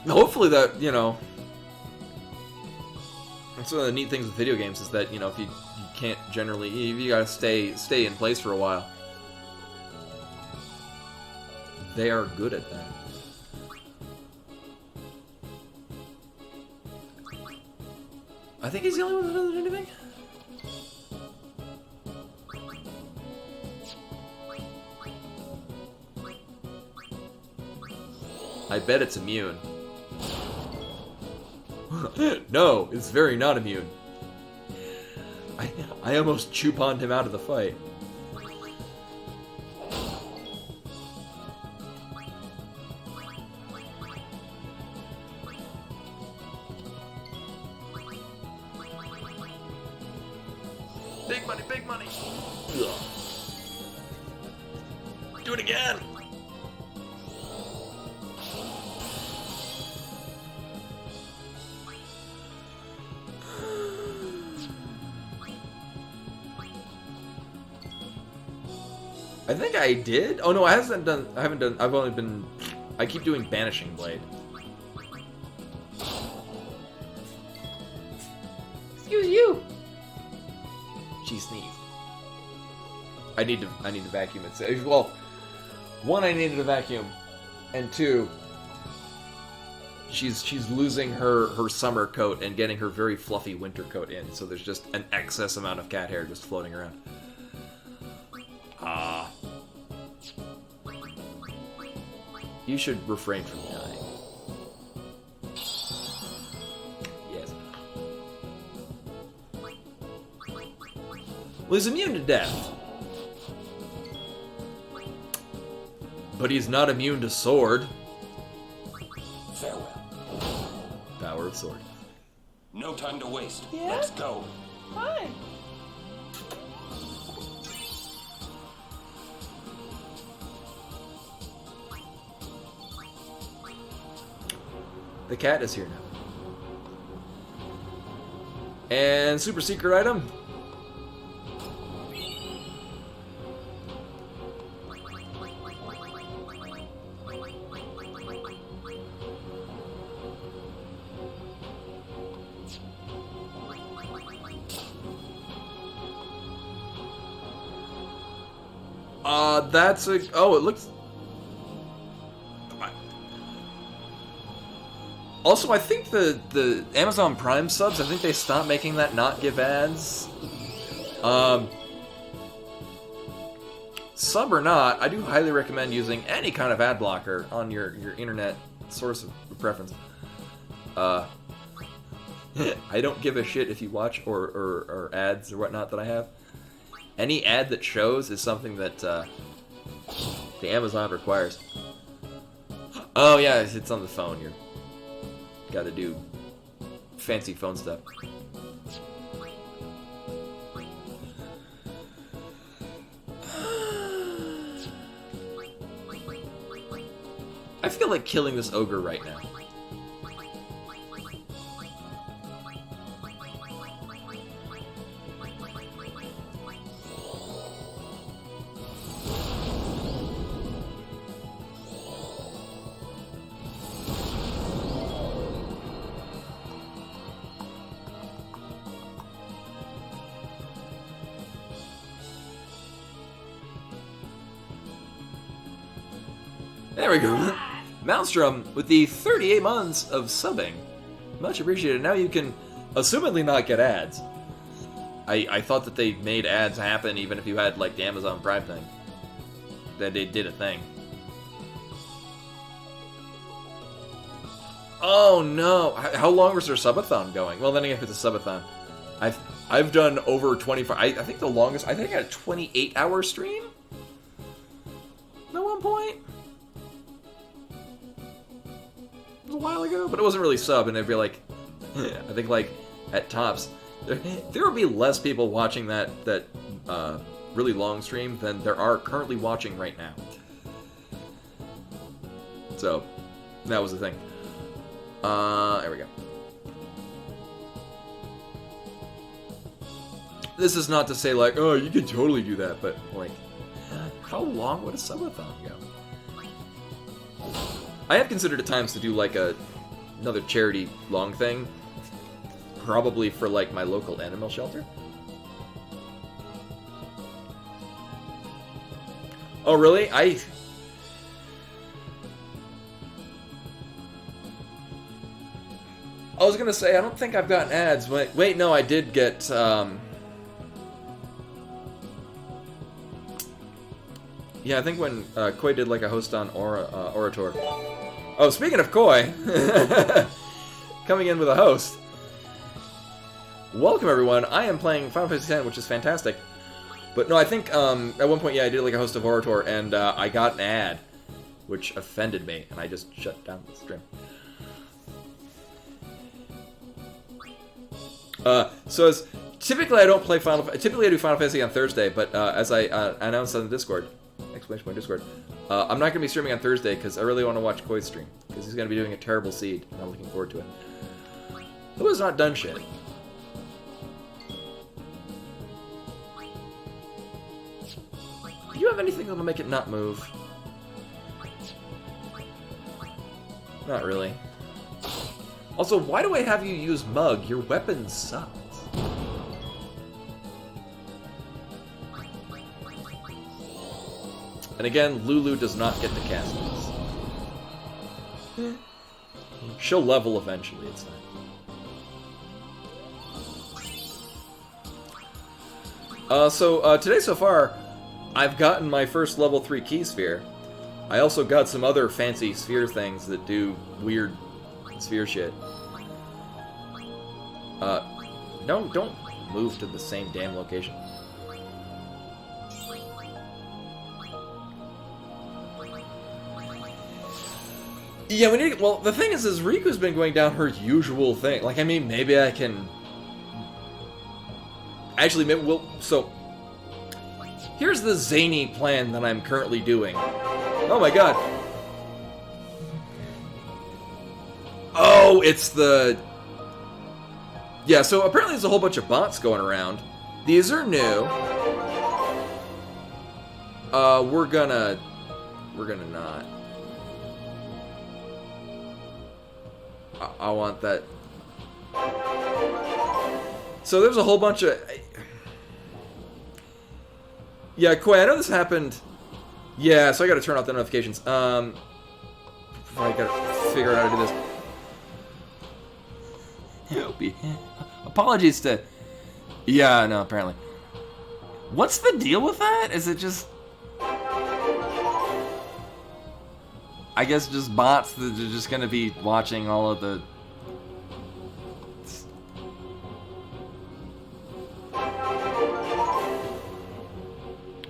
J: Hopefully that, that's one of the neat things with video games is that, if you can't generally, you gotta stay in place for a while. They are good at that. I think he's the only one that doesn't do anything. I bet it's immune. No, it's very not immune. I almost Chuponed him out of the fight. Big money, big money! Ugh. Do it again! I think I did. Oh no, I haven't done. I've only been. I keep doing Banishing Blade. Excuse you. She sneezed. I need to vacuum it. Well, one, I needed a vacuum, and two, she's losing her summer coat and getting her very fluffy winter coat in. So there's just an excess amount of cat hair just floating around. You should refrain from dying. Yes. Well, he's immune to death. But he's not immune to sword.
D: Farewell.
J: Power of sword.
D: No time to waste. Yeah? Let's go.
K: Fine.
J: The cat is here now. And super secret item. That's a... Oh, it looks... Also, I think the Amazon Prime subs, I think they stopped making that not give ads. Sub or not, I do highly recommend using any kind of ad blocker on your internet source of preference. I don't give a shit if you watch or ads or whatnot that I have. Any ad that shows is something that the Amazon requires. Oh yeah, it's on the phone. You're gotta do fancy phone stuff. I feel like killing this ogre right now. There we go. Maelstrom with the 38 months of subbing. Much appreciated. Now you can assumedly not get ads. I thought that they made ads happen even if you had like the Amazon Prime thing. That they did a thing. Oh no! How long was their subathon going? Well, then again, if it's a subathon, I've done over 25. I think the longest. I think I had a 28-hour stream at one point. It was a while ago, but it wasn't really sub, and it'd be like, I think like at tops, there would be less people watching that really long stream than there are currently watching right now. So that was the thing. There we go. This is not to say like, oh, you could totally do that, but like, how long would a subathon go? I have considered at times to do like another charity long thing, probably for like my local animal shelter. Oh really? I was gonna say I don't think I've gotten ads. Wait, no, I did get. Yeah, I think when Koi did like a host on Orator. Oh, speaking of Koi, coming in with a host. Welcome everyone. I am playing Final Fantasy X, which is fantastic. But no, I think at one point, yeah, I did like a host of Orator, and I got an ad, which offended me, and I just shut down the stream. So as typically I don't play typically I do Final Fantasy on Thursday, but as I announced on the Discord. Discord. I'm not going to be streaming on Thursday because I really want to watch Koi's stream because he's going to be doing a terrible seed, and I'm looking forward to it. Who has not done shit? Do you have anything that'll make it not move? Not really. Also, why do I have you use Mug? Your weapon sucks. And again, Lulu does not get the castings. She'll level eventually, it's not. Today so far, I've gotten my first level 3 key sphere. I also got some other fancy sphere things that do weird sphere shit. No, don't move to the same damn location. Yeah, we need. Well, the thing is Riku's been going down her usual thing. Like, I mean, maybe I can. Actually, maybe we'll. So, here's the zany plan that I'm currently doing. Oh my god. Oh, it's the. Yeah, so apparently there's a whole bunch of bots going around. These are new. We're gonna not. I want that. So there's a whole bunch of... Yeah, Koi, I know this happened Yeah, so I gotta turn off the notifications. I gotta figure out how to do this.
A: Apologies to... Yeah, no, apparently. What's the deal with that? Is it just... I guess just bots that are just gonna be watching all of the...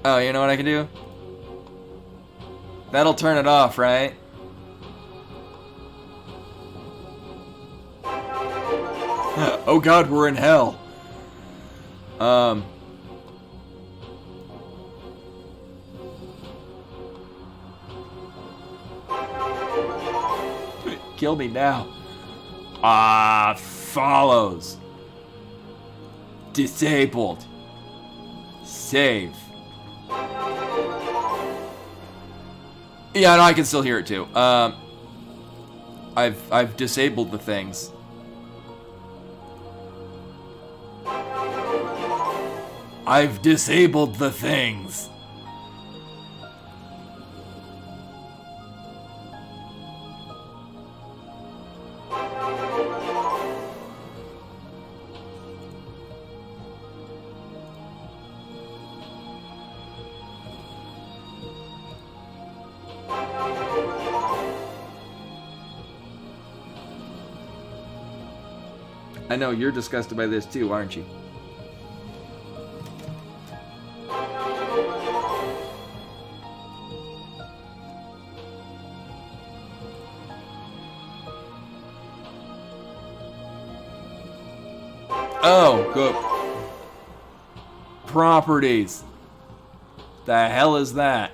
A: Oh, you know what I can do? That'll turn it off, right? Oh god, we're in hell. Kill me now. Follows. Disabled. Save. Yeah, no, I can still hear it too. I've disabled the things. I've disabled the things. I know you're disgusted by this too, aren't you? Oh, good. Properties. The hell is that?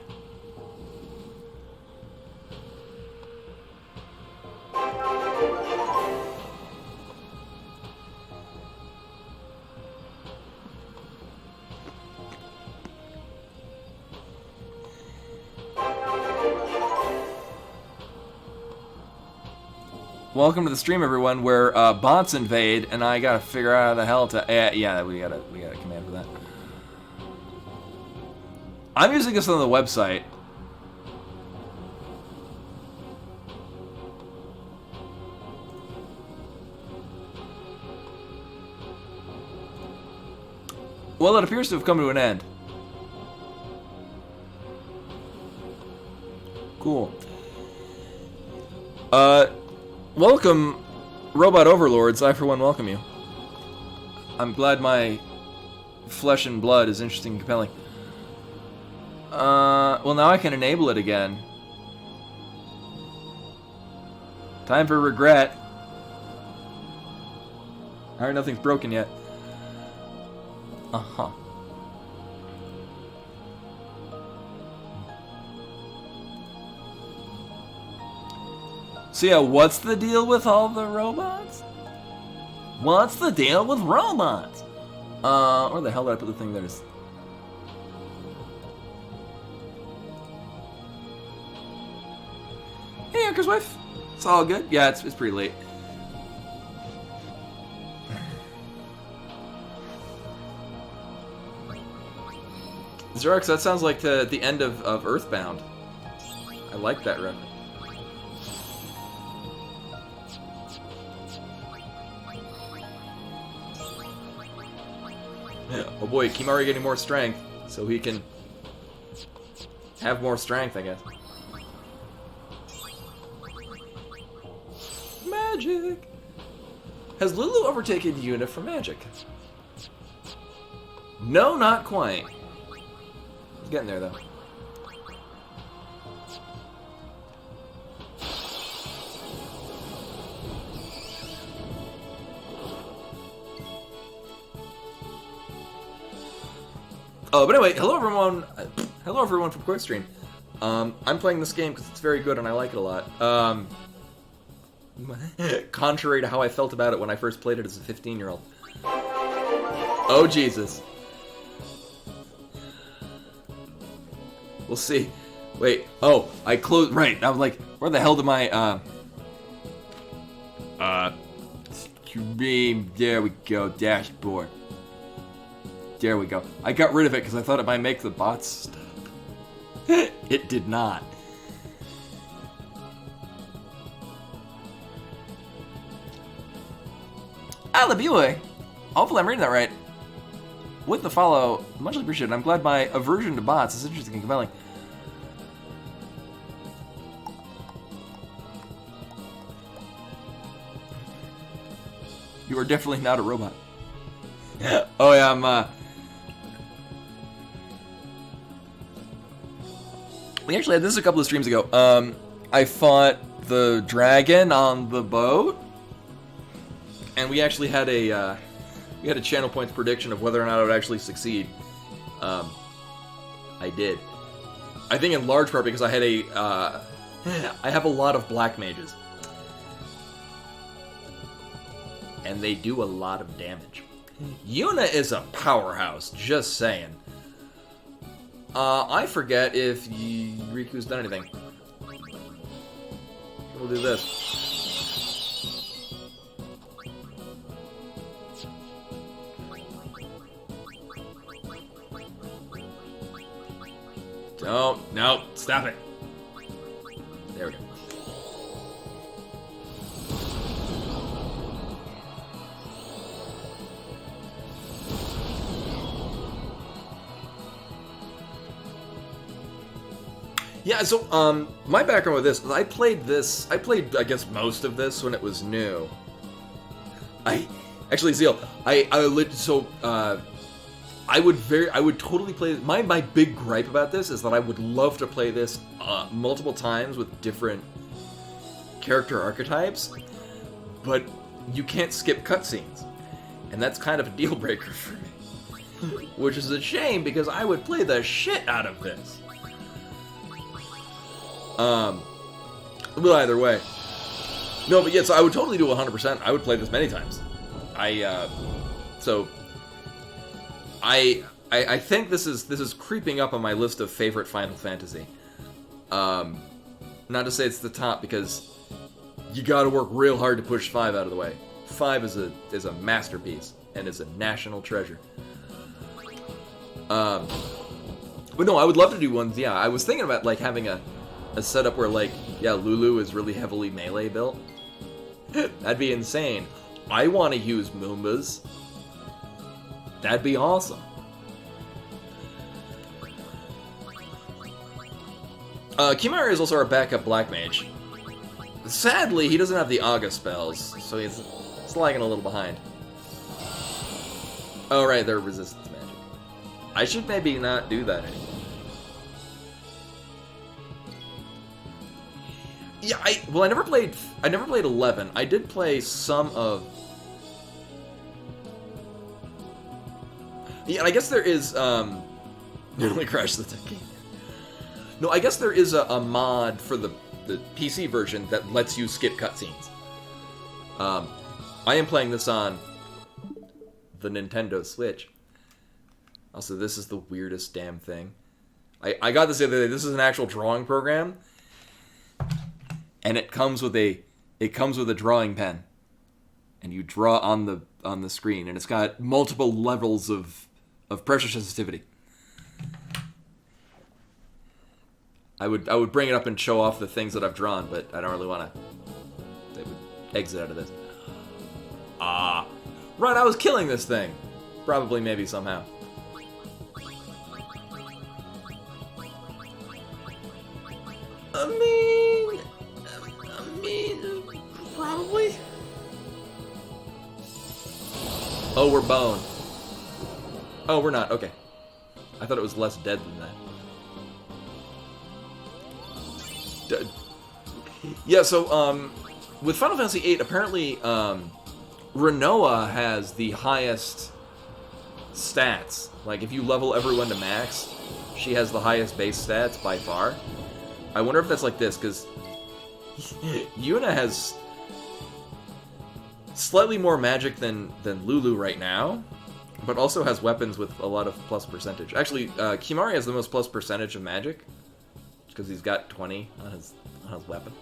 A: Welcome to the stream, everyone, where bots invade, and I gotta figure out how the hell to... yeah, we got a command for that. I'm using this on the website. Well, it appears to have come to an end. Cool. Welcome, Robot Overlords. I, for one, welcome you. I'm glad my flesh and blood is interesting and compelling. Well, now I can enable it again. Time for regret. Alright, nothing's broken yet. Uh-huh. So yeah, what's the deal with all the robots? What's the deal with robots? Where the hell did I put the thing there? Hey, Anchor's wife. It's all good. Yeah, it's pretty late. Xerox, that sounds like the end of Earthbound. I like that reference. Yeah. Oh boy, Kimari getting more strength, so he can have more strength, I guess. Magic! Has Lulu overtaken Yuna for magic? No, not quite. He's getting there, though. Oh, but anyway, hello everyone. Hello everyone from Quickstream. I'm playing this game because it's very good and I like it a lot. Contrary to how I felt about it when I first played it as a 15-year-old. Oh Jesus. We'll see. Wait. Oh, I closed. Right. I was like, where the hell did my stream? There we go. Dashboard. There we go. I got rid of it because I thought it might make the bots stop. It did not. Alabue. Hopefully I'm reading that right. With the follow, much appreciated. I'm glad my aversion to bots is interesting and compelling. You are definitely not a robot. Oh yeah, I'm we actually had this a couple of streams ago. I fought the dragon on the boat, and we actually had a channel points prediction of whether or not I would actually succeed. I did. I think in large part because I had I have a lot of black mages, and they do a lot of damage. Yuna is a powerhouse, just saying. I forget if Riku's done anything. We'll do this. Don't, no, stop it. There we go. Yeah, so, my background with this, I played, I guess, most of this when it was new. Actually, Zeal, I would totally play, my big gripe about this is that I would love to play this, multiple times with different character archetypes, but you can't skip cutscenes, and that's kind of a deal breaker for me. Which is a shame, because I would play the shit out of this. Well, either way. No, but yeah, so I would totally do 100%. I would play this many times. I think this is creeping up on my list of favorite Final Fantasy. Not to say it's the top, because you gotta work real hard to push 5 out of the way. 5 is a masterpiece, and is a national treasure. But no, I would love to do ones, yeah, I was thinking about, like, having a setup where, like, yeah, Lulu is really heavily melee built. That'd be insane. I want to use Moombas. That'd be awesome. Kimahri is also our backup black mage. Sadly, he doesn't have the Aga spells, so he's lagging a little behind. Oh right, they're resistance magic. I should maybe not do that anymore. Yeah, I never played 11. I did play some of... Yeah, I guess there is, nearly crashed the tech game. No, I guess there is a mod for the PC version that lets you skip cutscenes. I am playing this on the Nintendo Switch. Also, this is the weirdest damn thing. I got this the other day. This is an actual drawing program. And it comes with a drawing pen, and you draw on the screen, and it's got multiple levels of pressure sensitivity. I would bring it up and show off the things that I've drawn, but I don't really want to. They would exit out of this. Right, I was killing this thing, probably, maybe, somehow. Probably. Oh, we're bone. Oh, we're not. Okay. I thought it was less dead than that. Yeah, so, with Final Fantasy VIII, apparently, Rinoa has the highest stats. Like, if you level everyone to max, she has the highest base stats by far. I wonder if that's like this, because Yuna has slightly more magic than Lulu right now, but also has weapons with a lot of plus percentage. Actually, Kimahri has the most plus percentage of magic, because he's got 20 on his weapon.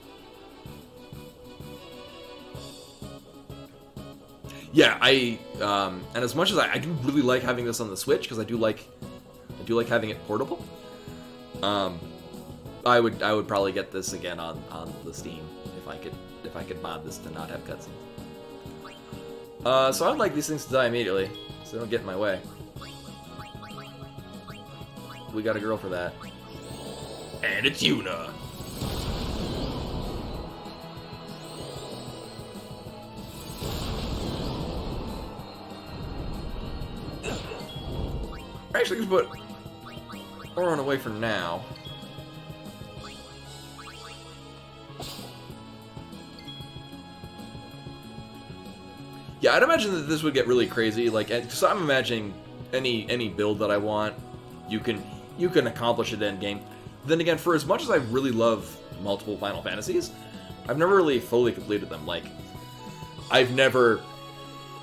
A: Yeah, and as much as I do really like having this on the Switch, because I do like having it portable.
J: I would probably get this again on the Steam if I could mod this to not have cutscenes. So I'd like these things to die immediately, so they don't get in my way. We got a girl for that.
I: And it's Yuna.
J: Actually, let's put Auron away for now. Yeah, I'd imagine that this would get really crazy. Like, so I'm imagining any build that I want, you can accomplish it end game. Then again, for as much as I really love multiple Final Fantasies, I've never really fully completed them. Like, I've never,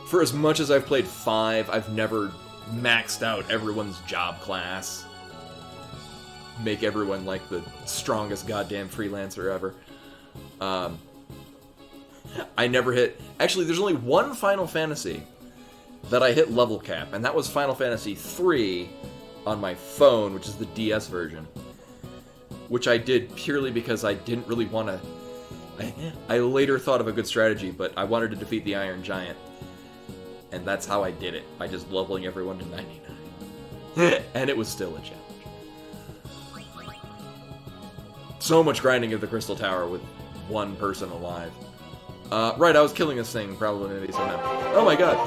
J: for as much as I've played 5, I've never maxed out everyone's job class. Make everyone like the strongest goddamn freelancer ever. I never hit... Actually, there's only one Final Fantasy that I hit level cap, and that was Final Fantasy III on my phone, which is the DS version. Which I did purely because I didn't really want to... I later thought of a good strategy, but I wanted to defeat the Iron Giant. And that's how I did it, by just leveling everyone to 99. And it was still a challenge. So much grinding of the Crystal Tower with one person alive. Right, I was killing this thing probably maybe sometime. Oh my god.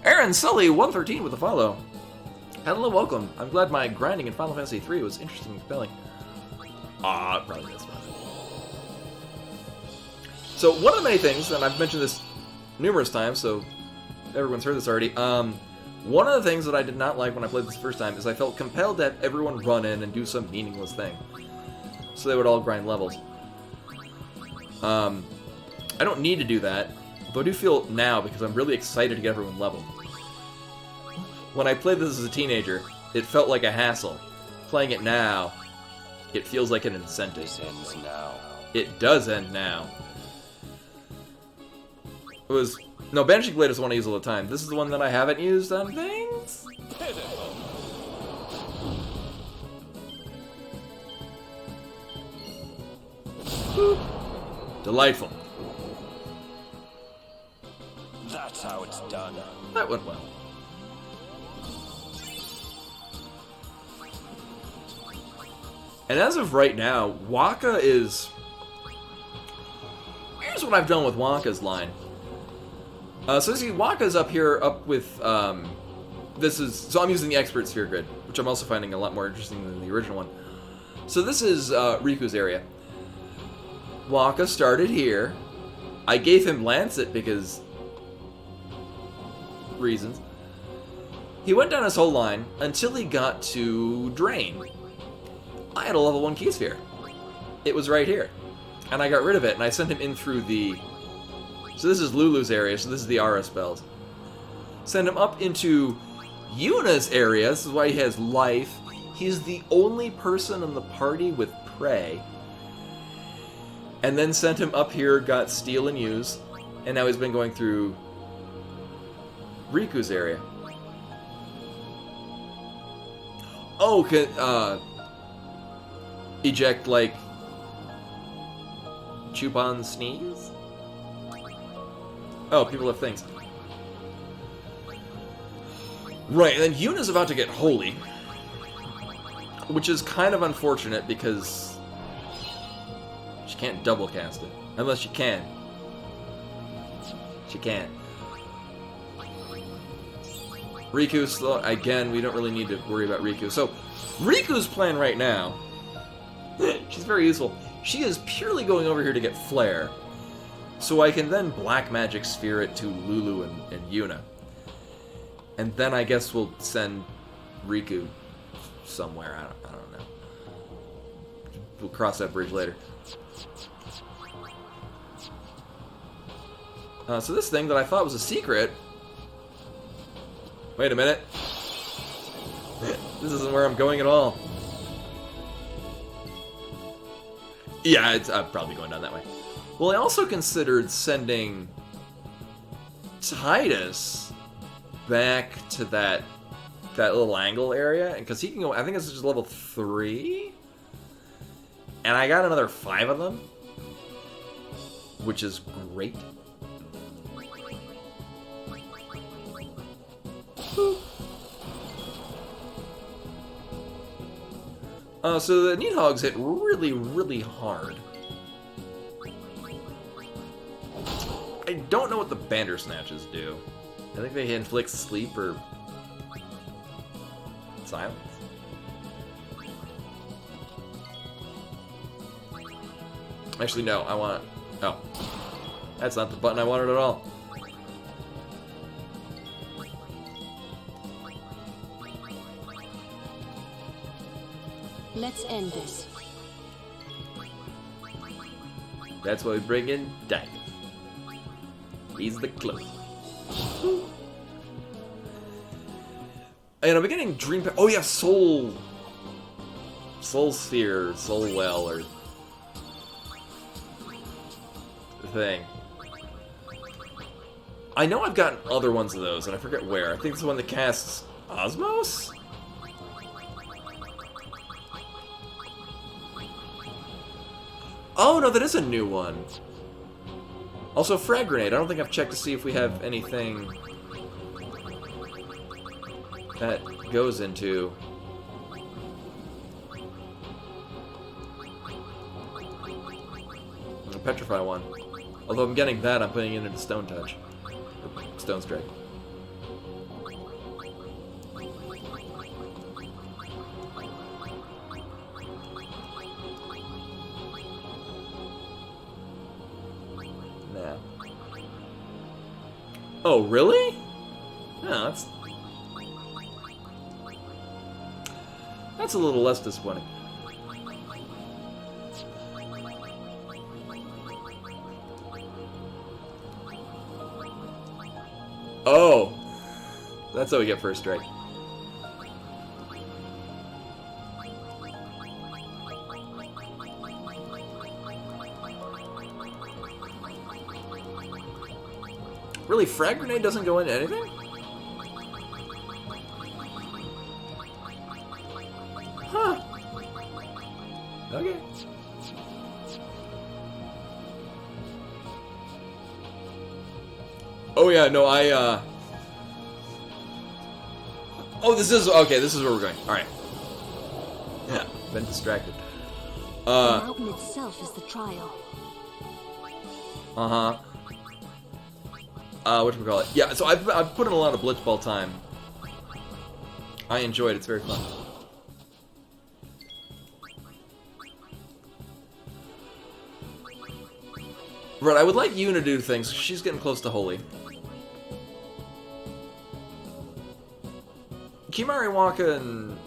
J: Aaron Sully 113 with a follow. Hello, welcome. I'm glad my grinding in Final Fantasy III was interesting and compelling. Probably this one. So one of the many things, and I've mentioned this numerous times, so everyone's heard this already. One of the things that I did not like when I played this the first time is I felt compelled to have everyone run in and do some meaningless thing. So they would all grind levels. I don't need to do that, but I do feel now because I'm really excited to get everyone leveled. When I played this as a teenager, it felt like a hassle. Playing it now, it feels like an incentive.
K: This ends now.
J: It does end now. It was... No, Banishing Blade is the one I use all the time. This is the one that I haven't used on things? Delightful.
K: That's how it's done.
J: That went well. And as of right now, Wakka is... Here's what I've done with Wakka's line. So see, Wakka's up here, up with, this is... So I'm using the Expert Sphere Grid, which I'm also finding a lot more interesting than the original one. So this is Riku's area. Wakka started here. I gave him Lancet because... reasons. He went down his whole line until he got to Drain. I had a level 1 Key Sphere. It was right here. And I got rid of it, and I sent him in through the... So this is Lulu's area, so this is the Aura spells. Send him up into Yuna's area, this is why he has life. He's the only person in the party with Prey. And then sent him up here, got Steal and Use, and now he's been going through Riku's area. Oh, eject, like, Chupan Sneeze? Oh, people have things. Right, and then Yuna's about to get Holy, which is kind of unfortunate because she can't double cast it. Unless she can. She can't. Riku's slow. Again, we don't really need to worry about Riku. So, Riku's plan right now, she's very useful. She is purely going over here to get Flare, so I can then Black Magic Sphere it to Lulu and Yuna. And then I guess we'll send Riku somewhere. I don't know. We'll cross that bridge later. So this thing that I thought was a secret... Wait a minute. This isn't where I'm going at all. Yeah, I'm probably going down that way. Well, I also considered sending Tidus back to that little angle area, because he can go. I think it's just level 3. And I got another 5 of them, which is great. So the Needhogs hit really, really hard. I don't know what the Bandersnatches do. I think they inflict sleep or silence. Actually, no, I want... Oh. That's not the button I wanted at all.
L: Let's end this.
J: That's why we bring in Dice. He's the close. And I'm getting Dream... Oh yeah, Soul Sphere, Soul Well, or... thing. I know I've gotten other ones of those, and I forget where. I think it's the one that casts Osmos? Oh, no, that is a new one. Also, Frag Grenade. I don't think I've checked to see if we have anything that goes into... the Petrify one. Although I'm getting that, I'm putting it into Stone Touch. Or Stone Strike. Nah. Oh, really? No, that's a little less disappointing. Oh! That's how we get first strike. Really, Frag Grenade doesn't go into anything? Huh. Okay. Oh yeah, no, oh, this is... Okay, this is where we're going. Alright. Yeah, been distracted.
L: The mountain itself is the trial.
J: Uh-huh. Whatchamacallit? Yeah, so I've put in a lot of Blitzball time. I enjoy it, it's very fun. Right, I would like Yuna to do things. She's getting close to Holy. Kimari Waka and...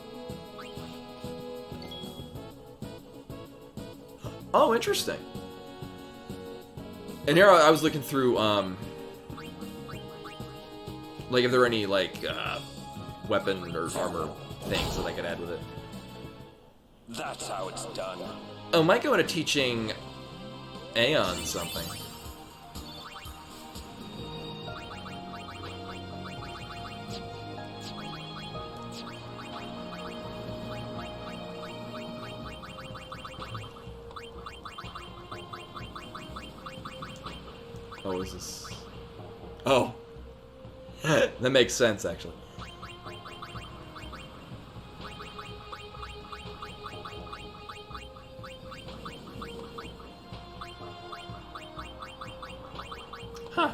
J: Oh, interesting. And here I was looking through, like, if there were any, like, weapon or armor things that I could add with it.
K: That's how it's done.
J: Oh, might go into teaching Aeon something. Oh, is this... Oh. That makes sense, actually. Huh.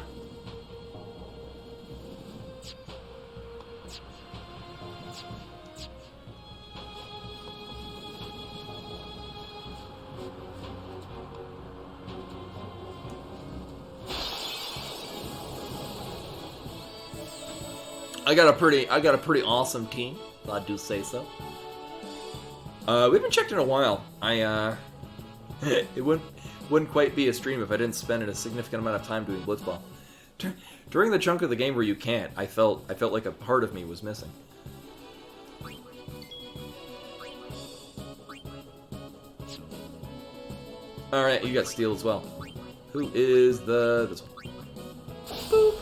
J: I got a pretty awesome team, if I do say so. We haven't checked in a while. It wouldn't quite be a stream if I didn't spend a significant amount of time doing Blitzball. During the chunk of the game where you can't, I felt like a part of me was missing. Alright, you got Steel as well. Who is this one? Boop.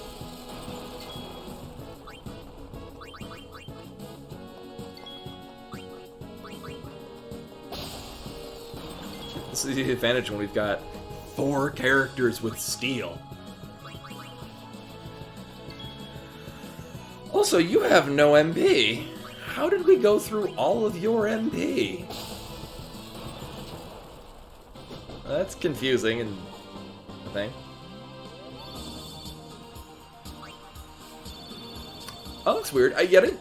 J: That's the advantage when we've got 4 characters with steel. Also, you have no MP. How did we go through all of your MP? That's confusing and thing. Oh, that's weird. I didn't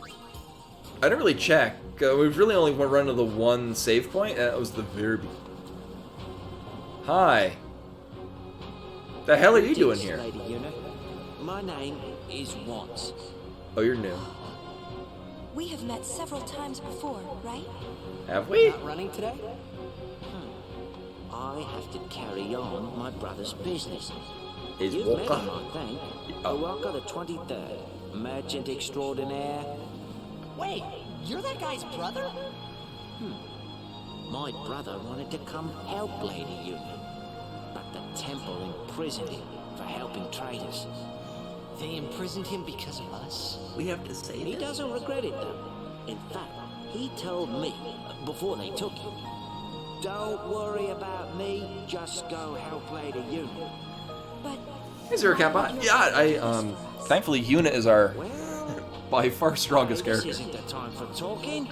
J: really check. We've really only run to the one save point, and that was the very beginning. Hi. The hell are you doing here?
M: Lady Yuna. My name is Watts.
J: Oh, you're new.
E: We have met several times before, right?
J: Have we?
M: Not running today? I have to carry on my brother's business.
J: Is
M: You've
J: Walker?
M: met him, I think. Walker the 23rd, merchant extraordinaire.
N: Wait, you're that guy's brother?
M: My brother wanted to come help Lady Yuna, but the temple imprisoned him for helping traitors.
B: They imprisoned him because of us?
J: We have to save
M: He doesn't regret it, though. In fact, he told me, before they took him, don't worry about me, just go help Lady Yuna.
E: But...
J: Hey, Zero Kappa. Yeah, thankfully, Yuna is our by far strongest character.
M: This isn't the time for talking.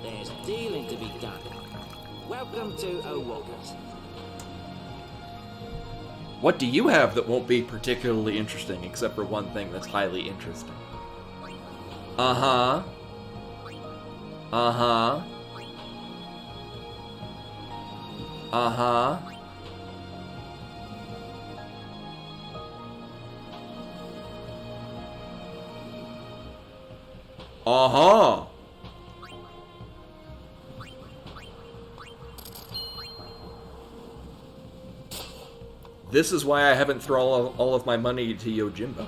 M: There's dealing to be done. Welcome to O'Walkers.
J: What do you have that won't be particularly interesting, except for one thing that's highly interesting? Uh-huh. Uh-huh. Uh-huh. Uh-huh. This is why I haven't thrown all of my money to Yojimbo.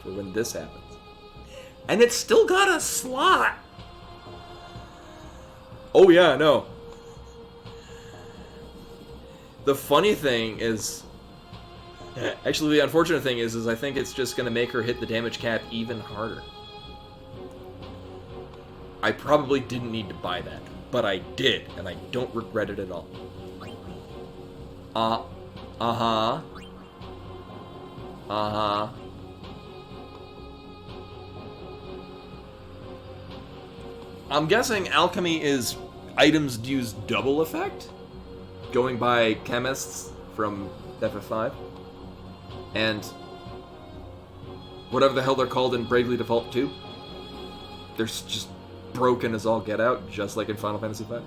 J: For when this happens. And it's still got a slot! Oh yeah, no. The funny thing is... Actually, the unfortunate thing is I think it's just going to make her hit the damage cap even harder. I probably didn't need to buy that, but I did, and I don't regret it at all. Uh-huh. Uh-huh. I'm guessing alchemy is items use double effect? Going by chemists from FF5. And whatever the hell they're called in Bravely Default 2. They're just broken as all get out, just like in Final Fantasy V.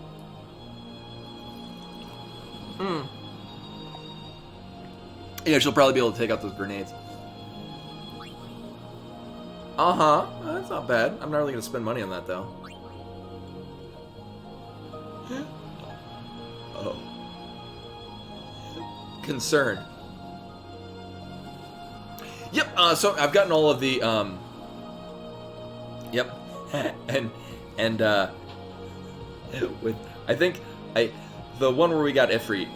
J: Yeah, she'll probably be able to take out those grenades. Uh-huh. That's not bad. I'm not really going to spend money on that, though. Oh. Concerned. Yep, so I've gotten all of the, Yep. and with, I think, the one where we got Ifrit,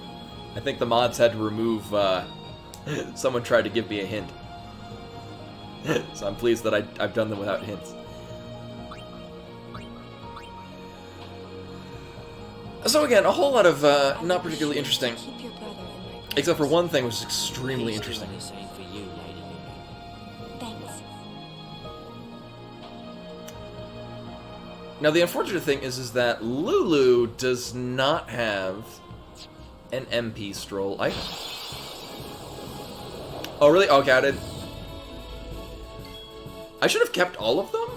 J: I think the mods had to remove, someone tried to give me a hint. So I'm pleased that I've done them without hints. So again, a whole lot of, not particularly interesting. Except for one thing, which is extremely interesting. Now, the unfortunate thing is that Lulu does not have an MP stroll item. Oh, really? Okay, I did. I should have kept all of them?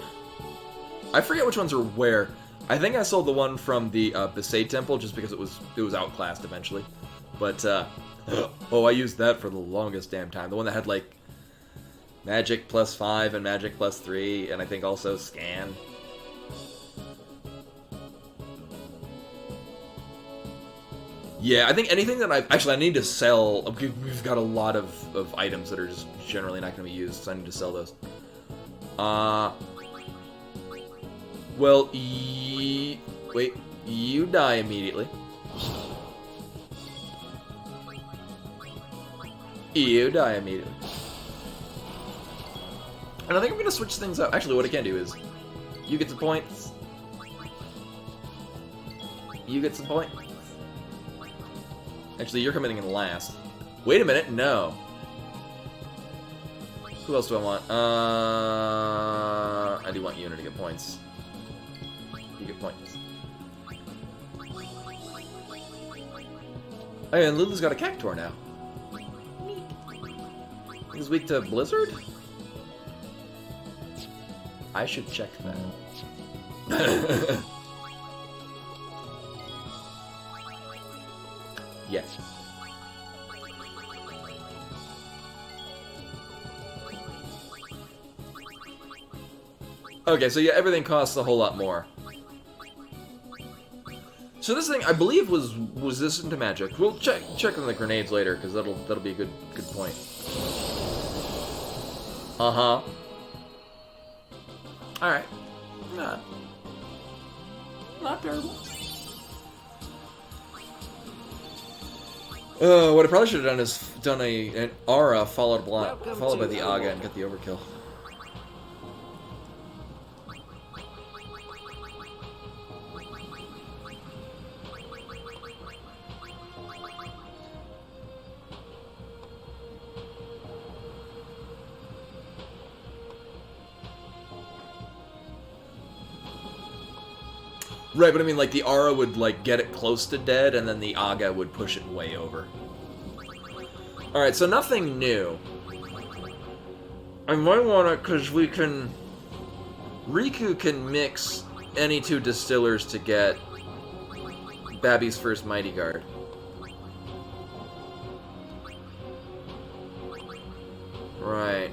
J: I forget which ones are where. I think I sold the one from the Besaid Temple just because it was outclassed eventually. But, oh, I used that for the longest damn time. The one that had, like, Magic +5 and Magic +3, and I think also Scan. Yeah, I think anything that I need to sell. We've got a lot of items that are just generally not going to be used, so I need to sell those. Well, wait, you die immediately. You die immediately. And I think I'm going to switch things up. Actually, what I can do is, you get some points. You get some points. Actually, you're coming in last. Wait a minute, no. Who else do I want? I do want Yuna to get points. You get points. Oh, yeah, and Lulu's got a Cactuar now. He's weak to Blizzard? I should check that. Yes. Okay, so yeah, everything costs a whole lot more. So this thing, I believe, was resistant to magic. We'll check on the grenades later, because that'll be a good point. Uh-huh. Alright. Not terrible. What I probably should have done is done an aura followed by the Aga and get the overkill. Right, but I mean, like, the Aura would, like, get it close to dead, and then the Aga would push it way over. Alright, so nothing new. I might want to, because we can... Riku can mix any two distillers to get Babby's first Mighty Guard. Right.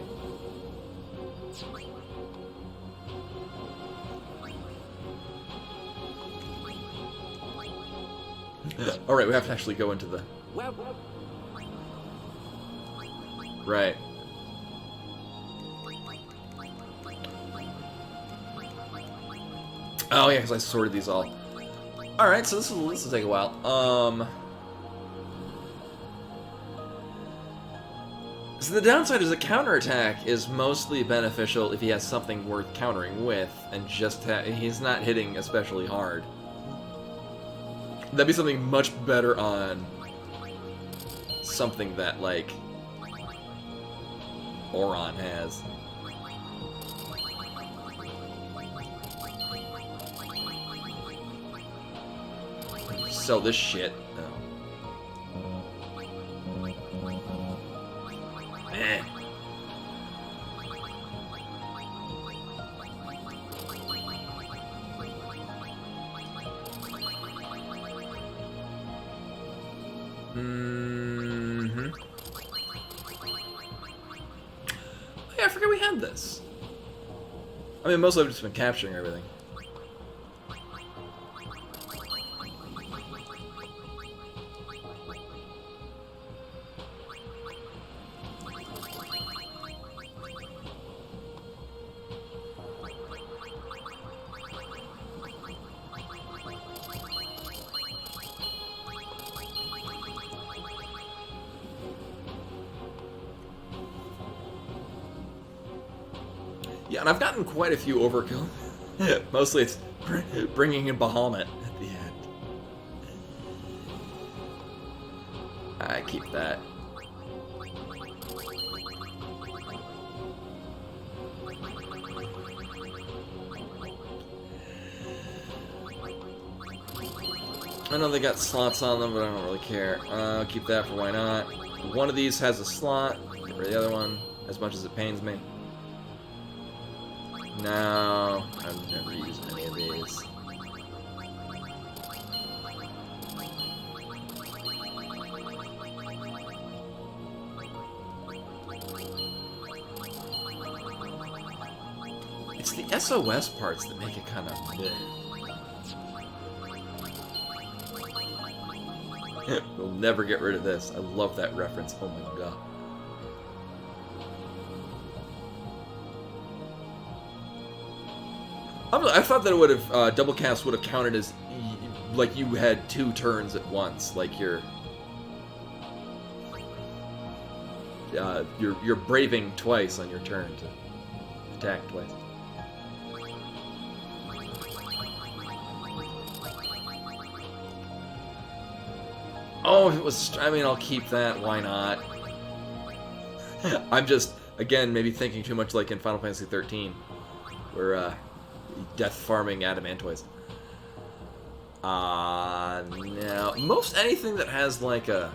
J: Alright, we have to actually go into the... Right. Oh yeah, because I sorted these all. Alright, so this will take a while. So the downside is a counterattack is mostly beneficial if he has something worth countering with, and just he's not hitting especially hard. That'd be something much better on something that, like, Oron has. Sell this shit. No. Eh. Mm-hmm. Oh, yeah, I forgot we had this. I mean, mostly I've just been capturing everything. Yeah, and I've gotten quite a few overkill. Mostly it's bringing in Bahamut at the end. I keep that. I know they got slots on them, but I don't really care. I'll keep that for why not. One of these has a slot. Get rid of the other one, as much as it pains me. No, I've never used any of these. It's the SOS parts that make it kind of bleh. We'll never get rid of this. I love that reference. Oh my god. I thought that it would have double cast would have counted as like you had 2 turns at once, like you're braving twice on your turn to attack twice. Oh, if it was... I mean, I'll keep that. Why not? I'm just, again, maybe thinking too much like in Final Fantasy 13, where death farming adamantoids. No. Most anything that has like a...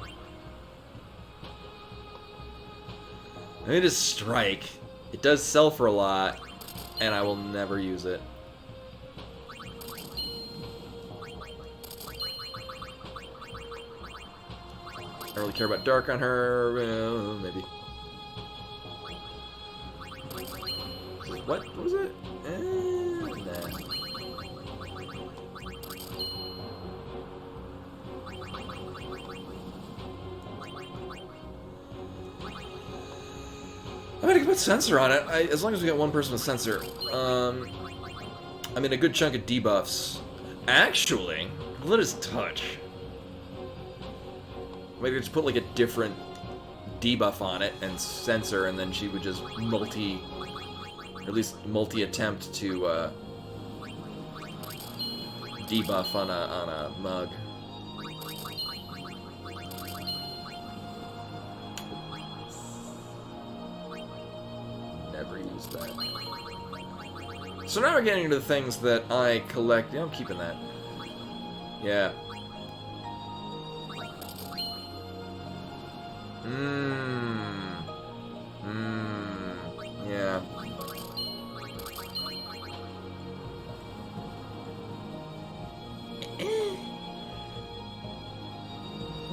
J: I mean, just strike. It does sell for a lot, and I will never use it. I don't really care about dark on her. Maybe. What was it? Nah. I'm gonna put sensor on it. As long as we get one person with sensor. I mean, a good chunk of debuffs. Actually, let us touch. Maybe just put like a different debuff on it and sensor, and then she would just at least multi-attempt to debuff on a mug. Never used that. So now we're getting into the things that I collect. Yeah, I'm keeping that. Yeah. Yeah.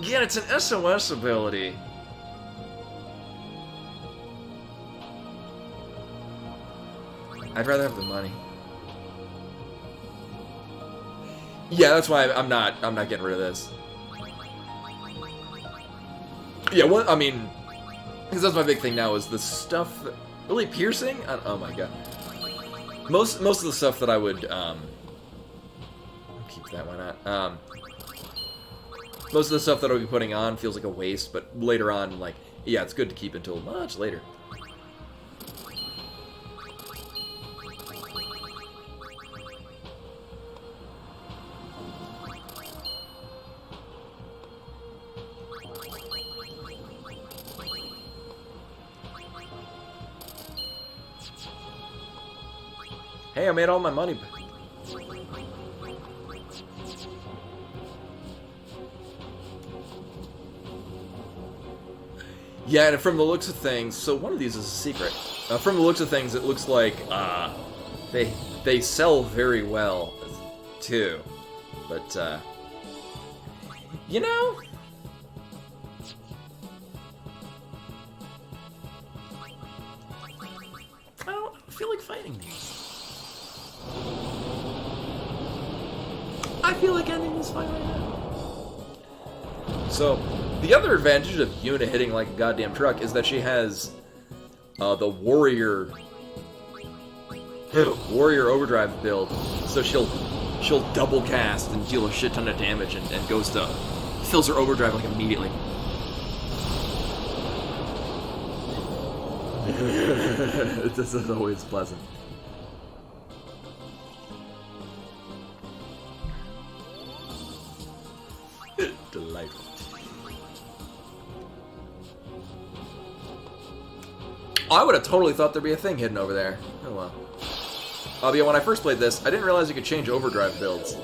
J: Yeah, it's an SOS ability. I'd rather have the money. Yeah, that's why I'm not getting rid of this. Yeah, what I mean, because that's my big thing now is the stuff that, really piercing. Oh my god. Most of the stuff that I would keep that. Why not? Most of the stuff that I'll be putting on feels like a waste, but later on, like, yeah, it's good to keep until much later. Hey, I made all my money back. Yeah, and from the looks of things, so one of these is a secret. From the looks of things, it looks like they sell very well too. But you know, I don't feel like fighting these. I feel like ending this fight right now. So, the other advantage of Yuna hitting like a goddamn truck is that she has the warrior overdrive build. So she'll double cast and deal a shit ton of damage and goes to fills her overdrive like immediately. This is always pleasant. Delightful. I would have totally thought there'd be a thing hidden over there. Oh well. But yeah, when I first played this, I didn't realize you could change overdrive builds.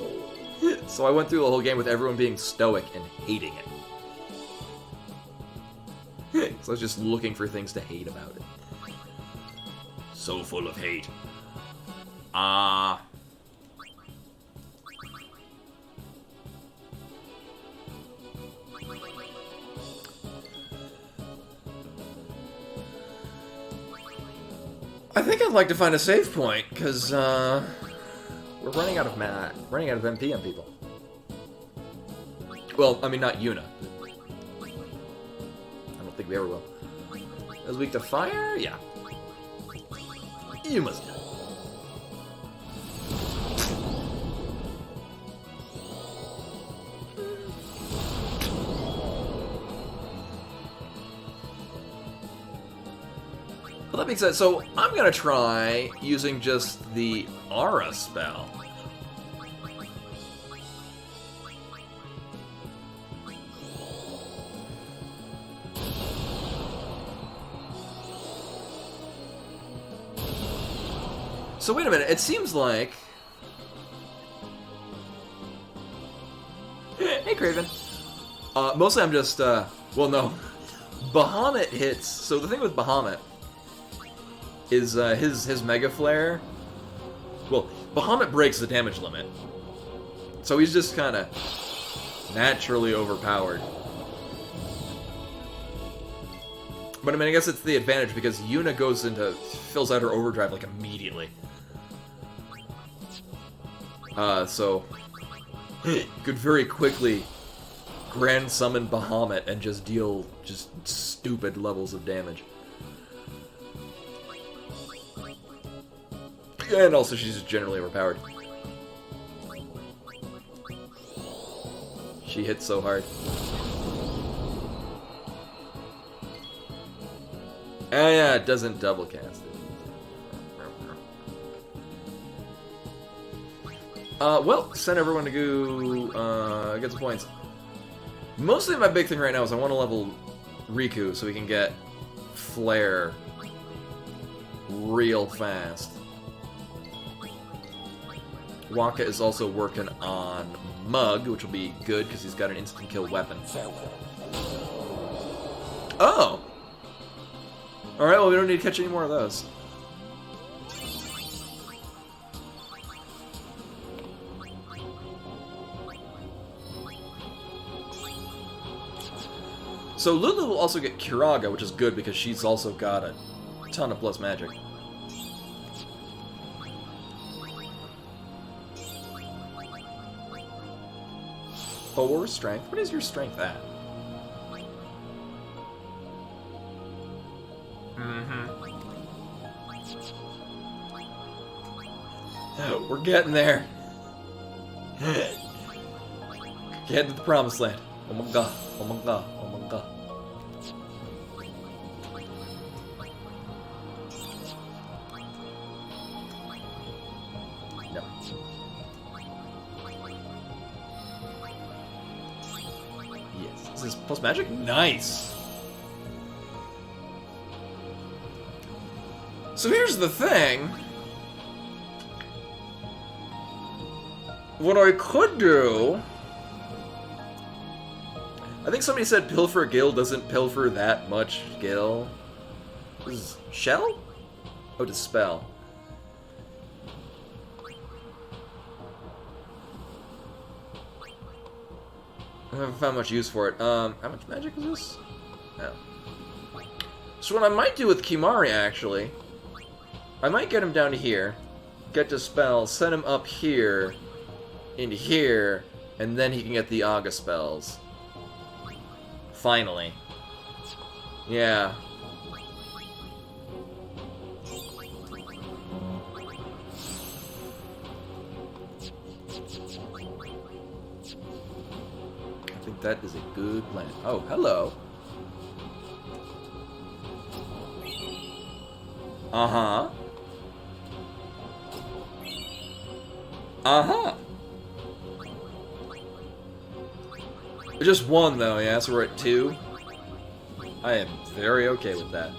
J: So I went through the whole game with everyone being stoic and hating it. So I was just looking for things to hate about it. So full of hate. I think I'd like to find a save point, because, we're running out of MP on people. Well, I mean, not Yuna. I don't think we ever will. Is weak to fire? Yeah. You must know. Well, that being said, so I'm gonna try using just the Aura spell. So wait a minute, it seems like... Hey, Craven. Mostly I'm just, well, no. Bahamut hits... So the thing with Bahamut is his Mega Flare... Well, Bahamut breaks the damage limit. So he's just kind of naturally overpowered. But I mean, I guess it's the advantage because Yuna fills out her overdrive like immediately. So could very quickly Grand Summon Bahamut and just deal just stupid levels of damage. And also she's just generally overpowered. She hits so hard. Oh yeah, it doesn't double cast it. Well, send everyone to go, get some points. Mostly my big thing right now is I want to level Riku so we can get Flare real fast. Waka is also working on Mug, which will be good because he's got an instant kill weapon. Oh! Alright, well we don't need to catch any more of those. So Lulu will also get Kiraga, which is good because she's also got a ton of plus magic. Four strength? What is your strength at? We're getting there. Getting to the promised land. Oh my god, oh my god, oh my god. No. Yes, this is plus magic? Nice! So here's the thing. What I could do... I think somebody said Pilfer Gil doesn't pilfer that much Gil. This is Shell? Oh, Dispel. I haven't found much use for it. How much magic is this? No. So what I might do with Kimahri, actually, I might get him down to here, get Dispel, send him up here, into here, and then he can get the Aga spells. Finally. Yeah. I think that is a good plan. Oh, hello. Uh-huh. Uh-huh. Just one, though, yeah, so we're at 2. I am very okay with that.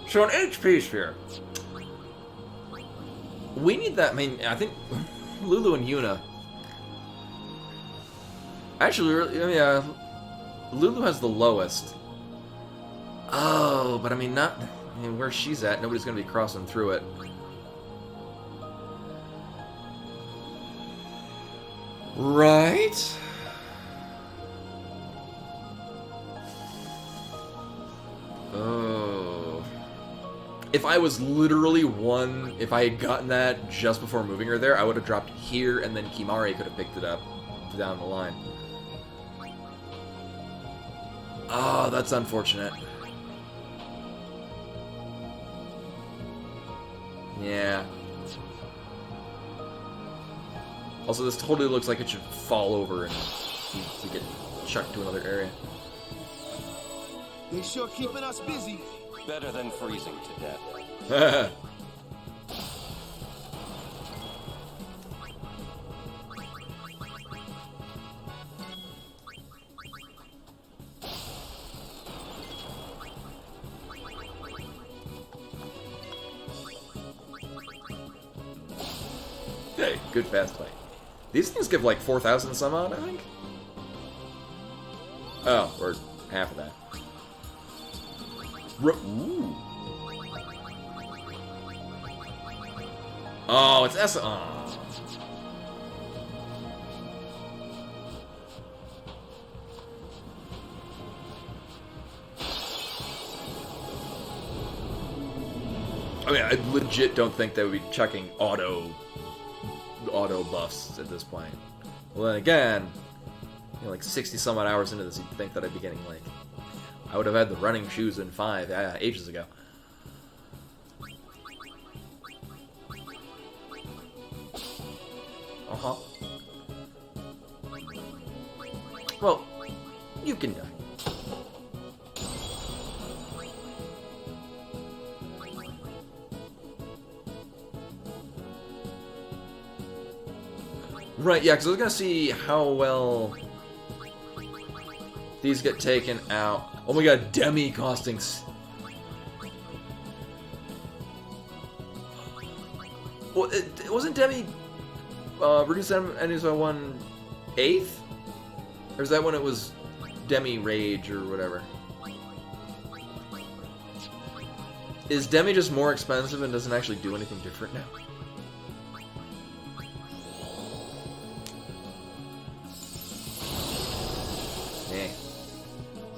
J: So an HP sphere. We need that, I mean, I think Lulu and Yuna. Actually, yeah, Lulu has the lowest. Oh, but I mean, where she's at, nobody's gonna be crossing through it. Right? Oh. If I was literally if I had gotten that just before moving her there, I would have dropped here and then Kimahri could have picked it up down the line. Oh, that's unfortunate. Yeah. Also, this totally looks like it should fall over and we get chucked to another area.
F: They sure keeping us busy.
K: Better than freezing to death.
J: Hey, good fast fight. These things give like 4,000 some odd, I think? Oh, or half of that. Ooh. Oh, it's S. Oh. I mean, I legit don't think they would be chucking auto buffs at this point. Well, then again, you know, like 60 some odd hours into this, you'd think that I'd be getting like, I would have had the running shoes in 5 ages ago. Uh-huh. Well, you can die. Right, yeah, because I was gonna see how well these get taken out. Oh my god, Demi costing... Well, it wasn't Demi reduced enemies by 1/8? Or is that when it was Demi Rage or whatever? Is Demi just more expensive and doesn't actually do anything different now?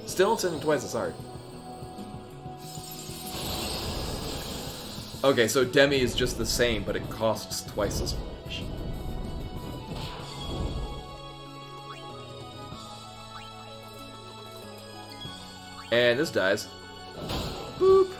J: Still, it's twice as hard. Okay, so Demi is just the same, but it costs twice as much. And this dies. Boop.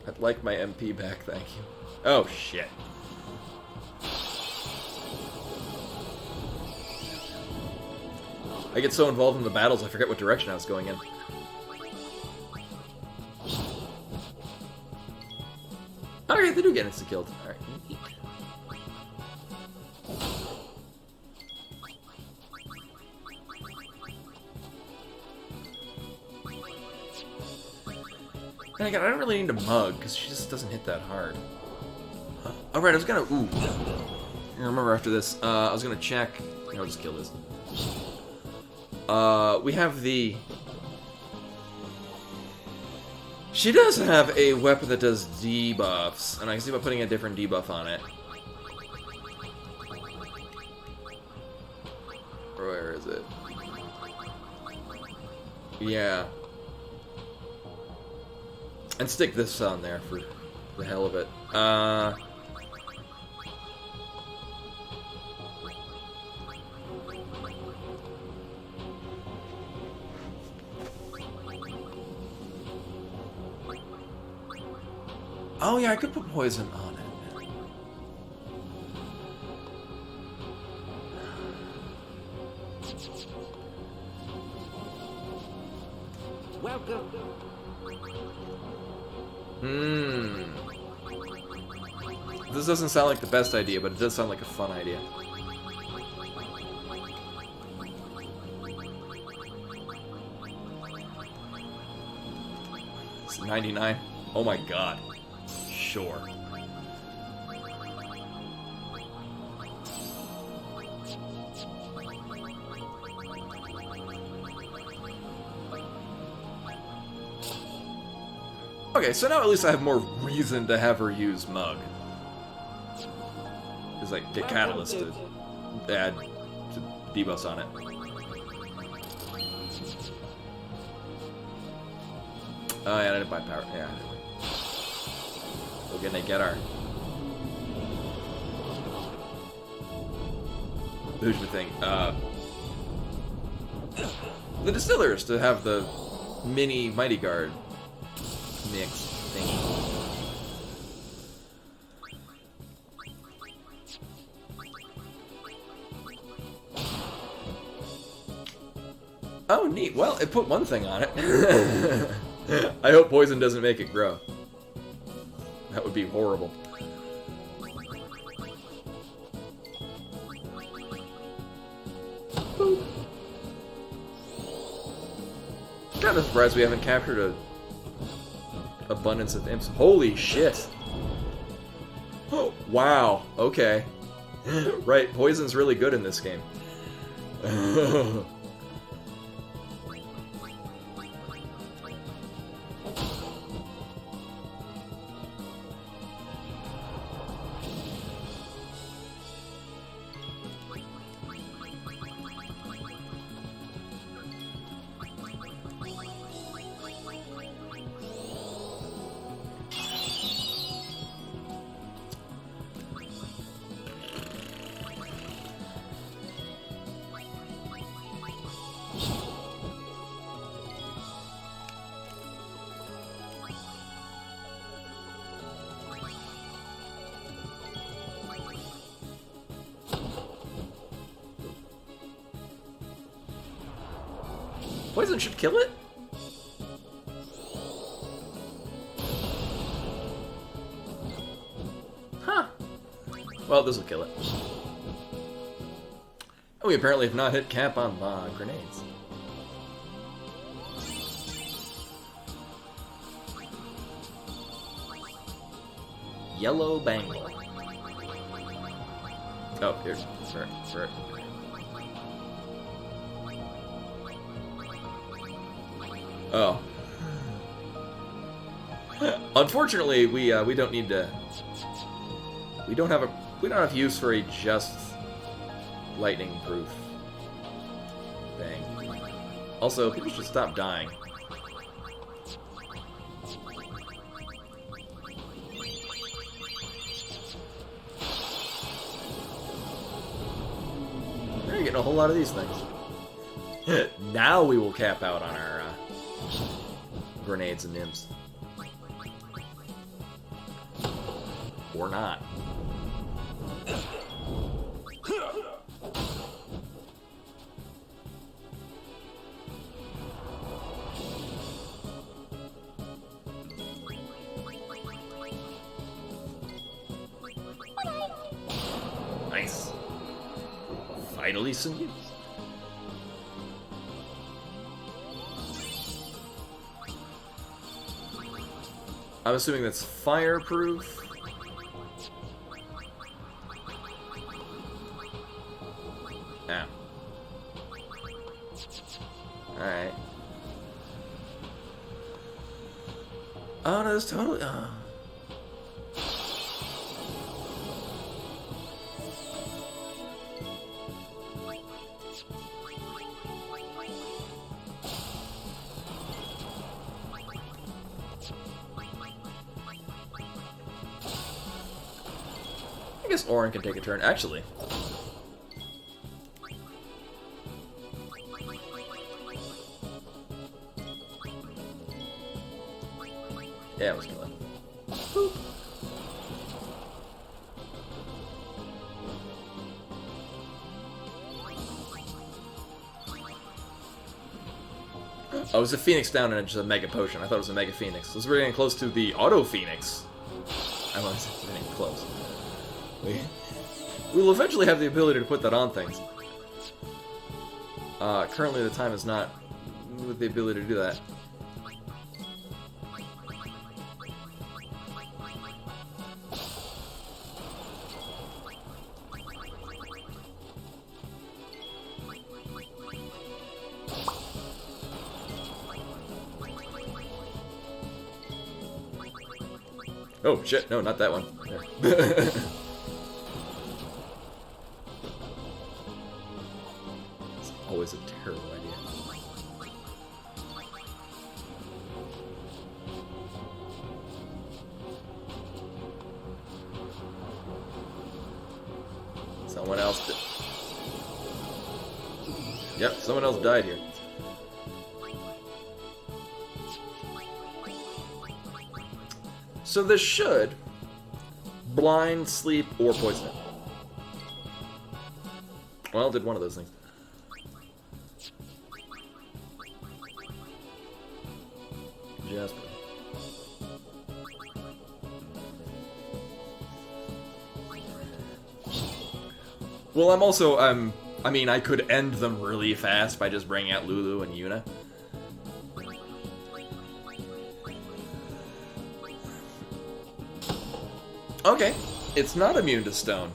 J: I'd like my MP back, thank you. Oh, shit. I get so involved in the battles, I forget what direction I was going in. Okay, they do get insta-killed. Alright. And again, I don't really need a mug, because she just doesn't hit that hard. Alright, I was gonna... Ooh. I remember after this, I was gonna check... I'll just kill this. We have the... She does have a weapon that does debuffs, and I can see about putting a different debuff on it. Where is it? Yeah. And stick this on there for the hell of it. Oh yeah, I could put poison on it.
M: Welcome.
J: This doesn't sound like the best idea, but it does sound like a fun idea. It's 99. Oh my god. Sure. Okay, so now at least I have more reason to have her use Mug. Because I get Catalyst to add debuffs on it. Oh yeah, I didn't buy power. Yeah, anyway. We're gonna get our... Here's the thing. The Distillers to have the mini Mighty Guard mix thingy. Oh, neat. Well, it put one thing on it. I hope poison doesn't make it grow. That would be horrible. Boop. Kind of surprised we haven't captured a abundance of imps. Holy shit! Oh, wow. Okay. Right, poison's really good in this game. Poison should kill it? Huh. Well, this will kill it. And we apparently have not hit cap on grenades. Yellow bangle. Oh, here's for it. Oh. Unfortunately, we don't need to. We don't have use for a just lightning proof thing. Also, people should stop dying. We're getting a whole lot of these things. Now we will cap out on our grenades and imps. Or not. Nice. Finally some use. I'm assuming that's fireproof. Yeah. Alright. Oh, no, it's totally... Oh. I guess Orin can take a turn. Actually, yeah, it was killing. Oh, it was a Phoenix down and just a Mega Potion. I thought it was a Mega Phoenix. So we're getting close to the Auto Phoenix. I was getting close. We'll eventually have the ability to put that on things. Currently the time is not with the ability to do that. Oh shit, no, not that one. There. It's always a terrible idea. Someone else did. Yep, someone else died here. So this should blind, sleep, or poison it. Well, did one of those things. Just Well, I'm also, I mean, I could end them really fast by just bringing out Lulu and Yuna. Okay, it's not immune to stone.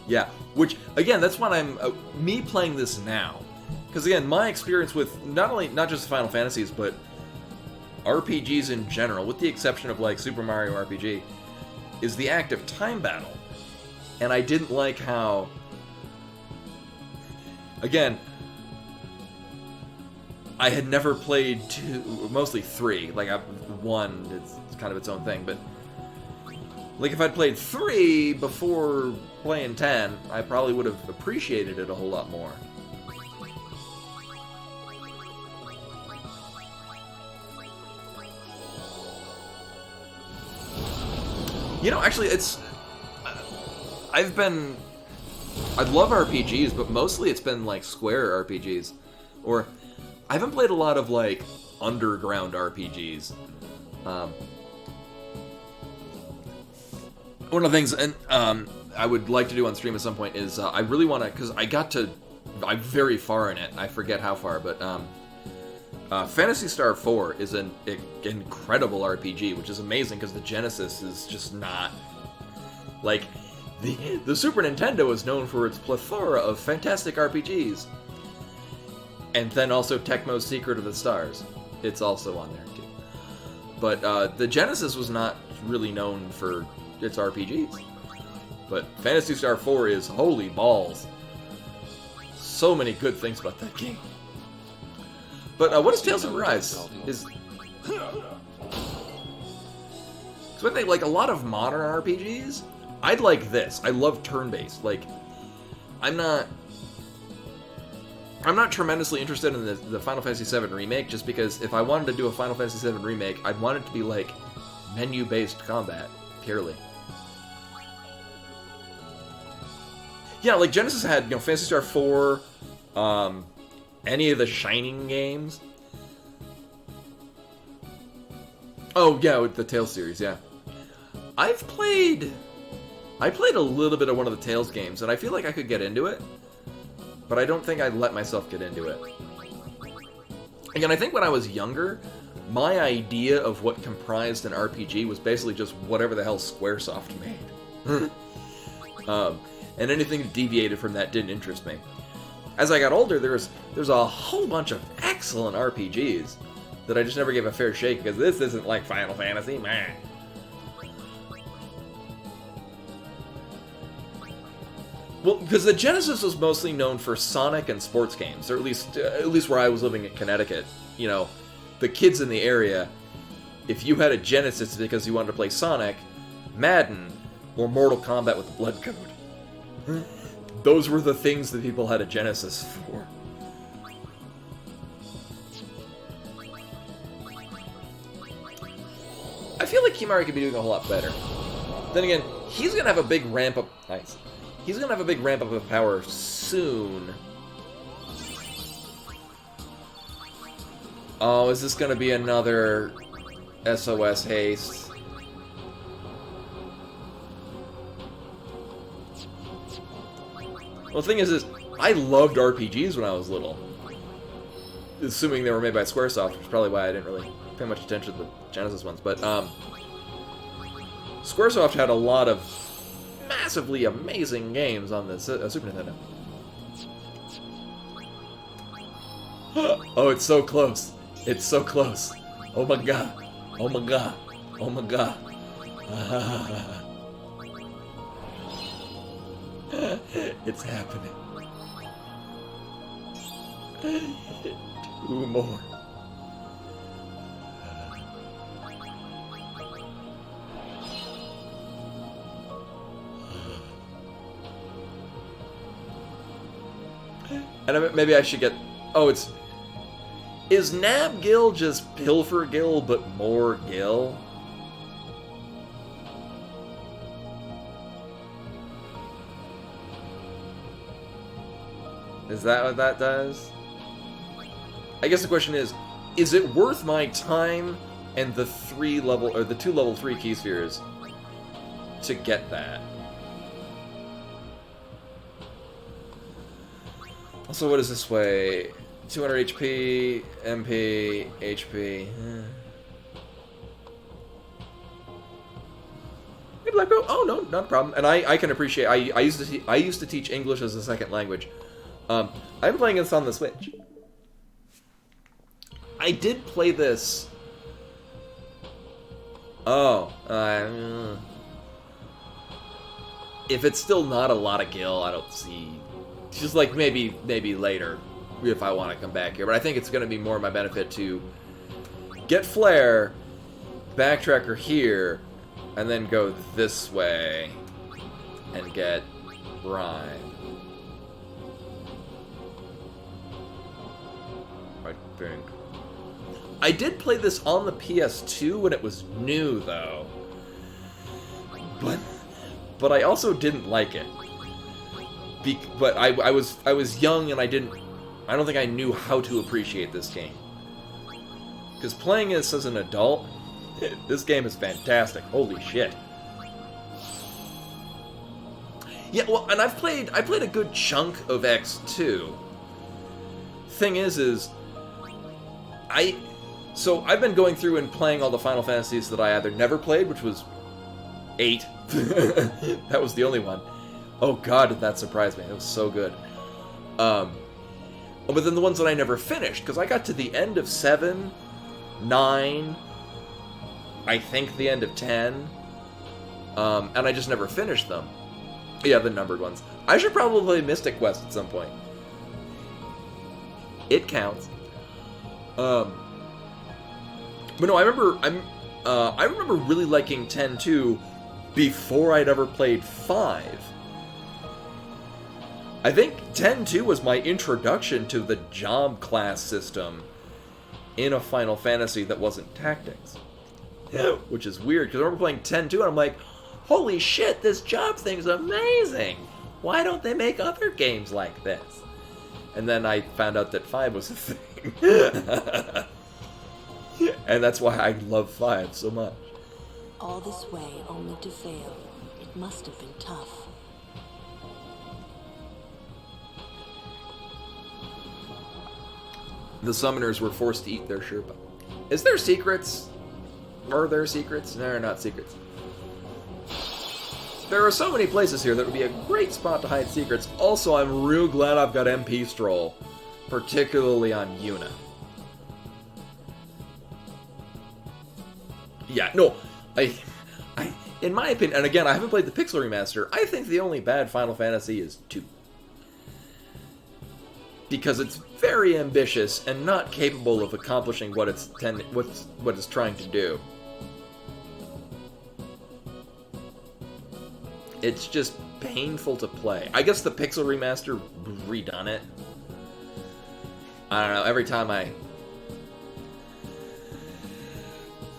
J: Yeah, which, again, that's what I'm, me playing this now. Because, again, my experience with not just Final Fantasies, but RPGs in general, with the exception of, like, Super Mario RPG, is the active time battle. And I didn't like how, again, I had never played 2, mostly 3, like, 1, it's kind of its own thing, but, like, if I'd played 3 before playing 10, I probably would have appreciated it a whole lot more. You know, actually, it's... I love RPGs, but mostly it's been, like, Square RPGs. Or, I haven't played a lot of, like, underground RPGs. One of the things, and I would like to do on stream at some point is, I really want to, because I'm very far in it, I forget how far, but, Phantasy Star 4 is an incredible RPG, which is amazing because the Genesis is just not... Like, the Super Nintendo is known for its plethora of fantastic RPGs. And then also Tecmo's Secret of the Stars. It's also on there, too. But the Genesis was not really known for its RPGs. But Phantasy Star 4 is holy balls. So many good things about that game. But what is Tales of Arise? So when they, like, a lot of modern RPGs, I'd like this. I love turn-based. Like, I'm not tremendously interested in the Final Fantasy VII Remake, just because if I wanted to do a Final Fantasy VII Remake, I'd want it to be, like, menu-based combat, purely. Yeah, like, Genesis had, Phantasy Star 4, any of the Shining games. Oh, yeah, with the Tales series, yeah. I played a little bit of one of the Tales games, and I feel like I could get into it, but I don't think I'd let myself get into it. Again, I think when I was younger, my idea of what comprised an RPG was basically just whatever the hell Squaresoft made. And anything that deviated from that didn't interest me. As I got older, there's a whole bunch of excellent RPGs that I just never gave a fair shake, because this isn't like Final Fantasy, man. Well, because the Genesis was mostly known for Sonic and sports games, or at least where I was living in Connecticut. You know, the kids in the area, if you had a Genesis, it's because you wanted to play Sonic, Madden, or Mortal Kombat with the Blood Code. Those were the things that people had a Genesis for. I feel like Kimahri could be doing a whole lot better. Then again, he's gonna have a big ramp up. Nice. He's gonna have a big ramp up of power soon. Oh, is this gonna be another SOS haste? Well, the thing is I loved RPGs when I was little. Assuming they were made by Squaresoft, which is probably why I didn't really pay much attention to the Genesis ones. But, Squaresoft had a lot of massively amazing games on the Super Nintendo. Oh, it's so close. It's so close. Oh my god. Oh my god. Oh my god. It's happening. 2 more. And maybe I should get... Oh, it's... Is Nab Gil just Pilfer Gil, but more Gil? Is that what that does? I guess the question is it worth my time and the 2 level 3 key spheres to get that. Also, what is this way? 200 HP, MP, HP. Hey, Black Belt. Oh no, not a problem. And I can appreciate. I used to teach English as a second language. I'm playing this on the Switch. I did play this. Oh, if it's still not a lot of Gil, I don't see. Just like maybe later, if I want to come back here. But I think it's going to be more my benefit to get Flare, backtrack her here, and then go this way and get Rhyme. I think. I did play this on the PS2 when it was new, though. But I also didn't like it. But I was young and I don't think I knew how to appreciate this game. Because playing this as an adult, this game is fantastic. Holy shit. Yeah, well, and I played a good chunk of X2. Thing is so I've been going through and playing all the Final Fantasies that I either never played, which was 8. That was the only one. Oh god, did that surprise me. It was so good. But then the ones that I never finished, because I got to the end of 7, 9, I think the end of 10, and I just never finished them. Yeah, the numbered ones. I should probably play Mystic Quest at some point. It counts. But no, I remember really liking 10-2 before I'd ever played 5. I think 10-2 was my introduction to the job class system in a Final Fantasy that wasn't Tactics. Which is weird, because I remember playing 10-2 and I'm like, holy shit, this job thing's amazing! Why don't they make other games like this? And then I found out that 5 was a thing. And that's why I love 5 so much.
G: All this way only to fail. It must have been tough.
J: The summoners were forced to eat their Sherpa. Is there secrets? Are there secrets? No, they're not secrets. There are so many places here that would be a great spot to hide secrets. Also, I'm real glad I've got MP Stroll, particularly on Yuna. Yeah, no, in my opinion, and again, I haven't played the Pixel Remaster, I think the only bad Final Fantasy is 2. Because it's very ambitious and not capable of accomplishing what it's trying to do. It's just painful to play. I guess the Pixel Remaster redone it. I don't know, every time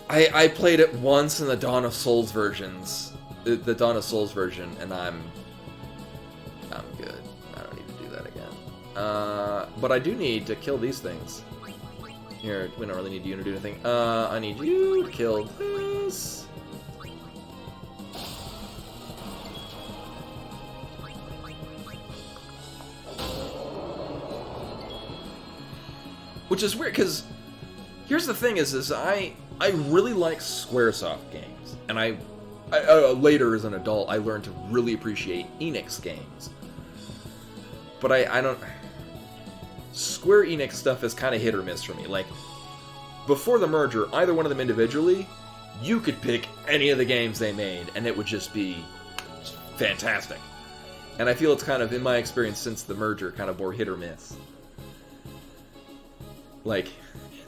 J: I played it once in the Dawn of Souls versions, the Dawn of Souls version, and I'm good. I don't need to do that again. But I do need to kill these things. Here, we don't really need you to do anything. I need you to kill this. Which is weird, because here's the thing is I really like Squaresoft games, and I later as an adult I learned to really appreciate Enix games. But I don't. Square Enix stuff is kind of hit or miss for me. Like before the merger, either one of them individually, you could pick any of the games they made, and it would just be fantastic. And I feel it's kind of, in my experience since the merger, kind of more hit or miss. Like,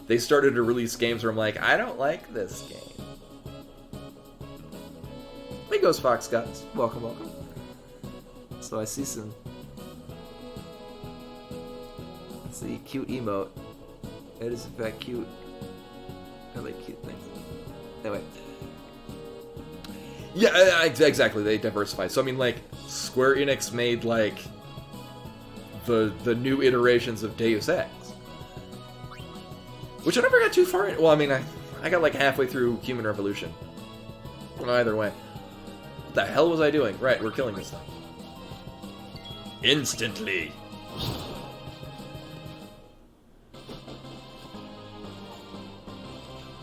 J: they started to release games where I'm like, I don't like this game. Hey, Ghost Fox Guts. Welcome, welcome. So I see some... Let's see, cute emote. It is in fact cute. I like cute things. Anyway. Yeah, exactly, they diversified. So I mean, like, Square Enix made, like, the new iterations of Deus Ex. Which I never got too far in. Well, I mean, I I got like halfway through Human Revolution. Well, either way. What the hell was I doing? Right, we're killing this thing. Instantly.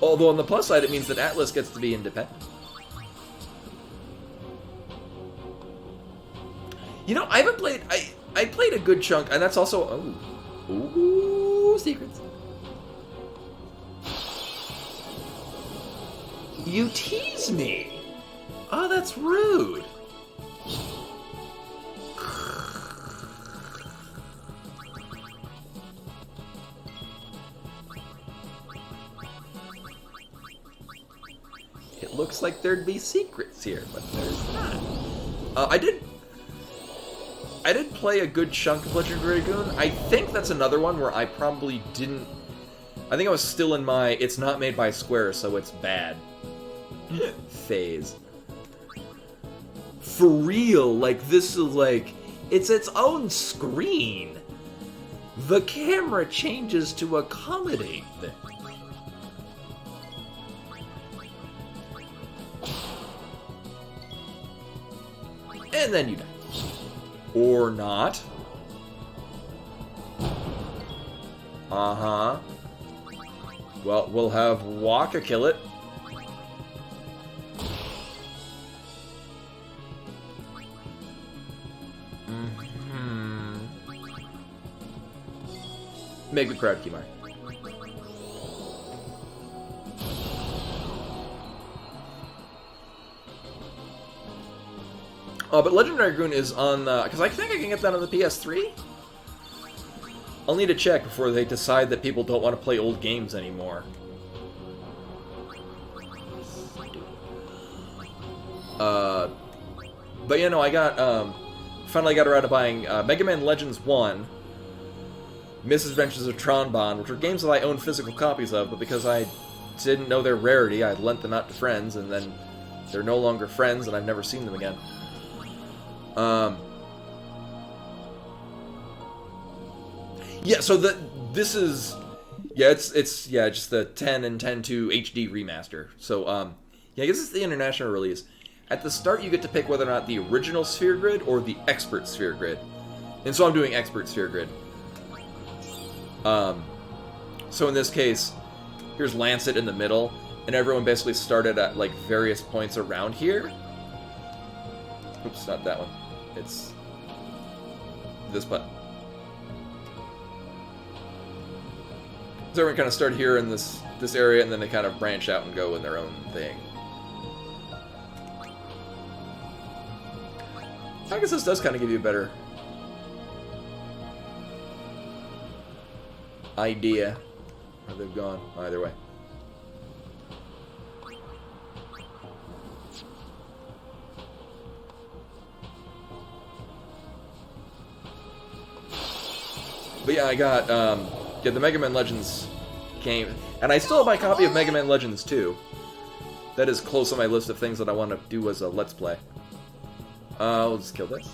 J: Although on the plus side, it means that Atlas gets to be independent. You know, I haven't played... I played a good chunk, and that's also... Oh. Ooh, secrets. You tease me. Oh, that's rude. It looks like there'd be secrets here, but there's not. I did play a good chunk of Legend of Dragoon. I think that's another one where I probably didn't... I think I was still in my it's not made by Square, so it's bad phase. For real, like, this is like... It's its own screen. The camera changes to accommodate this. And then you die. Or not. Uh-huh. Well, we'll have Waka kill it. Make the crowd, Kimari. But Legend of Dragoon is on, because I think I can get that on the PS3? I'll need to check before they decide that people don't want to play old games anymore. But you know, I got, finally got around to buying Mega Man Legends 1, Misadventures of Tron-Bonne, which are games that I own physical copies of, but because I didn't know their rarity, I lent them out to friends, and then they're no longer friends, and I've never seen them again. Yeah, so this is, yeah, it's just the 10 and 10.2 HD remaster. So, yeah, I guess it's the international release. At the start, you get to pick whether or not the original Sphere Grid or the Expert Sphere Grid. And so I'm doing Expert Sphere Grid. So in this case, here's Lancet in the middle, and everyone basically started at, like, various points around here. Oops, not that one. It's this button. So everyone kind of started here in this area, and then they kind of branch out and go in their own thing. I guess this does kind of give you a better idea where they've gone, either way. But yeah, I got, yeah, the Mega Man Legends game, and I still have my copy of Mega Man Legends 2. That is close on my list of things that I want to do as a Let's Play. We'll just kill this.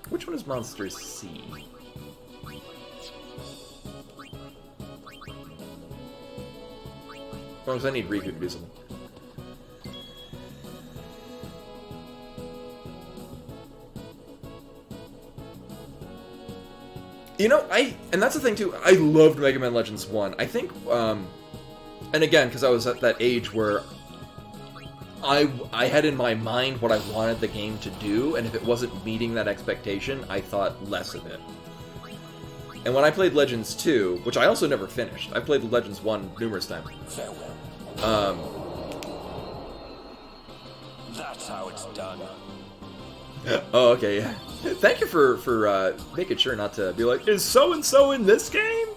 J: Which one is Monster C? Oh, because I need Riku to do something. You know, and that's the thing too, I loved Mega Man Legends 1. I think, and again, because I was at that age where I had in my mind what I wanted the game to do, and if it wasn't meeting that expectation, I thought less of it. And when I played Legends 2, which I also never finished, I played Legends 1 numerous times.
K: That's how it's done.
J: Oh, okay, yeah. Thank you for making sure not to be like, is so-and-so in this game?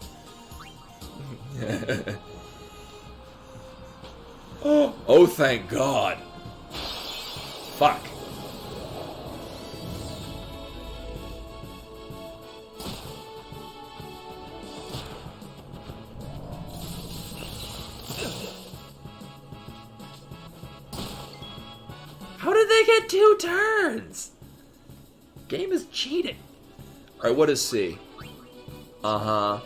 J: Oh, thank God. Fuck. How did they get 2 turns? Game is cheating. Alright, what is C? Uh-huh.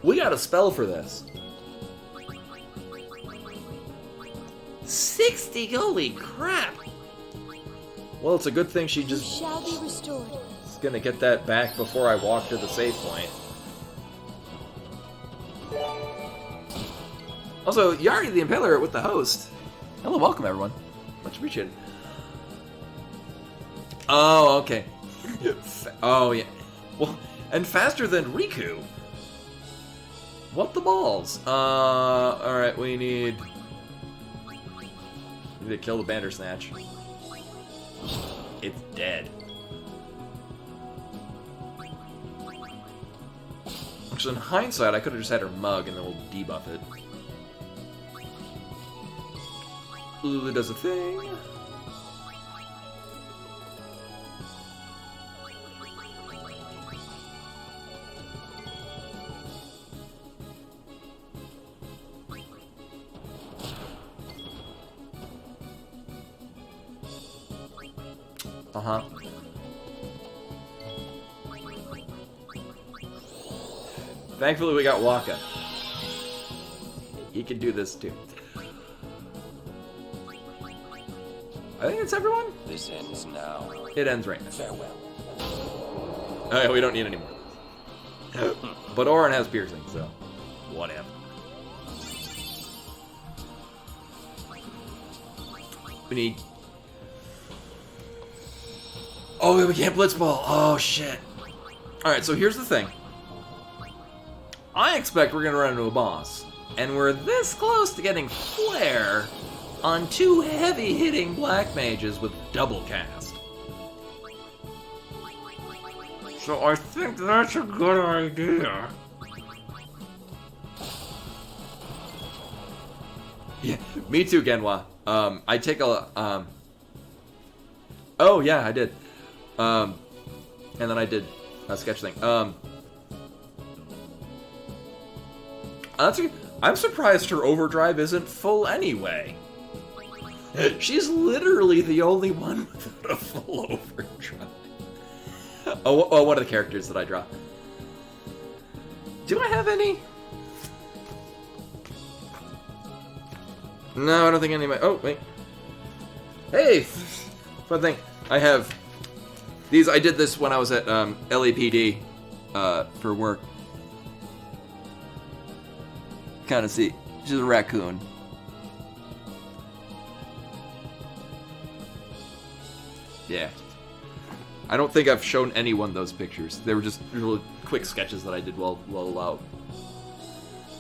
J: We got a spell for this. 60, holy crap! Well, it's a good thing she just
L: Shall be restored.
J: is gonna get that back before I walk to the save point. Also, Yari the Impaler with the host. Hello, welcome everyone. Much appreciated. Oh, okay. Oh, yeah. Well, and faster than Riku. What the balls? Alright, we need to kill the Bandersnatch. It's dead. Actually, in hindsight, I could have just had her mug and then we'll debuff it. Lulu does a thing. Uh-huh. Thankfully, we got Waka. He can do this too. I think it's everyone.
K: This ends now.
J: It ends right now.
K: Farewell.
J: Oh yeah, we don't need any more. But Orin has piercing, so whatever. We need. Oh, we can't blitzball. Oh shit. All right, so here's the thing. I expect we're gonna run into a boss, and we're this close to getting Flare on 2 heavy-hitting black mages with double cast. So I think that's a good idea. Yeah, me too, Genwa. I take a, oh yeah, I did. And then I did a sketch thing. I'm surprised her overdrive isn't full anyway. She's literally the only one without a full overdrive. Oh, one of the characters that I draw. Do I have any? No, I don't think any of my... Oh, wait. Hey! Fun thing. I have... These, I did this when I was at LAPD for work. Kind of see. She's a raccoon. Yeah. I don't think I've shown anyone those pictures. They were just really quick sketches that I did while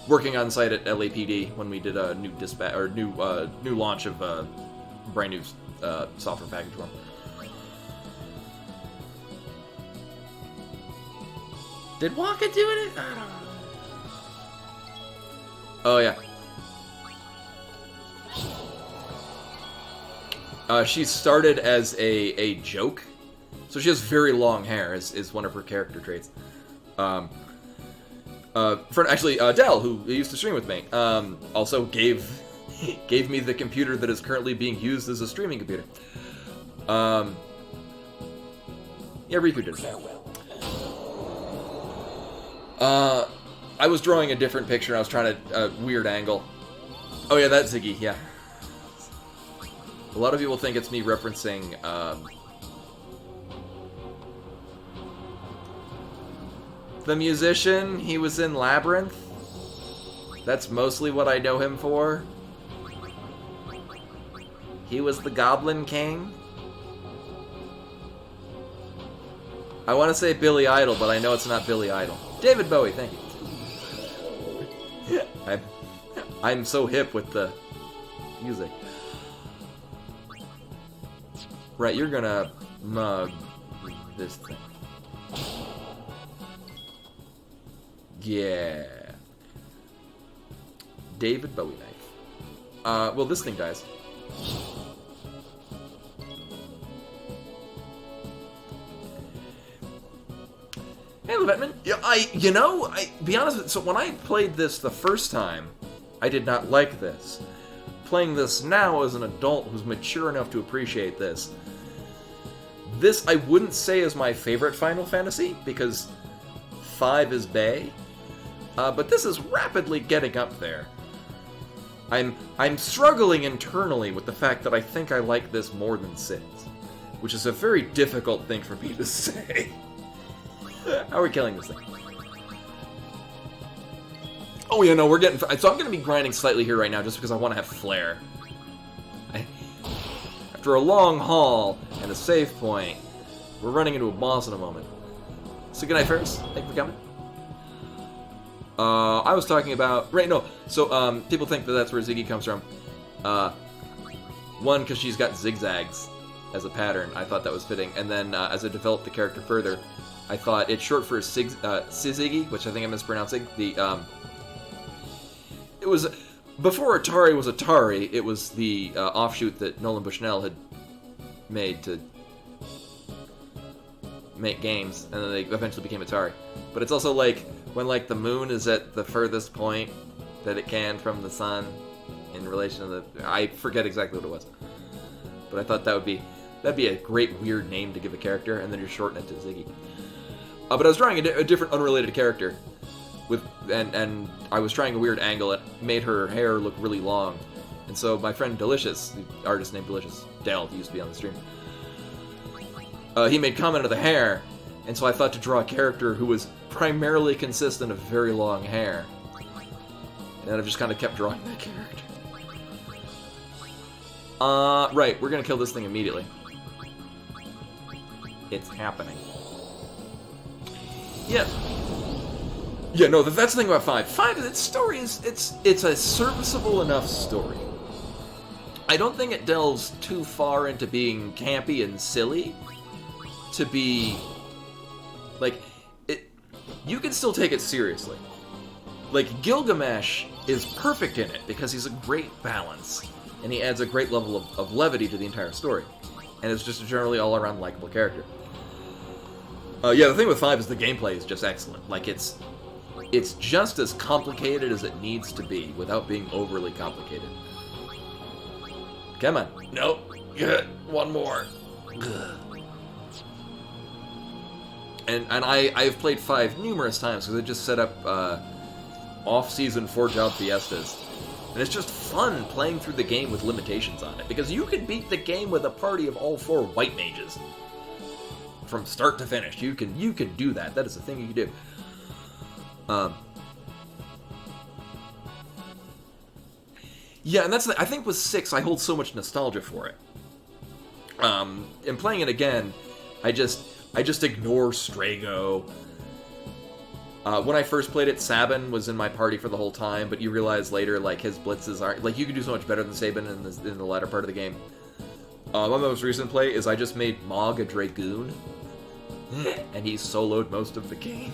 J: working on site at LAPD when we did a new dispatch or new launch of brand new software package for them. Did Waka do it? I don't know. Oh yeah. She started as a joke, so she has very long hair. Is one of her character traits. Actually, Dell, who used to stream with me, also gave me the computer that is currently being used as a streaming computer. Yeah, Riku did it.
K: Farewell.
J: I was drawing a different picture. I was trying to weird angle. Oh yeah, that's Ziggy. Yeah. A lot of people think it's me referencing the musician. He was in Labyrinth. That's mostly what I know him for. He was the Goblin King. I want to say Billy Idol, but I know it's not Billy Idol. David Bowie, thank you. I'm so hip with the music. Right, you're gonna mug this thing. Yeah. David Bowie knife. Well, this thing dies. Hey, Levetman. Yeah, be honest with you, so when I played this the first time, I did not like this. Playing this now as an adult who's mature enough to appreciate this, I wouldn't say is my favorite Final Fantasy, because 5 is bae, but this is rapidly getting up there. I'm struggling internally with the fact that I think I like this more than 6, which is a very difficult thing for me to say. How are we killing this thing? Oh yeah, no, we're getting... So I'm going to be grinding slightly here right now just because I want to have flair. After a long haul and a save point, we're running into a boss in a moment. So good night, Ferris. Thank you for coming. I was talking about... Right, no. So, people think that that's where Ziggy comes from. One, because she's got zigzags as a pattern. I thought that was fitting. And then, as I developed the character further, I thought it's short for Siziggy, which I think I'm mispronouncing. It was... Before Atari was Atari, it was the offshoot that Nolan Bushnell had made to make games, and then they eventually became Atari. But it's also like when the moon is at the furthest point that it can from the sun in relation to the... I forget exactly what it was. But I thought that'd be a great weird name to give a character, and then you shorten it to Ziggy. But I was drawing a different unrelated character. And I was trying a weird angle. It made her hair look really long. And so my friend Delicious, the artist named Delicious, Dale, he used to be on the stream, he made comment of the hair, and so I thought to draw a character who was primarily consistent of very long hair. And then I've just kind of kept drawing that character. Right, we're gonna kill this thing immediately. It's happening. Yeah. Yeah, no, that's the thing about 5. 5, its story is, it's a serviceable enough story. I don't think it delves too far into being campy and silly to be, you can still take it seriously. Gilgamesh is perfect in it because he's a great balance, and he adds a great level of levity to the entire story, and it's just a generally all-around likable character. Yeah, the thing with 5 is the gameplay is just excellent. It's just as complicated as it needs to be without being overly complicated. Come on. Nope. Good. One more. And I've played 5 numerous times because I just set up off-season 4-job fiestas. And it's just fun playing through the game with limitations on it. Because you can beat the game with a party of all 4 white mages. From start to finish. You can do that. That is a thing you can do. Yeah, and I think with 6, I hold so much nostalgia for it. And playing it again, I just ignore Strago. When I first played it, Sabin was in my party for the whole time, but you realize later, his blitzes aren't... you can do so much better than Sabin in the latter part of the game. My most recent play is I just made Mog a Dragoon, and he soloed most of the game.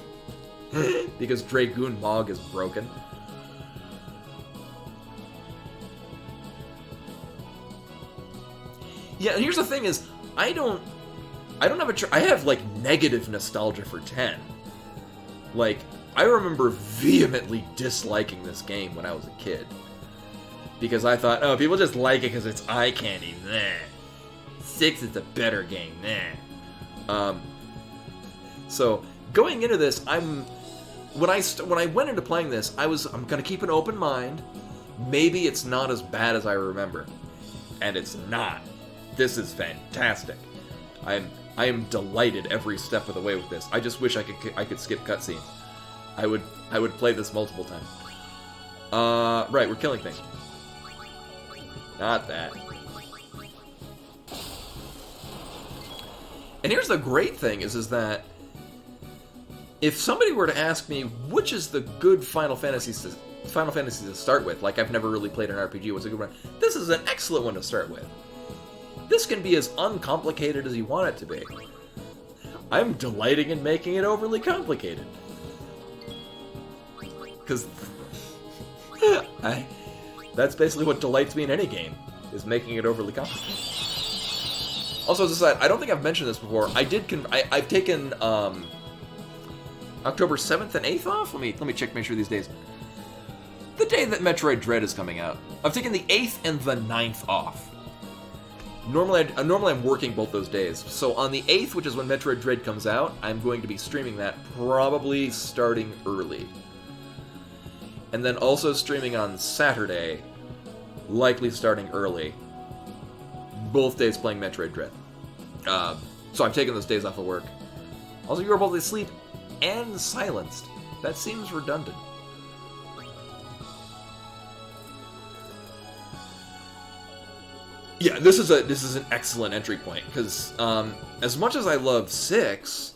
J: Because Dragoon Mog is broken. Yeah, and here's the thing is, I have negative nostalgia for 10. I remember vehemently disliking this game when I was a kid. Because I thought, oh, people just like it because it's eye candy, nah. 6 is a better game, nah. So, going into this, when I went into playing this, I'm gonna keep an open mind. Maybe it's not as bad as I remember. And it's not. This is fantastic. I am delighted every step of the way with this. I just wish I could skip cutscenes. I would play this multiple times. Right, we're killing things. Not that. And here's the great thing is that if somebody were to ask me which is the good Final Fantasy to start with, I've never really played an RPG, what's a good one? This is an excellent one to start with. This can be as uncomplicated as you want it to be. I'm delighting in making it overly complicated. Because that's basically what delights me in any game, is making it overly complicated. Also, as a side, I don't think I've mentioned this before. I've taken October 7th and 8th off? Let me check, make sure these days. The day that Metroid Dread is coming out. I've taken the 8th and the 9th off. Normally I'm working both those days. So on the 8th, which is when Metroid Dread comes out, I'm going to be streaming that, probably starting early. And then also streaming on Saturday, likely starting early. Both days playing Metroid Dread. So I'm taking those days off of work. Also, you are both asleep and silenced. That seems redundant. Yeah, this is an excellent entry point, because as much as I love 6,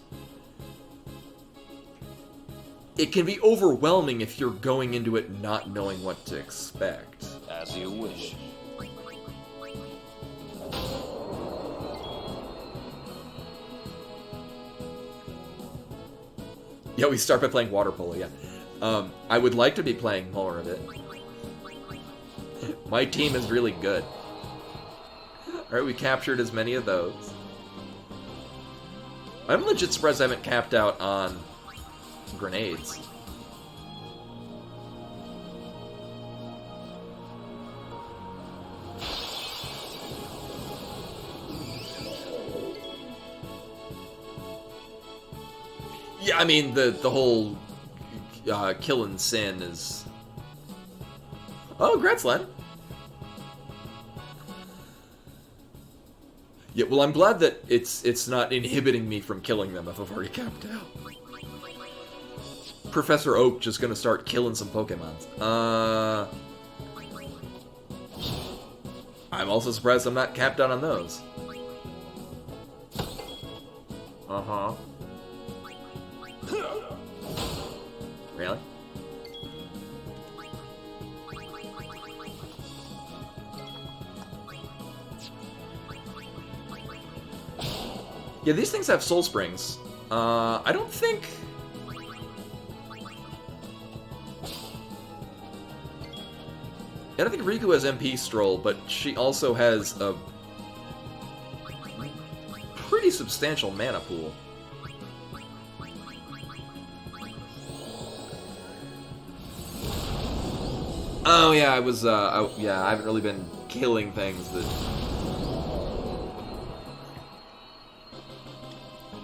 J: it can be overwhelming if you're going into it not knowing what to expect.
K: As you wish.
J: Yeah, we start by playing water polo, yeah. I would like to be playing more of it. My team is really good. Alright, we captured as many of those. I'm legit surprised I haven't capped out on grenades. Yeah, I mean, the whole kill and sin is... Oh, Gretzland. Yeah, well, I'm glad that it's not inhibiting me from killing them if I've already capped out. Professor Oak just gonna start killing some Pokemons. I'm also surprised I'm not capped out on those. Uh-huh. Really? Yeah, these things have soul springs. I don't think... I don't think Riku has MP Stroll, but she also has a pretty substantial mana pool. Oh yeah, I haven't really been killing things that...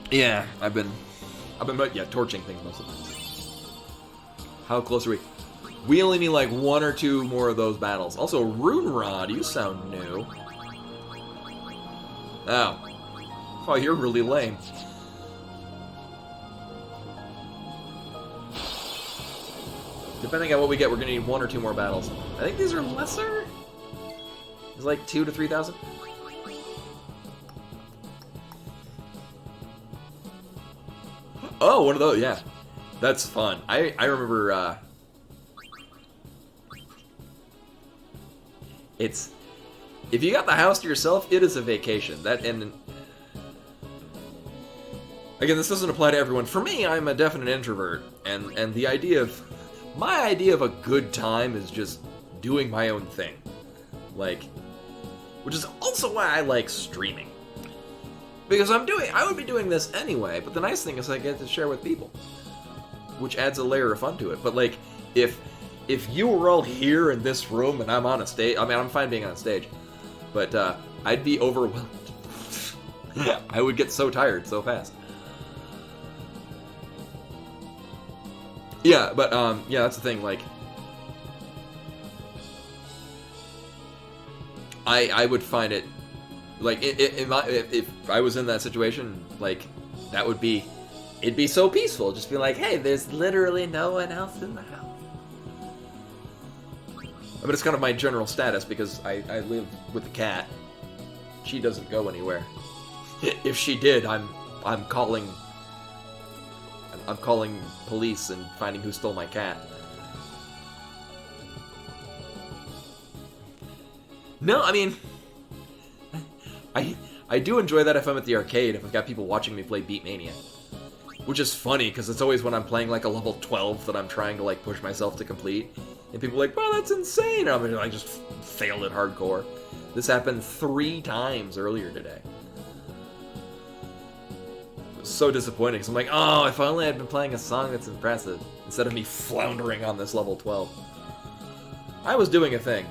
J: Yeah, I've been torching things most of the time. How close are we? We only need like 1 or 2 more of those battles. Also, Rune Rod, you sound new. Oh, you're really lame. Depending on what we get, we're gonna need 1 or 2 more battles. I think these are lesser? It's like 2,000 to 3,000? Oh, one of those, yeah. That's fun. I remember, it's... If you got the house to yourself, it is a vacation. And again, this doesn't apply to everyone. For me, I'm a definite introvert, and the idea of... My idea of a good time is just doing my own thing. Like... Which is also why I like streaming. Because I would be doing this anyway, but the nice thing is I get to share with people. Which adds a layer of fun to it. But like, if you were all here in this room and I'm on a stage, I mean, I'm fine being on stage, but I'd be overwhelmed. I would get so tired so fast. Yeah, but yeah, that's the thing, like, I would find it, like, if I was in that situation, like, that would be, it'd be so peaceful, just be like, hey, there's literally no one else in the house. But it's kind of my general status, because I live with the cat. She doesn't go anywhere. If she did, I'm calling police and finding who stole my cat. No, I mean, I do enjoy that if I'm at the arcade, if I've got people watching me play Beatmania. Which is funny, because it's always when I'm playing like a level 12 that I'm trying to like push myself to complete. And people are like, wow, that's insane! And I'm like, just failed it hardcore. This happened 3 times earlier today. so disappointing. So I'm like, oh, if only I'd been playing a song that's impressive instead of me floundering on this level 12. I was doing a thing.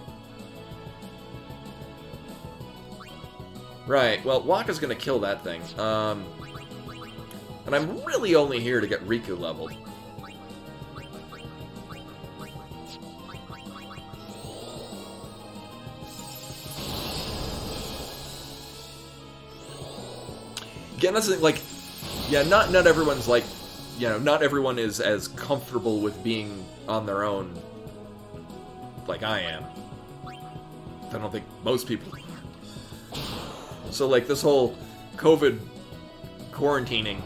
J: Right, well, Wakka's gonna kill that thing. And I'm really only here to get Riku leveled. Again, that's like, yeah, not everyone's like, you know, not everyone is as comfortable with being on their own like I am. I don't think most people are. So, like, this whole COVID quarantining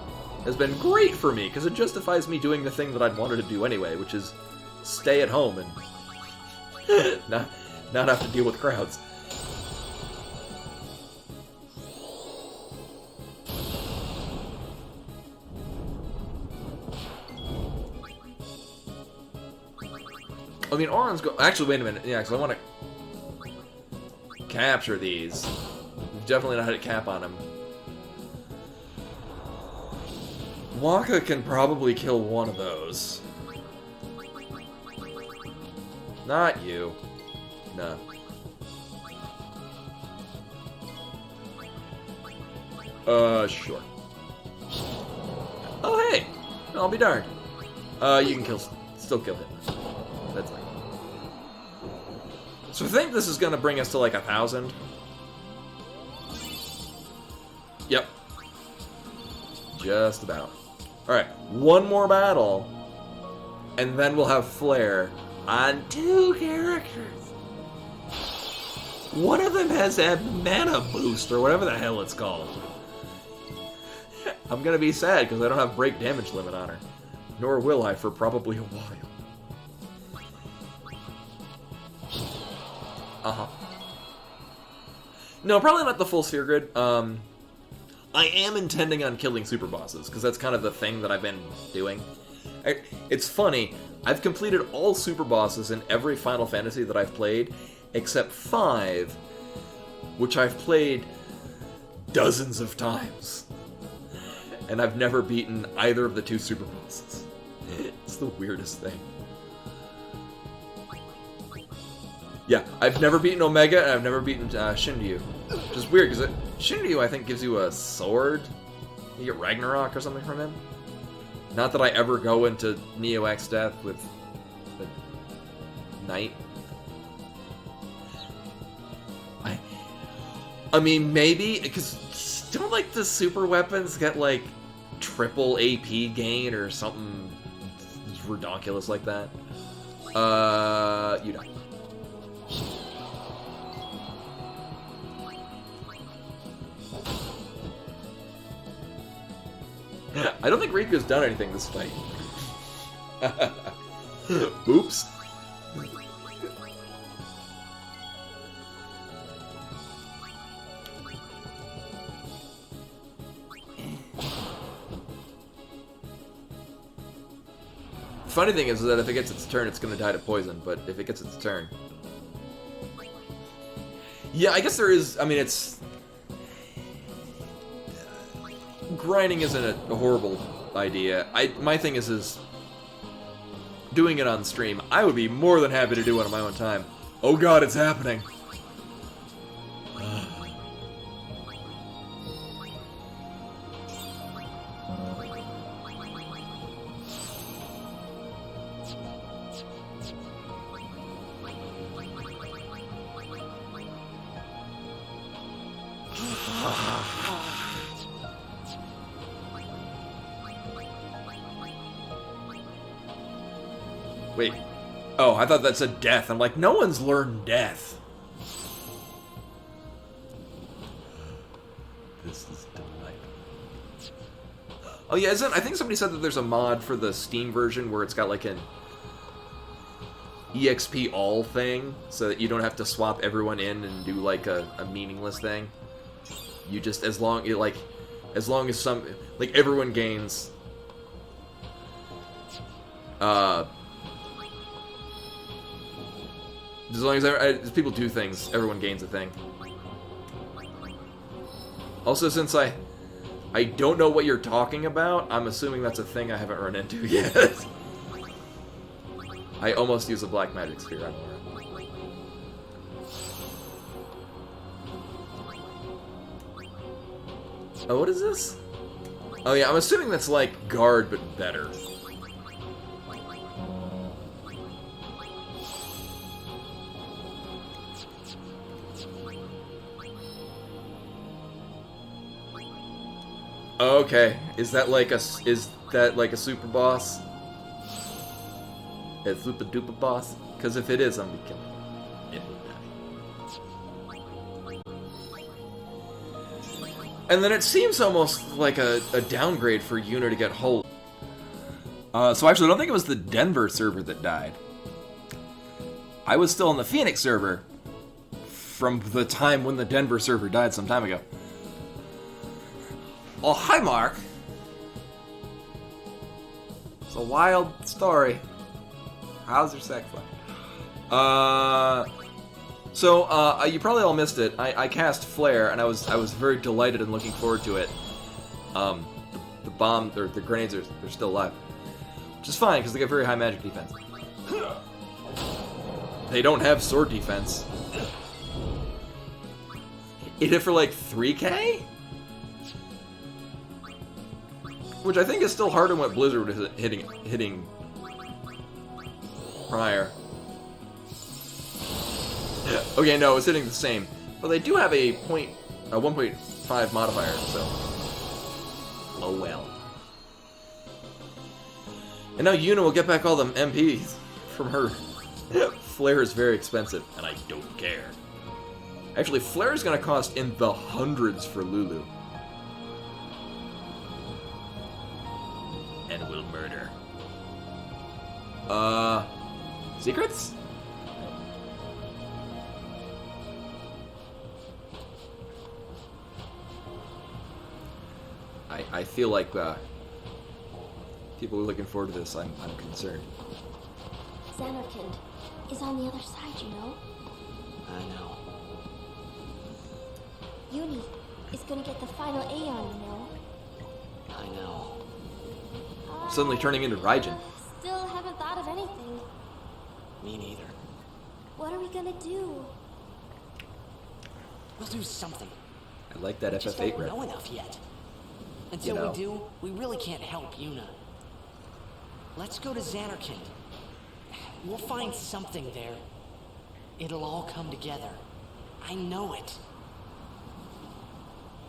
J: has been great for me, because it justifies me doing the thing that I'd wanted to do anyway, which is stay at home and not have to deal with crowds. I mean, Auron's go. Actually, wait a minute. Yeah, because I want to capture these. We've definitely not had a cap on him. Wakka can probably kill one of those. Not you. No. Sure. Oh, hey! I'll be darned. You can still kill him. That's fine. So I think this is gonna bring us to like 1,000. Yep. Just about. Alright, one more battle, and then we'll have Flare on 2 characters. One of them has a mana boost, or whatever the hell it's called. I'm gonna be sad, because I don't have break damage limit on her. Nor will I for probably a while. Uh-huh. No, probably not the full sphere grid. I am intending on killing super bosses, because that's kind of the thing that I've been doing. It's funny, I've completed all super bosses in every Final Fantasy that I've played, except 5, which I've played dozens of times. And I've never beaten either of the 2 super bosses. It's the weirdest thing. Yeah, I've never beaten Omega, and I've never beaten Shinryu. Which is weird, because Shinryu, I think, gives you a sword. You get Ragnarok or something from him. Not that I ever go into Neo X Death with the Knight. I mean, maybe, because don't, like, the super weapons get, like, triple AP gain or something ridiculous like that? You know. I don't think Riku's done anything this fight. Oops. Funny thing is that if it gets its turn, it's gonna die to poison, but if it gets its turn... Yeah, I guess there is... I mean, it's... Grinding isn't a horrible idea. My thing is doing it on stream. I would be more than happy to do it on my own time. Oh god, it's happening. Wait. Oh, I thought that said death. I'm like, no one's learned death. This is delightful. Oh yeah, I think somebody said that there's a mod for the Steam version where it's got like an EXP all thing, so that you don't have to swap everyone in and do like a meaningless thing. You just, as long as some, like, everyone gains as long as people do things, everyone gains a thing. Also, since I I don't know what you're talking about. I'm assuming that's a thing I haven't run into yet. I almost used a black magic sphere on Laura. Oh, what is this? Oh yeah, I'm assuming that's like guard, but better. Okay, is that like a super boss? A super duper boss? Because if it is, I'm gonna kill it. It will die. And then it seems almost like a downgrade for Yuna to get hold.
A: So actually, I don't think it was the Denver server that died. I was still on the Phoenix server from the time when the Denver server died some time ago. Oh, hi, Mark. It's a wild story. How's your sex life? You probably all missed it. I cast Flare, and I was very delighted and looking forward to it. The bomb, or the grenades they're still alive, which is fine because they get very high magic defense. They don't have sword defense. It hit for like 3K, which I think is still harder than what Blizzard was hitting prior. Okay, no, it's hitting the same. But they do have a 1.5 modifier, so... Oh well. And now Yuna will get back all them MPs from her. Flare is very expensive, and I don't care. Actually, Flare is going to cost in the hundreds for Lulu. And will murder. Secrets? I feel like people are looking forward to this. I'm concerned.
L: Xanarkand is on the other side, you know?
B: I know.
L: Uni is gonna get the final Aeon, you know?
B: I know.
J: Suddenly turning into Raijin.
L: Still haven't thought of anything.
B: Me neither.
L: What are we gonna do?
N: We'll do something.
J: I like that
N: Just
J: FF8
N: don't
J: rep.
N: know enough yet. Until
J: You know.
N: we do, we really can't help Yuna. Let's go to Xanarkand. We'll find something there. It'll all come together. I know it.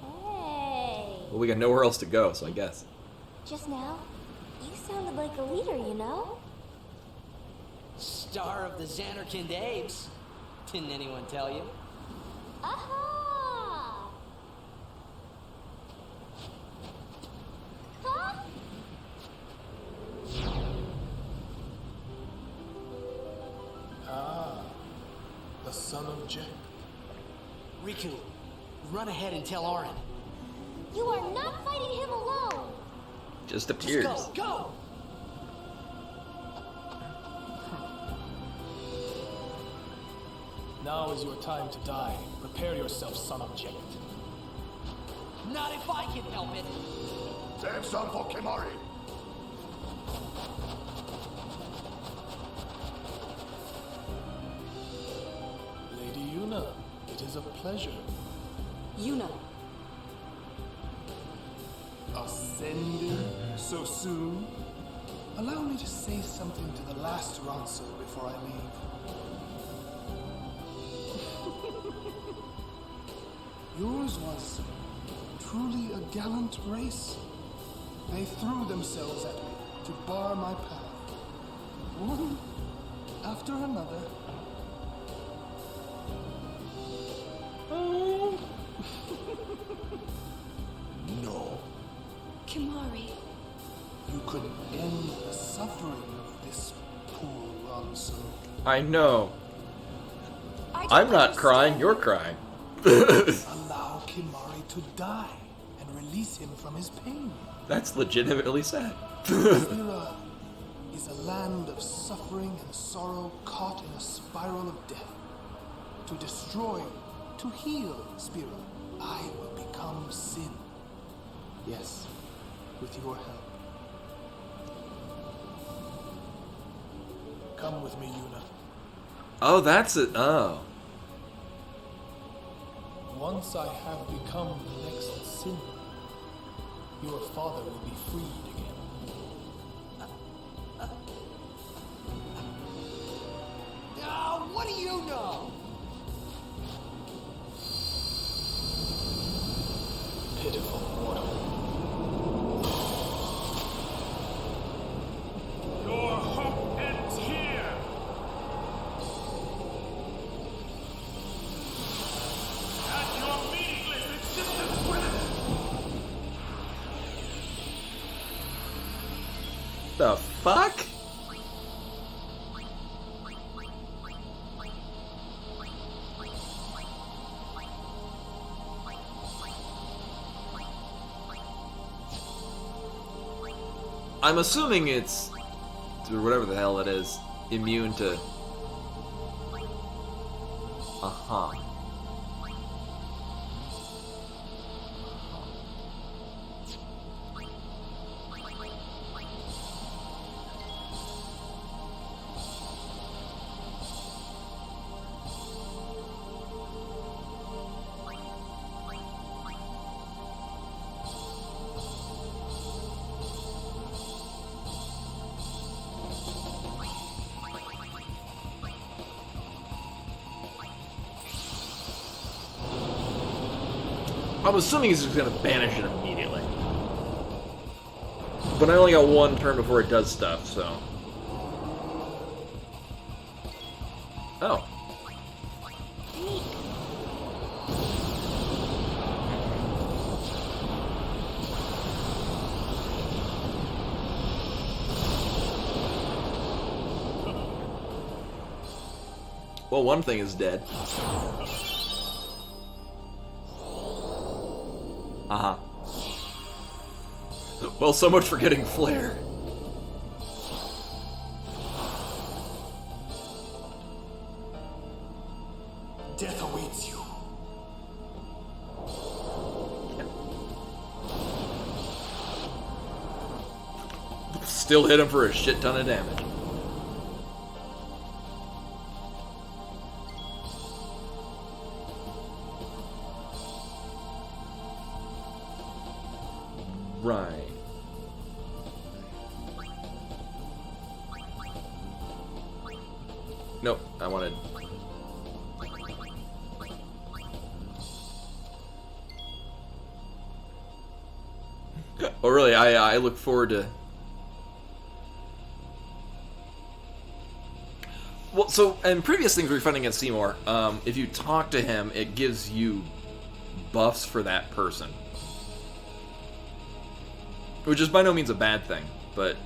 L: Hey.
J: Well, we got nowhere else to go, so I guess.
L: Just now, you sounded like a leader, you know?
N: Star of the Xanarkand Apes. Didn't anyone tell you?
L: Aha! Huh?
O: The son of Jack.
N: Riku, run ahead and tell Auron.
L: You are not fighting him alone!
J: Just appears.
N: Just go!
O: Now is your time to die. Prepare yourself, son of Jack.
N: Not if I can help it.
D: Save some for Kimari.
O: Lady Yuna, it is a pleasure.
G: Yuna.
O: Ascending so soon? Allow me to say something to the last Ronso before I leave. Yours was truly a gallant race. They threw themselves at me to bar my path. One after another.
D: No.
L: Kimari.
O: You could end the suffering of this poor Ronso.
J: I know. I'm not crying, you're crying.
O: Allow Kimari to die and release him from his pain.
J: That's legitimately sad.
O: Spira is a land of suffering and sorrow caught in a spiral of death. To destroy, to heal Spira, I will become sin. Yes, with your help. Come with me, Yuna.
J: Oh, that's it. Oh.
O: Once I have become the next Sin, your father will be freed again.
N: Oh, what do you know?
B: Pitiful mortal.
P: Your hope ends here! And your meaningless existence with it!
J: The fuck? I'm assuming it's, or whatever the hell it is, immune to... Uh-huh. I'm assuming he's just gonna banish it immediately. But I only got one turn before it does stuff, so... Oh. Well, one thing is dead. Uh-huh. Well, so much for getting Flare.
O: Death awaits you.
J: Still hit him for a shit ton of damage. Right. Nope, I wanted... Oh, really? I look forward to... Well, so, and previous things we were fighting against Seymour, if you talk to him, it gives you buffs for that person. Which is by no means a bad thing, but,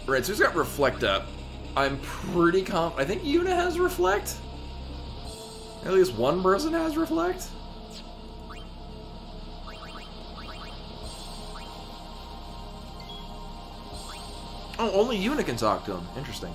J: Right, so he's got Reflect up. I'm pretty confident. I think Yuna has Reflect? At least one person has Reflect? Oh, only Yuna can talk to him. Interesting.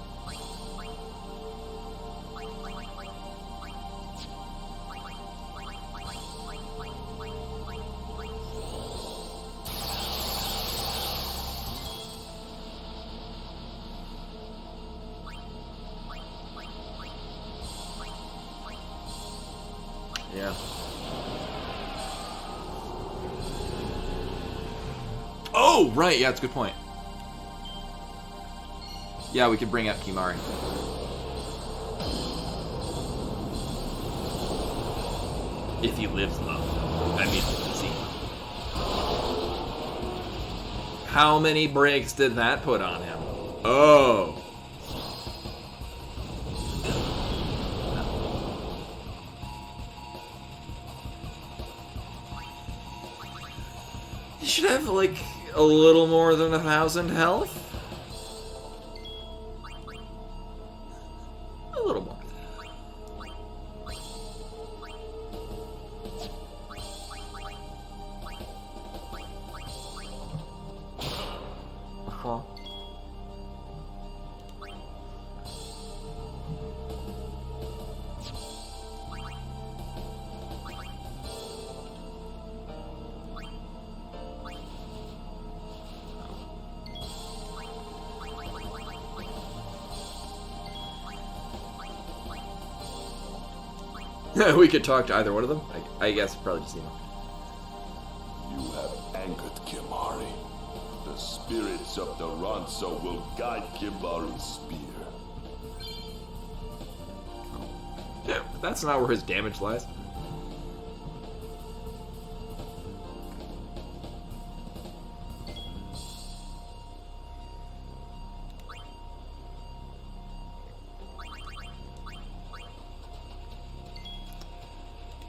J: Yeah. Oh, right. Yeah, that's a good point. Yeah, we could bring up Kimahri. If he lives long. I mean, let's see. How many breaks did that put on him? Oh. He should have, like, a little more than 1,000 health. A little more. Uh-huh. We could talk to either one of them. I guess probably just Nemo.
D: You have angered Kimari. The spirits of the Ronso will guide Kimari's spear.
J: Yeah, that's not where his damage lies.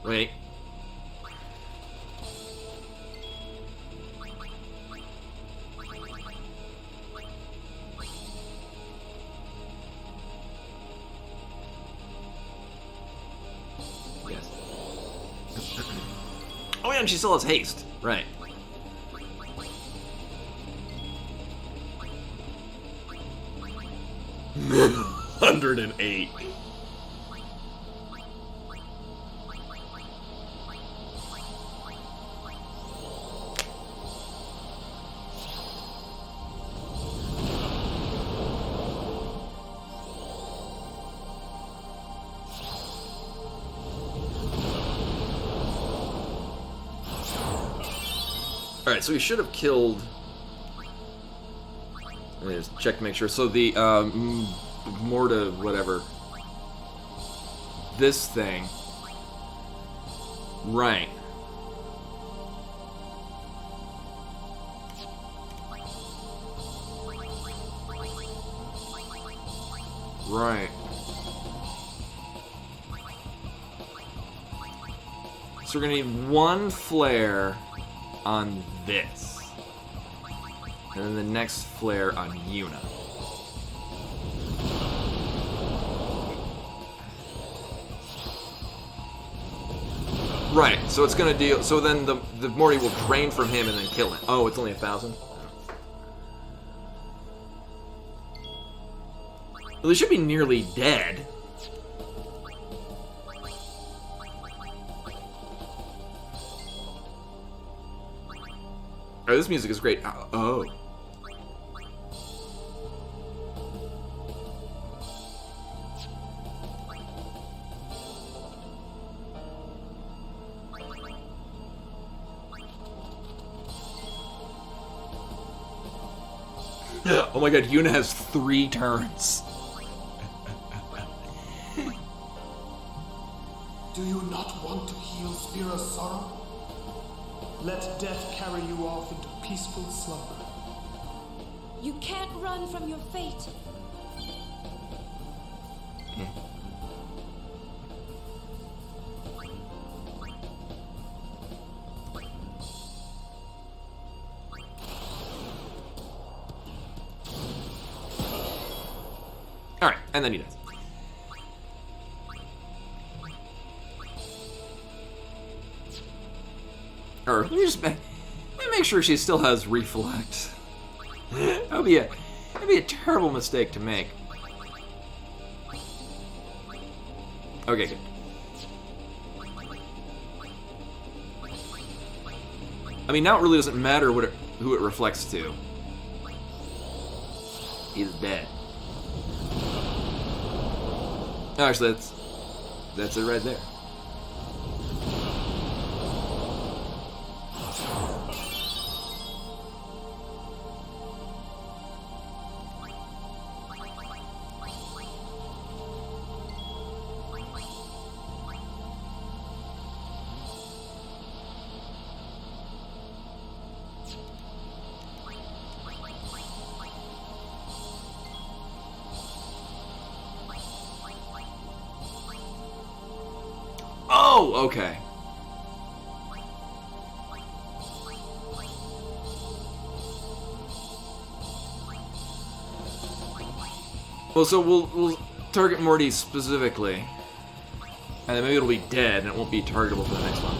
J: Wait. Yes. Oh yeah, and she still has haste. Right. $108. Alright, so he should have killed... Let me just check to make sure. So the, Morta, whatever. This thing. Right. Right. So we're gonna need one flare on this. And then the next flare on Yuna. Right, so it's gonna deal. So then the Morty will drain from him and then kill him. Oh, it's only 1,000? Well, they should be nearly dead. Oh, this music is great. Oh. Oh my god, Yuna has 3 turns.
O: Do you not want to heal Spira's sorrow? Let death carry you off into peaceful slumber.
E: You can't run from your fate.
J: Alright, and then he does. Or let me just let me make sure she still has reflect. That'd be a terrible mistake to make. Okay, good. I mean, now it really doesn't matter who it reflects to. He's dead. Actually, that's it right there. Oh, okay. Well, so we'll target Morty specifically, and then maybe it'll be dead, and it won't be targetable for the next one.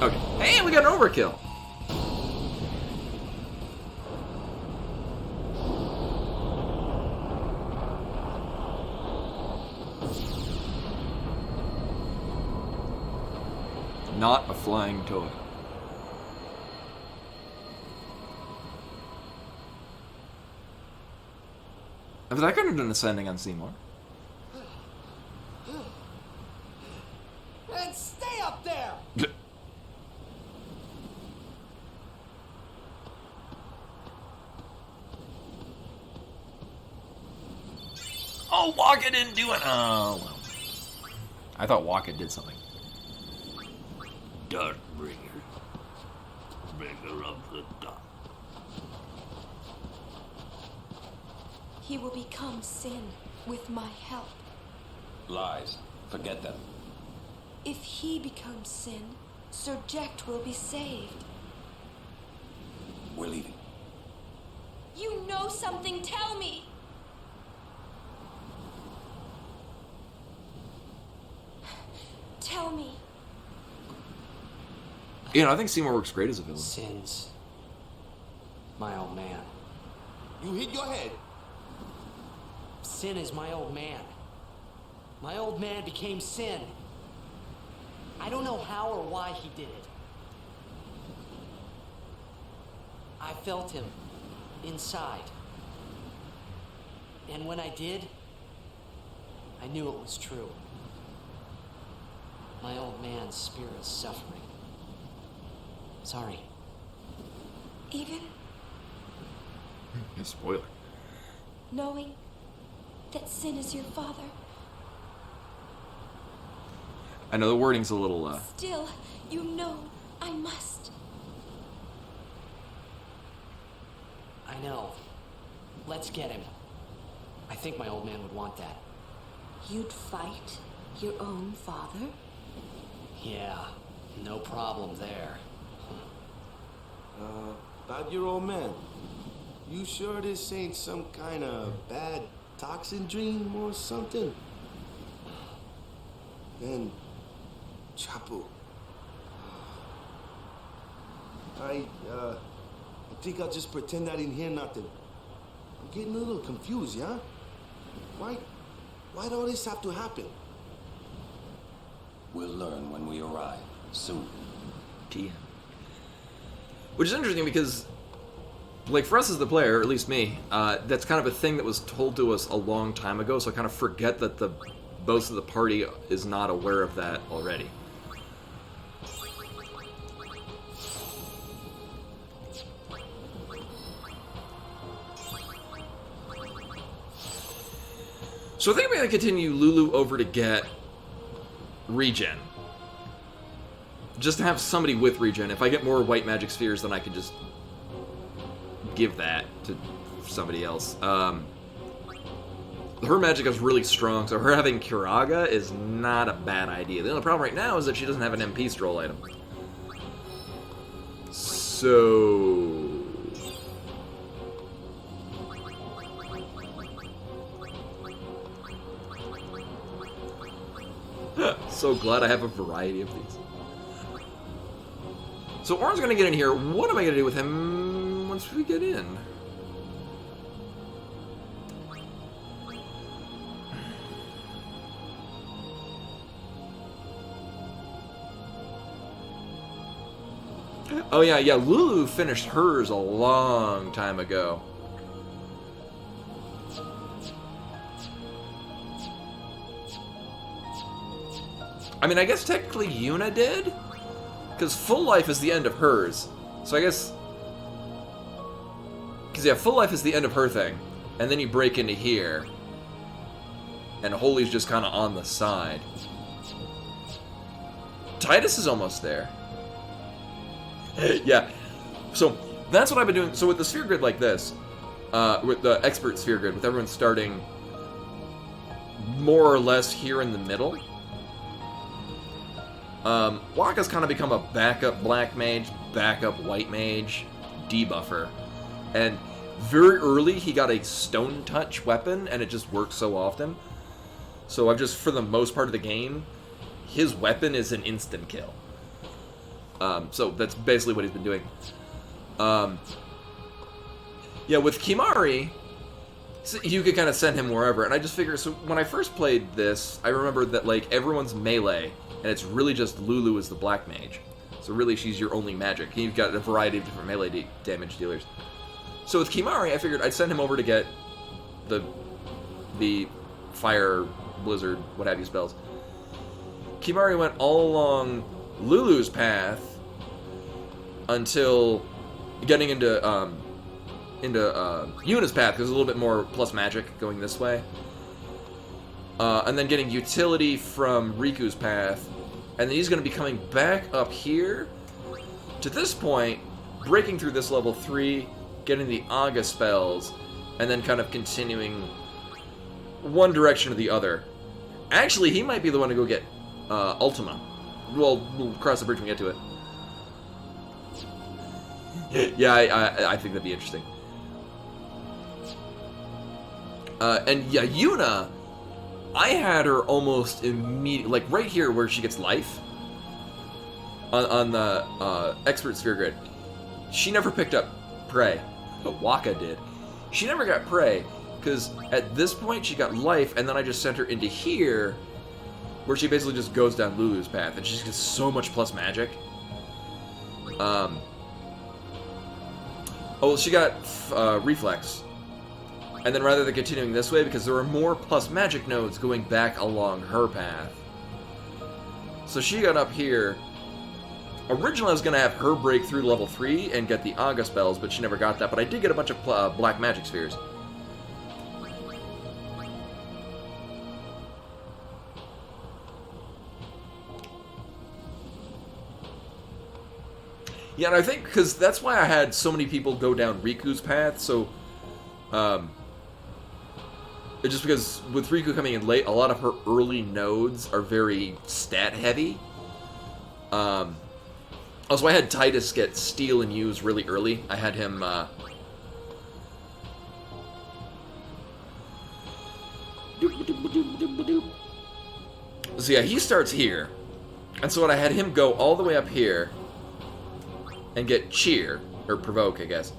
J: Okay. Hey, we got an overkill. Not a flying toy. But I could have done ascending on Seymour.
M: And stay up there!
A: Oh, Waka didn't do it. Oh, well. I thought Waka did something.
I: Darkbringer, bringer of the dark.
E: He will become sin with my help.
K: Lies. Forget them.
E: If he becomes sin, Sir Jecht will be saved.
K: We're leaving.
E: You know something, tell me! Tell me.
J: You know, I think Seymour works great as a villain.
B: Sin's my old man.
F: You hit your head.
B: Sin is my old man. My old man became Sin. I don't know how or why he did it. I felt him inside. And when I did, I knew it was true. My old man's spirit's suffering. Sorry.
E: Even
J: Spoiler.
E: knowing that Sin is your father,
J: I know the wording's a little,
E: still, you know I must.
B: I know. Let's get him. I think my old man would want that.
G: You'd fight your own father?
B: Yeah, no problem there.
F: About your old man. You sure this ain't some kind of bad toxin dream or something? And Chapu. I think I'll just pretend I didn't hear nothing. I'm getting a little confused, yeah? Why'd all this have to happen?
K: We'll learn when we arrive. Soon.
J: TM. Which is interesting because, like, for us as the player, or at least me, that's kind of a thing that was told to us a long time ago, so I kind of forget that most of the party is not aware of that already. So I think I'm going to continue Lulu over to get regen. Just to have somebody with regen. If I get more white magic spheres, then I can just give that to somebody else. Her magic is really strong, so her having Curaga is not a bad idea. The only problem right now is that she doesn't have an MP stroll item. So... so glad I have a variety of these. So Orin's gonna get in here. What am I gonna do with him once we get in? Oh yeah, Lulu finished hers a long time ago. I mean, I guess technically Yuna did? Because full life is the end of hers. So I guess... Because, yeah, full life is the end of her thing. And then you break into here. And Holy's just kind of on the side. Titus is almost there. Yeah. So, that's what I've been doing. So with the sphere grid like this, with the expert sphere grid, with everyone starting more or less here in the middle, Waka's kind of become a backup black mage, backup white mage, debuffer. And very early, he got a stone touch weapon, and it just works so often. So I've just, for the most part of the game, his weapon is an instant kill. So that's basically what he's been doing. Yeah, with Kimahri, you could kind of send him wherever, and I just figured, so when I first played this, I remember that, like, everyone's melee, and it's really just Lulu as the black mage. So really, she's your only magic. You've got a variety of different melee damage dealers. So with Kimahri, I figured I'd send him over to get the the fire, blizzard, what have you spells. Kimahri went all along Lulu's path until getting into Yuna's path, because there's a little bit more plus magic going this way. And then getting utility from Riku's path. And then he's going to be coming back up here to this point, breaking through this level 3, getting the Aga spells, and then kind of continuing one direction or the other. Actually, he might be the one to go get Ultima. We'll cross the bridge when we get to it. Yeah, I think that'd be interesting. And yeah, Yuna, I had her almost immediately, like right here where she gets life, on the Expert Sphere Grid. She never picked up Prey, but Waka did. She never got Prey, because at this point she got life, and then I just sent her into here, where she basically just goes down Lulu's path, and she just gets so much plus magic. Oh, she got Reflex. And then rather than continuing this way, because there were more plus magic nodes going back along her path. So she got up here. Originally I was going to have her break through level 3 and get the Aga spells, but she never got that. But I did get a bunch of black magic spheres. Yeah, and I think, because that's why I had so many people go down Riku's path, so, just because with Riku coming in late, a lot of her early nodes are very stat-heavy. Also, I had Titus get Steal and Use really early. I had him, So yeah, he starts here. And so what I had him go all the way up here and get Cheer, or Provoke, I guess.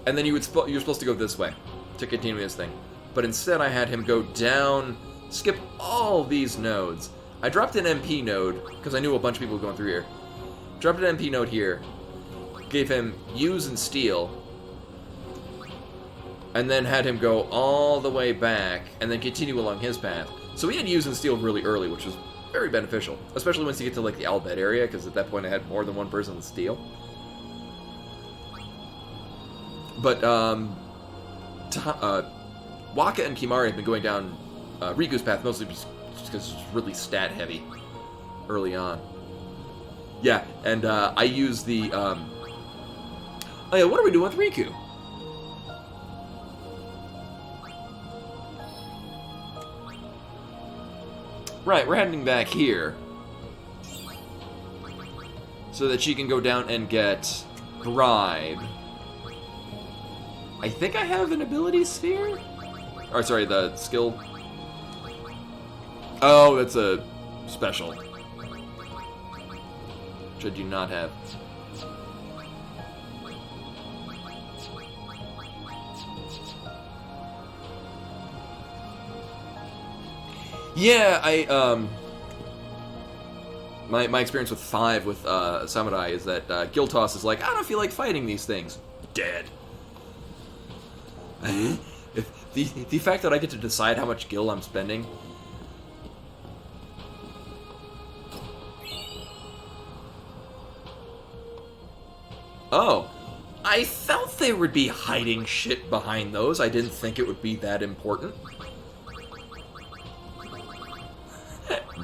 J: And then you're supposed to go this way to continue this thing. But instead I had him go down, skip all these nodes. I dropped an MP node, because I knew a bunch of people were going through here. Dropped an MP node here, gave him Use and Steal, and then had him go all the way back, and then continue along his path. So he had Use and Steal really early, which was very beneficial. Especially once you get to like the Albed area, because at that point I had more than one person to steal. But, Waka and Kimahri have been going down Riku's path mostly just because it's really stat heavy early on. Yeah, and I use the, oh yeah, what are we doing with Riku? Right, we're heading back here so that she can go down and get Bribe. I think I have an ability sphere? Or, sorry, the skill. Oh, that's a special. Which I do not have. Yeah, my experience with 5 with Samurai is that Giltos is like, I don't feel like fighting these things. Dead. The fact that I get to decide how much gil I'm spending. Oh, I felt there would be hiding shit behind those. I didn't think it would be that important.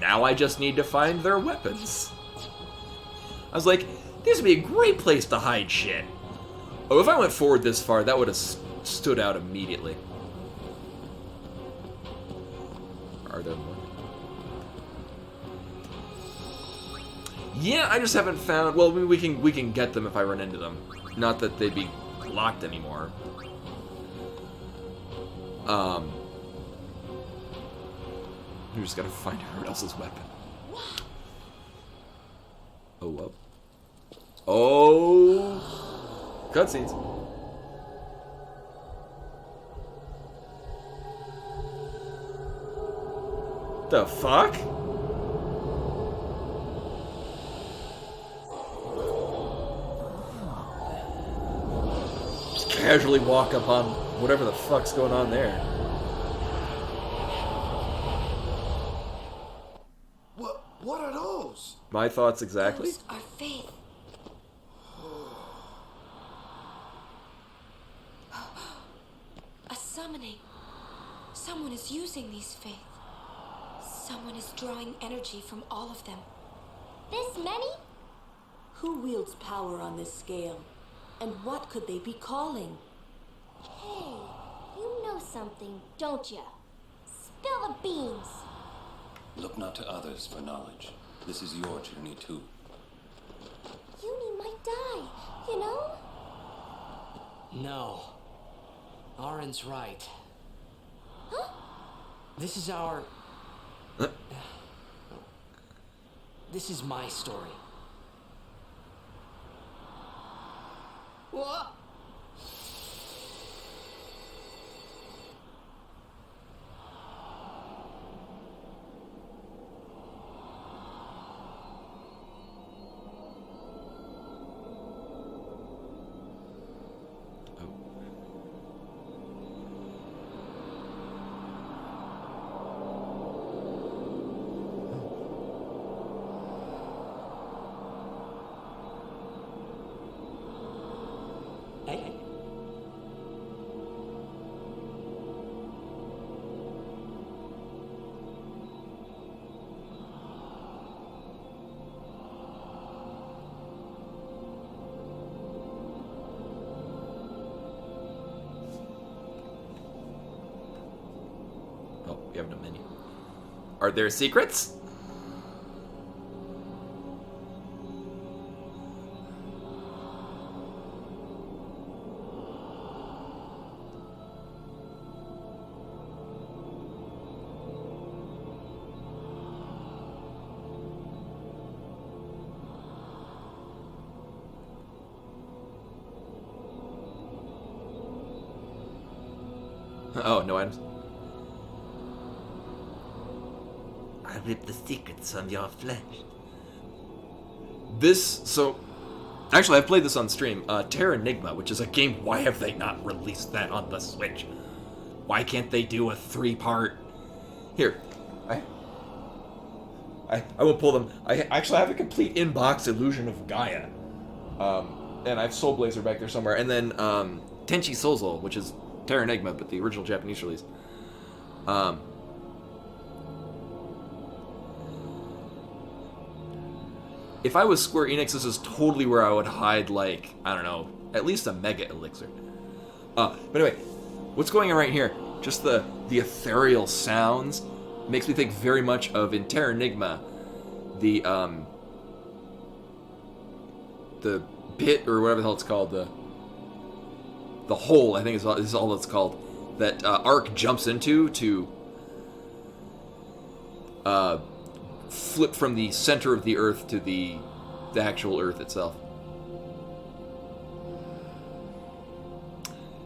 J: Now I just need to find their weapons. I was like, this would be a great place to hide shit. Oh, if I went forward this far, that would have stood out immediately. Are there more? Yeah, I just haven't found. Well, we can get them if I run into them. Not that they'd be locked anymore. We just gotta find everyone else's weapon. Oh, well. Oh, cutscenes. The fuck? Just casually walk up on whatever the fuck's going on there. my thoughts exactly.
E: Those are faith. A summoning. Someone is using these faith. Someone is drawing energy from all of them.
L: This many?
G: Who wields power on this scale? And what could they be calling?
L: Hey, you know something, don't ya? Spill the beans.
K: Look not to others for knowledge. This is your journey too.
L: Uni might die, you know?
B: No. Arin's right.
L: Huh?
B: This is our... This is my story.
L: What?
B: Hey.
J: Oh, we have no menu. Are there secrets? Oh, no items.
Q: I rip the secrets from your flesh.
J: So... Actually, I've played this on stream. Terra Enigma, which is a game... Why have they not released that on the Switch? Why can't they do a 3-part... Here. I won't pull them. I actually have a complete inbox Illusion of Gaia. And I have Soul Blazer back there somewhere. And then Tenchi Sozo, which is Terra Enigma, but the original Japanese release. If I was Square Enix, this is totally where I would hide, like, I don't know, at least a Mega Elixir. But anyway, what's going on right here? Just the ethereal sounds makes me think very much of, in Terra Enigma, the pit, or whatever the hell it's called, the hole, I think is all it's called, that Ark jumps into to flip from the center of the Earth to the actual Earth itself.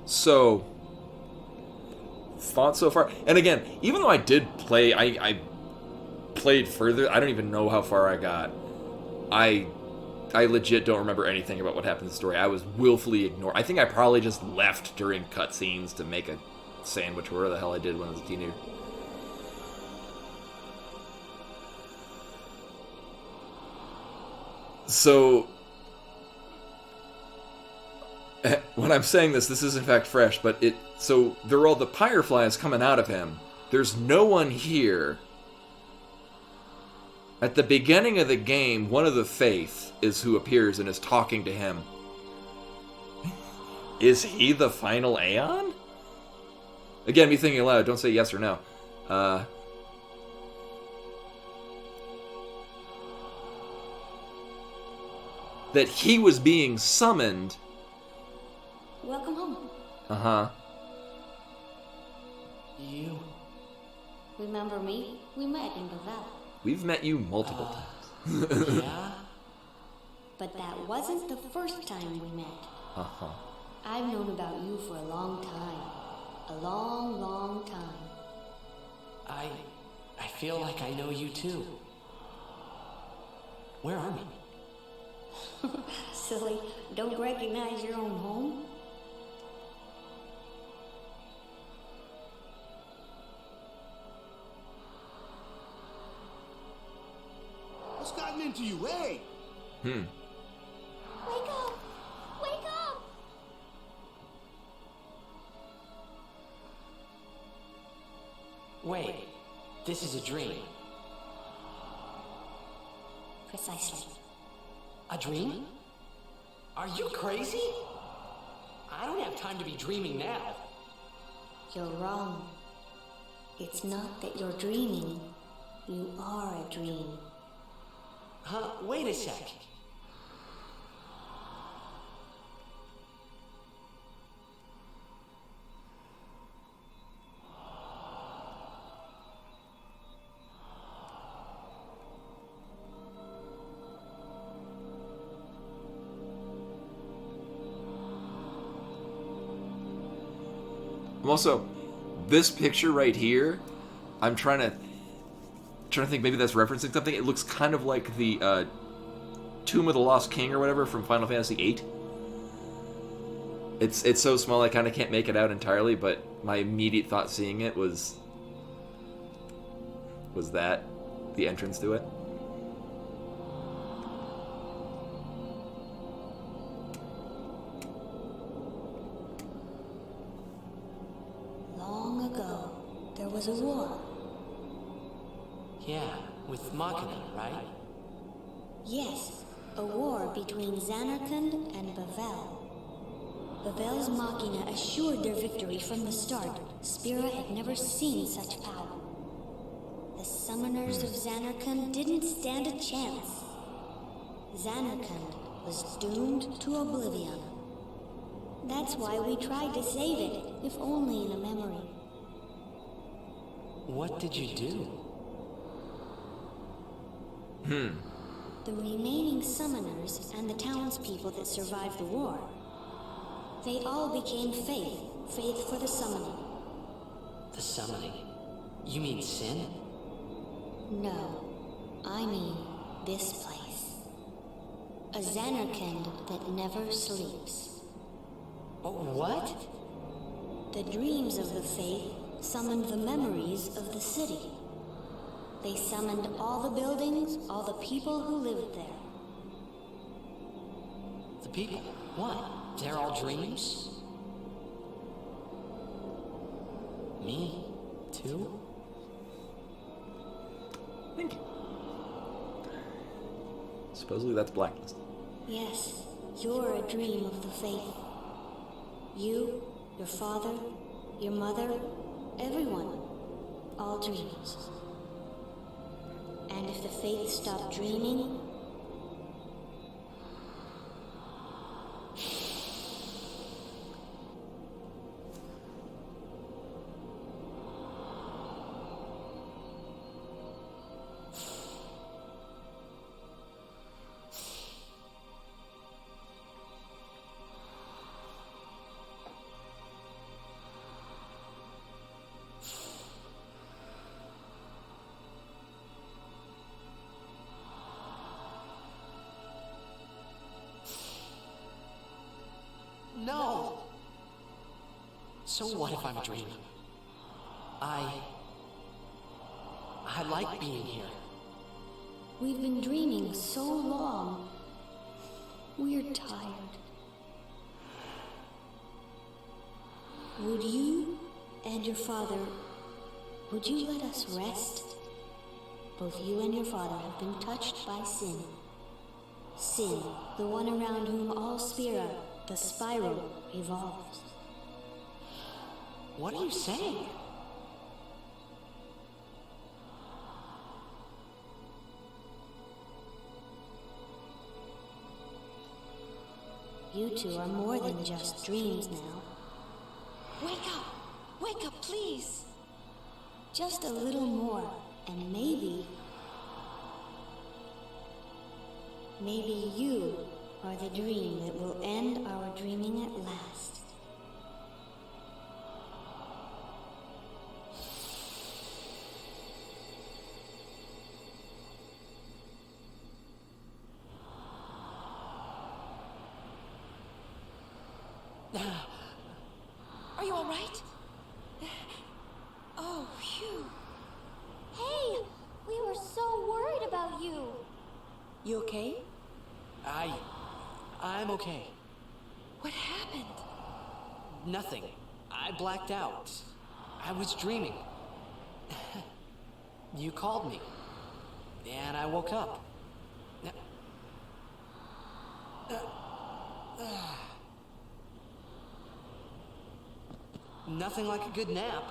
J: So, thoughts so far, and again, even though I did play, I played further. I don't even know how far I got. I legit don't remember anything about what happened in the story. I was willfully ignored. I think I probably just left during cutscenes to make a sandwich, or whatever the hell I did when I was a teenager. So, when I'm saying this is in fact fresh, but so there are all the Pyreflies coming out of him. There's no one here. At the beginning of the game, one of the Faith is who appears and is talking to him. Is he the final Aeon? Again, me thinking aloud, don't say yes or no. That he was being summoned.
L: Welcome home.
J: Uh-huh.
B: You...
L: Remember me? We met in Bevelle.
J: We've met you multiple times.
B: Yeah?
L: But that wasn't the first time we met.
J: Uh-huh.
L: I've known about you for a long time. A long, long time.
B: I feel like I know you too. Where are we?
L: Silly, don't recognize your own home?
F: What's gotten happening to you? Hey!
L: Wake up! Wake up!
N: Wait, this is a dream.
L: Precisely.
N: A dream? Are you crazy? I don't have time to be dreaming now.
L: You're wrong. It's not that you're dreaming. You are a dream.
N: Huh? Wait a sec.
J: Also, this picture right here, I'm trying to think maybe that's referencing something. It looks kind of like the Tomb of the Lost King or whatever from Final Fantasy VIII. It's so small I kind of can't make it out entirely, but my immediate thought seeing it was that the entrance to it.
L: Long ago, there was a war.
N: Yeah, with Machina, right?
L: Yes, a war between Zanarkand and Bavel. Bavel's Machina assured their victory from the start. Spira had never seen such power. The summoners of Zanarkand didn't stand a chance. Zanarkand was doomed to oblivion. That's why we tried to save it, if only in a memory.
N: What did you do?
L: The remaining summoners and the townspeople that survived the war, they all became faith for the summoning.
N: The summoning? You mean sin?
L: No, I mean this place. A Zanarkand that never sleeps.
N: What?
L: The dreams of the faith summoned the memories of the city. They summoned all the buildings, all the people who lived there.
N: The people? What? They're all dreams? Me? Too?
J: Thank you. Supposedly that's Blacklist.
L: Yes, you're a dream of the faith. You, your father, your mother, everyone. All dreams. And if the faith stopped dreaming,
N: No! So what if I'm dreaming? I like being here.
L: we've been dreaming so long. We're tired. Would you and your father, would you let us rest? Both you and your father have been touched by sin. Sin, the one around whom all Spira, the spiral, evolves.
N: What are you saying?
L: You two are more than just dreams now.
E: Wake up! Wake up, please!
L: Just a little more, and maybe you are the dream that will end our dreaming at last.
E: Are you all right? Oh, phew.
L: Hey! We were so worried about you.
G: You okay?
N: I'm okay.
E: What happened?
N: Nothing. I blacked out. I was dreaming. You called me. And I woke up. Nothing like a good nap.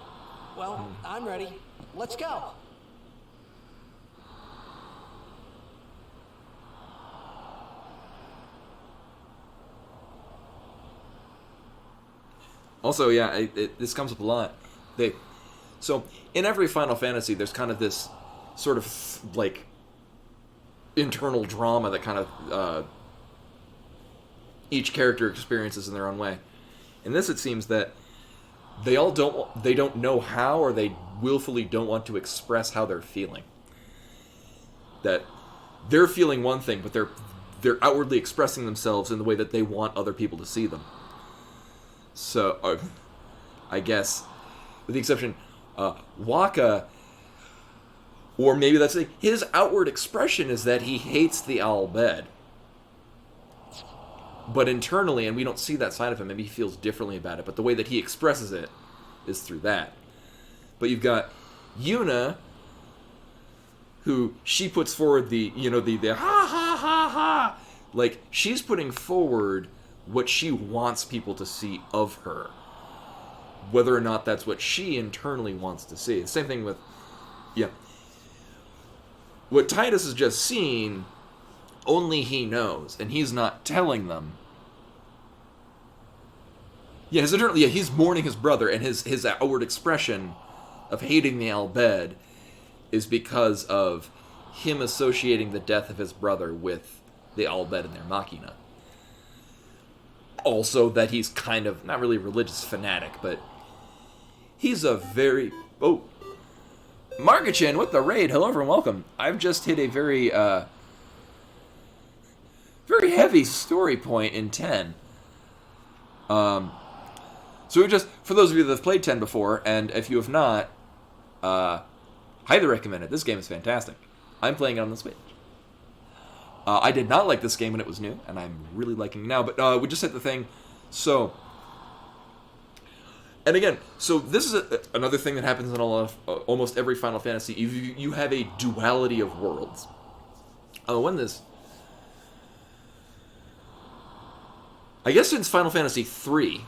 N: Well, I'm ready. Let's go.
J: Also, yeah, this comes up a lot. So in every Final Fantasy, there's kind of this sort of like internal drama that kind of each character experiences in their own way. In this, it seems that they don't know how, or they willfully don't want to express how they're feeling. That they're feeling one thing, but they're outwardly expressing themselves in the way that they want other people to see them. So, I guess, with the exception, Wakka, or maybe that's his outward expression is that he hates the Al Bhed. But internally, and we don't see that side of him, maybe he feels differently about it, but the way that he expresses it is through that. But you've got Yuna, who she puts forward the ha ha ha ha, like, she's putting forward what she wants people to see of her, whether or not that's what she internally wants to see. The same thing with, what Tidus has just seen, only he knows, and he's not telling them. Yeah, he's mourning his brother, and his outward expression of hating the Al Bhed is because of him associating the death of his brother with the Al Bhed and their Machina. Also, that he's kind of, not really a religious fanatic, but he's a very... Oh! Margachin with the raid. Hello, everyone. Welcome. I've just hit a very, very heavy story point in 10. So for those of you that have played 10 before, and if you have not, highly recommend it. This game is fantastic. I'm playing it on the Switch. I did not like this game when it was new, and I'm really liking it now, but we just hit the thing. So, and again, so this is another thing that happens in almost every Final Fantasy. You have a duality of worlds. I guess since Final Fantasy 3.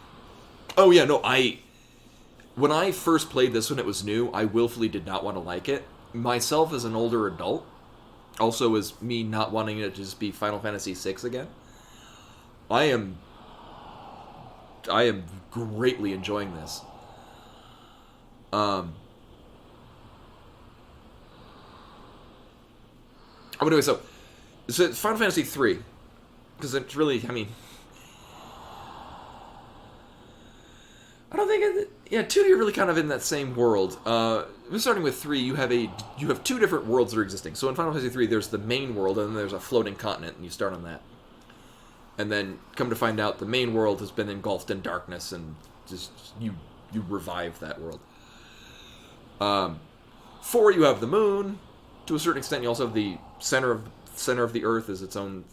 J: Oh yeah, no, when I first played this when it was new, I willfully did not want to like it. Myself as an older adult, also as me not wanting it to just be Final Fantasy VI again, I am greatly enjoying this. Anyway, so Final Fantasy 3, because it's really, I don't think 2, you're really kind of in that same world. Starting with 3, you have two different worlds that are existing. So in Final Fantasy 3, there's the main world, and then there's a floating continent, and you start on that. And then come to find out, the main world has been engulfed in darkness, and just you revive that world. 4, you have the moon. To a certain extent, you also have the center of the Earth as its own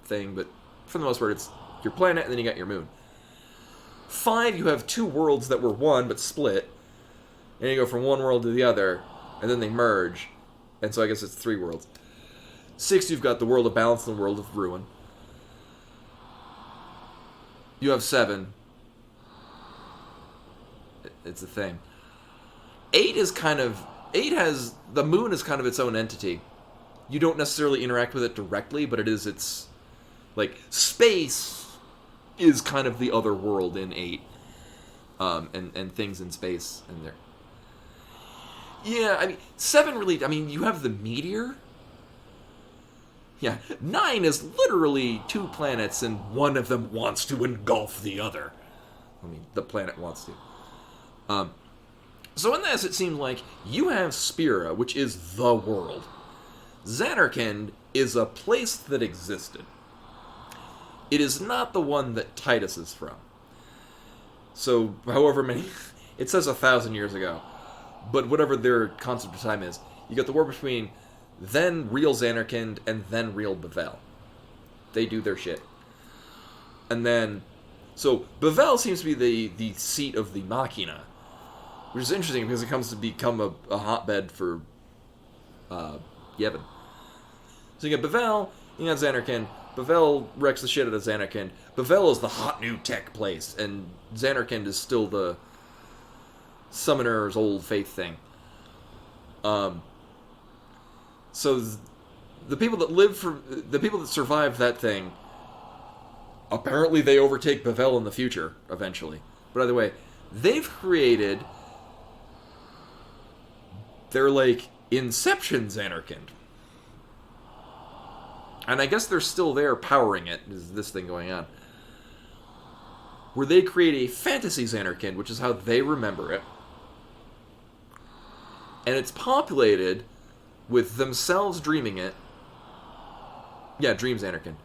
J: thing, but for the most part, it's your planet, and then you got your moon. 5, you have 2 worlds that were one but split, and you go from one world to the other, and then they merge, and so I guess it's 3 worlds. 6, you've got the world of balance and the world of ruin. You have 7. It's a thing. 8 has the moon is kind of its own entity. You don't necessarily interact with it directly, but it's like space is kind of the other world in 8, and things in space in there. Yeah, 7 really, you have the meteor. Yeah, 9 is literally 2 planets, and one of them wants to engulf the other. The planet wants to. So in this, it seems like you have Spira, which is the world. Zanarkand is a place that existed. It is not the one that Tidus is from. So, however many... It says 1,000 years ago. But whatever their concept of time is, you got the war between then real Xanarkand, and then real Bavel. They do their shit. And then, so Bavel seems to be the seat of the Machina, which is interesting because it comes to become a hotbed for Yevon. So you got Bavel, you got Xanarkand. Bavel wrecks the shit out of Xanarkand. Bavel is the hot new tech place, and Xanarkand is still the Summoner's old faith thing. So the people that survived that thing, apparently they overtake Bavel in the future eventually. But either way, they've created their Inception Xanarkand. And I guess they're still there powering it, is this thing going on. Where they create a fantasy Xanarkand, which is how they remember it. And it's populated with themselves dreaming it. Yeah, Dream Xanarkand.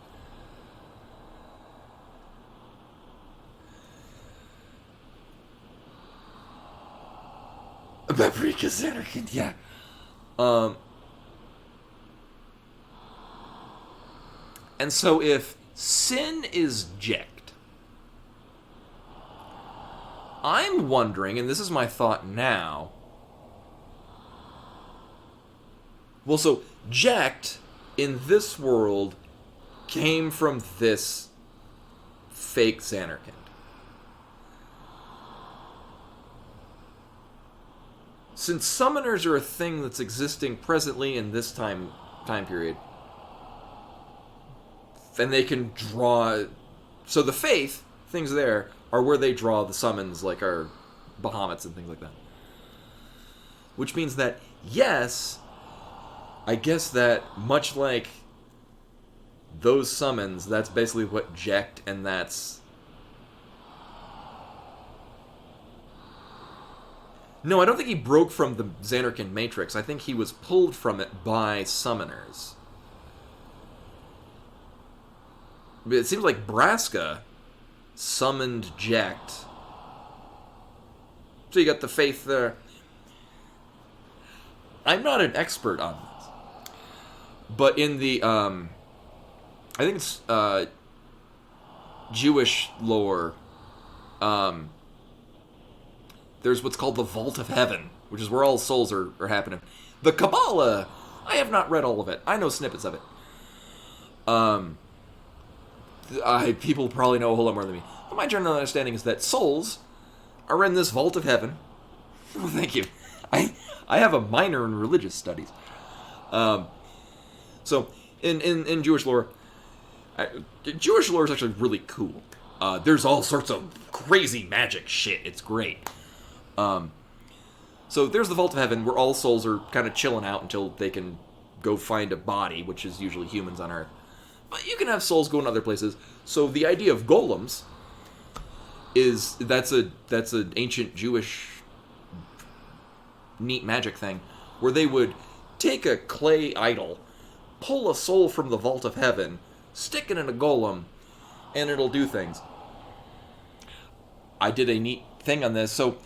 J: Paprika Xanarkand, yeah. And so if Sin is Jecht, I'm wondering, and this is my thought now, well, so Jecht in this world came from this fake Xanarkand. Since summoners are a thing that's existing presently in this time period, and they can draw... So the faith, things there, are where they draw the summons, like our Bahamut's and things like that. Which means that, yes, I guess that, much like those summons, that's basically what Jecht, and that's... No, I don't think he broke from the Xanarkand Matrix. I think he was pulled from it by summoners. But it seems like Braska summoned Jecht. So you got the faith there. I'm not an expert on this. But in the, I think it's, Jewish lore, there's what's called the Vault of Heaven, which is where all souls are happening. The Kabbalah, I have not read all of it. I know snippets of it. People probably know a whole lot more than me. But my general understanding is that souls are in this Vault of Heaven. Oh, thank you. I have a minor in religious studies. So, in Jewish lore, Jewish lore is actually really cool. There's all sorts of crazy magic shit. It's great. So there's the Vault of Heaven, where all souls are kind of chilling out until they can go find a body, which is usually humans on Earth. But you can have souls go in other places. So the idea of golems is that's an ancient Jewish neat magic thing, where they would take a clay idol, pull a soul from the Vault of Heaven, stick it in a golem, and it'll do things. I did a neat thing on this, so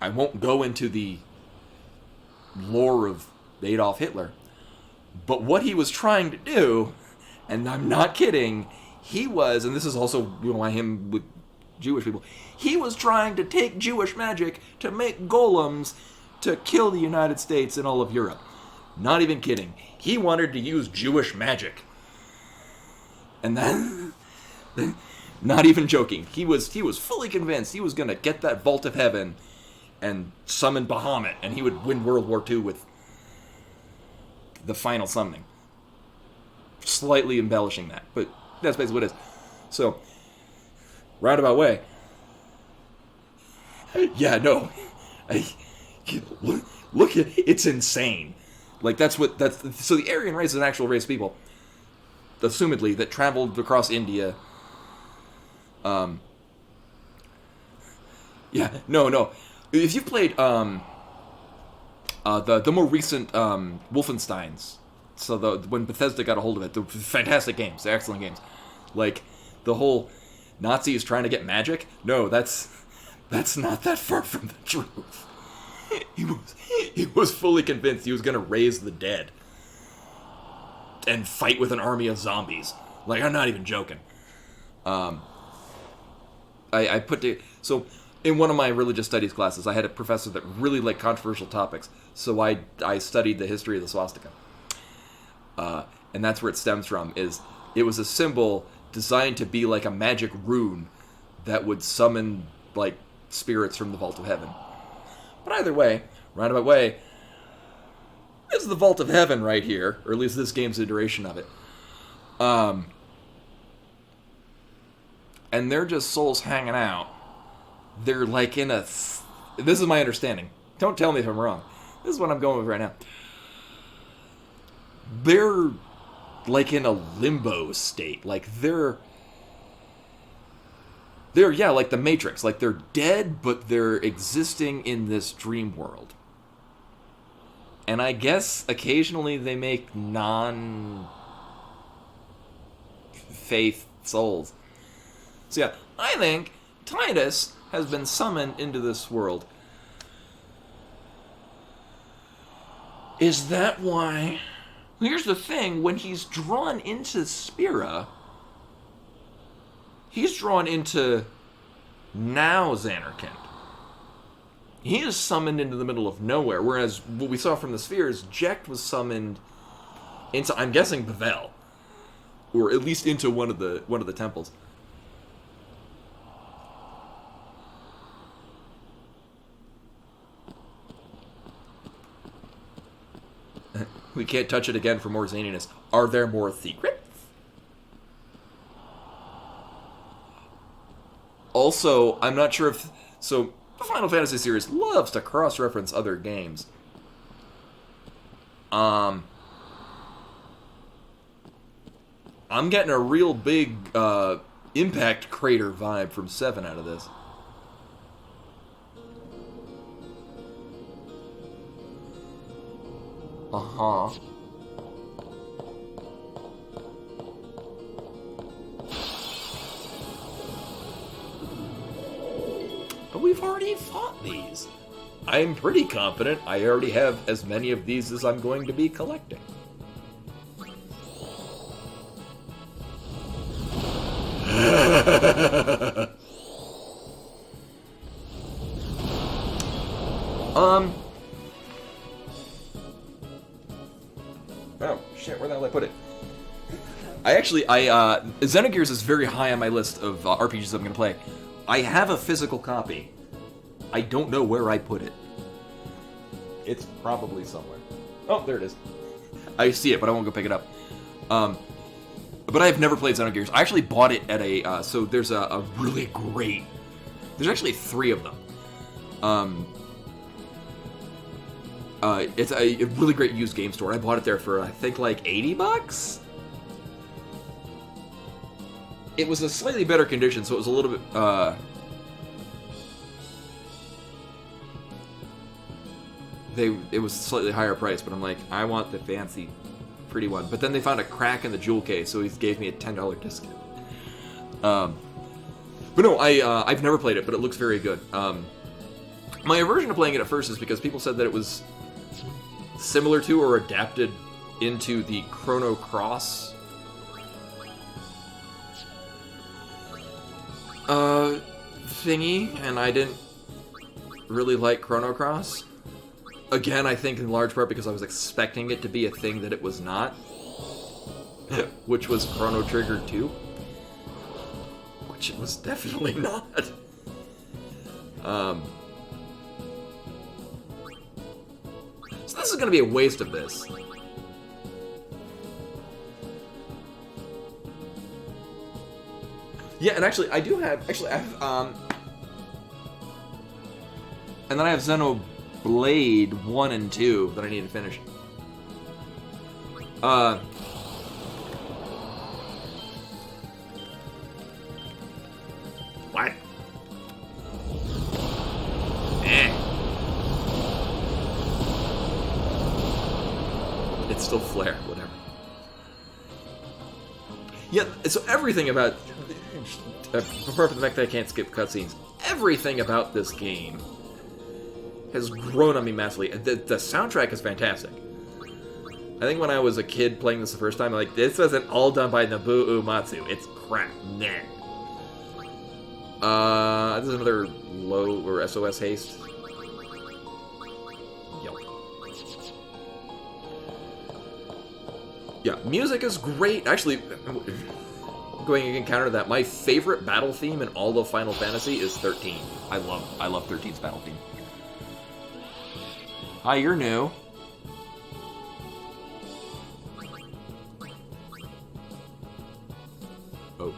J: I won't go into the lore of Adolf Hitler, but what he was trying to do, and I'm not kidding, he was, and this is also why him with Jewish people, he was trying to take Jewish magic to make golems to kill the United States and all of Europe. Not even kidding. He wanted to use Jewish magic. And then, not even joking, he was fully convinced he was going to get that Vault of Heaven and summon Bahamut, and he would win World War II with the final summoning. Slightly embellishing that, but that's basically what it is. So, roundabout way. Yeah, no. Look at it's insane. Like, so the Aryan race is an actual race of people, assumedly, that traveled across India. Yeah, no. If you've played the more recent Wolfensteins, so when Bethesda got a hold of it, the fantastic games, the excellent games, like the whole Nazis trying to get magic. No, that's not that far from the truth. He was fully convinced he was going to raise the dead.
A: fight with an army of zombies. Like, I'm not even joking. I put it so in one of my religious studies classes, I had a professor that really liked controversial topics, so I studied the history of the swastika, and that's where it stems from. Is it was a symbol designed to be like a magic rune that would summon like spirits from the vault of heaven. But either way, roundabout way, this is the vault of heaven right here, or at least this game's iteration of it. And they're just souls hanging out. They're like in a... This is my understanding. Don't tell me if I'm wrong. This is what I'm going with right now. They're like in a limbo state. Like they're yeah, like the Matrix. Like they're dead, but they're existing in this dream world. And I guess occasionally they make non-faith souls. So yeah, I think Tidus has been summoned into this world. Is that why... Here's the thing, when he's drawn into Spira, he's drawn into now Zanarkand. He is summoned into the middle of nowhere, whereas what we saw from the spheres, Jecht was summoned into, I'm guessing, Bavel. Or at least into one of the temples. We can't touch it again for more zaniness. Are there more secrets? Also, I'm not sure if... So, the Final Fantasy series loves to cross-reference other games. I'm getting a real big Impact Crater vibe from 7 out of this. Uh-huh. But we've already fought these. I'm pretty confident I already have as many of these as I'm going to be collecting. Oh, shit, where the hell did I put it? Xenogears is very high on my list of RPGs I'm going to play. I have a physical copy. I don't know where I put it. It's probably somewhere. Oh, there it is. I see it, but I won't go pick it up. But I've never played Xenogears. I actually bought it at a... so there's a really great... There's actually 3 of them. It's a really great used game store. I bought it there for, I think, like $80? It was a slightly better condition, so it was a little bit, it was slightly higher price, but I'm like, I want the fancy, pretty one. But then they found a crack in the jewel case, so he gave me a $10 discount. But no, I've never played it, but it looks very good. My aversion to playing it at first is because people said that it was similar to or adapted into the Chrono Cross thingy, and I didn't really like Chrono Cross. Again, I think in large part because I was expecting it to be a thing that it was not, which was Chrono Trigger 2, which it was definitely not. So this is going to be a waste of this. Yeah, and actually, I do have... Actually, I have... And then I have Xenoblade 1 and 2 that I need to finish. What? It's still Flare, whatever. Yeah, so everything about... apart from the fact that I can't skip cutscenes, everything about this game has grown on me massively. The soundtrack is fantastic.
J: I think when I was a kid playing this the first time, I'm like, this wasn't all done by Nobuo Uematsu. It's crap. Nah. This is another low or SOS haste. Yep. Yeah, music is great. Actually, going again counter to that, my favorite battle theme in all of Final Fantasy is 13. I love 13's battle theme. Hi, you're new. Oh.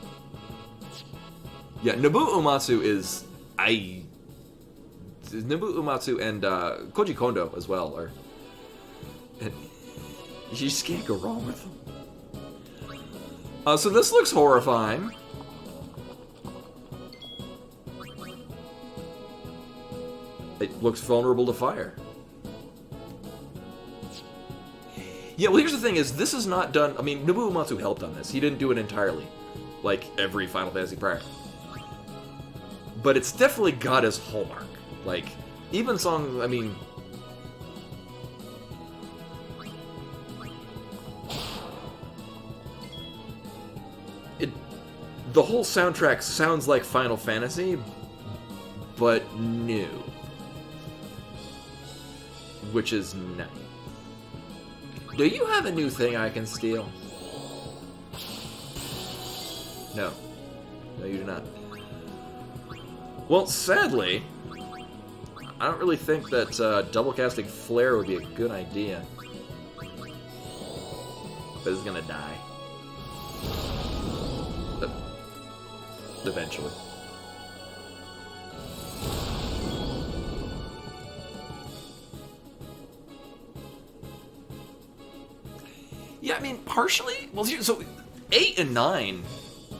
J: Yeah, Nobuo Uematsu is... Nobuo Uematsu and Koji Kondo as well are... And you just can't go wrong with them. So this looks horrifying. It looks vulnerable to fire. Yeah, well, here's the thing: is this is not done. I mean, Nobuo Uematsu helped on this. He didn't do it entirely, like every Final Fantasy prior. But it's definitely got his hallmark. Like, even songs. I mean, the whole soundtrack sounds like Final Fantasy, but new, which is nice. Do you have a new thing I can steal? No. No, you do not. Well, sadly, I don't really think that double casting Flare would be a good idea. But it's gonna die. Eventually. Yeah, I mean, partially. Well, so 8 and 9,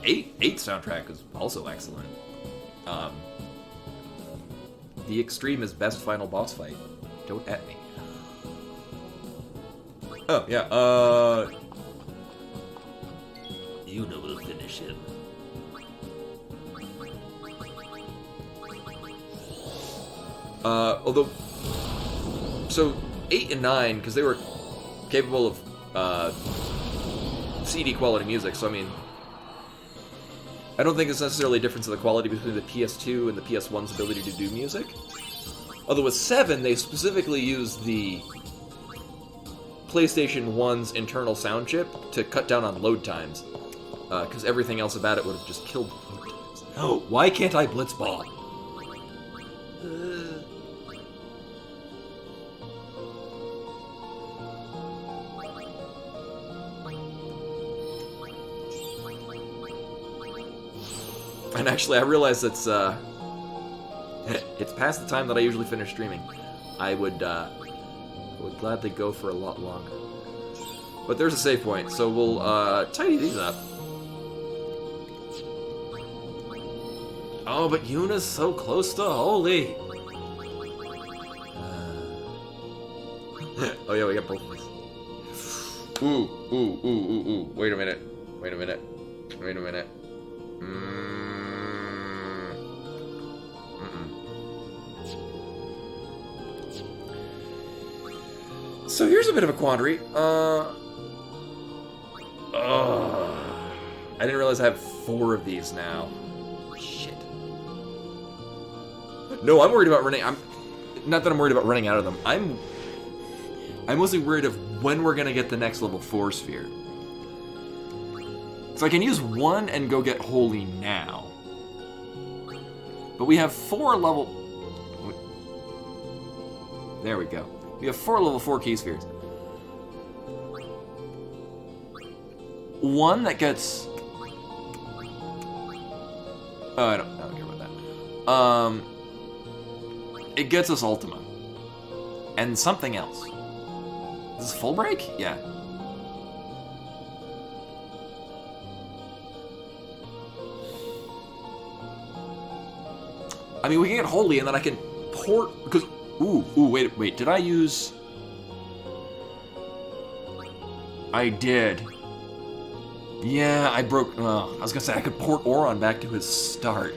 J: 8 soundtrack is also excellent. The Extreme is best final boss fight. Don't at me. Oh yeah.
Q: You know we'll finish him.
J: Although, so 8 and 9, because they were capable of CD quality music, so I mean, I don't think it's necessarily a difference in the quality between the PS2 and the PS1's ability to do music. Although with 7, they specifically used the PlayStation 1's internal sound chip to cut down on load times, because everything else about it would have just killed load times. Oh, why can't I blitzball? And actually, I realize it's past the time that I usually finish streaming. I would gladly go for a lot longer. But there's a save point, so we'll tidy these up. Oh, but Yuna's so close to Holy. Oh yeah, we got both of these. Ooh. Wait a minute. So here's a bit of a quandary. I didn't realize I have 4 of these now. Shit. No, I'm worried about running. Not that I'm worried about running out of them. I'm mostly worried of when we're gonna get the next level 4 sphere. So I can use 1 and go get Holy now. But we have 4 level... There we go. We have 4 level 4 key spheres. 1 that gets... Oh, I don't care about that. It gets us Ultima. And something else. Is this full break? Yeah. I mean, we can get Holy, and then I can port... Because... Ooh, wait, did I use... I did. Yeah, I broke... I was gonna say, I could port Auron back to his start.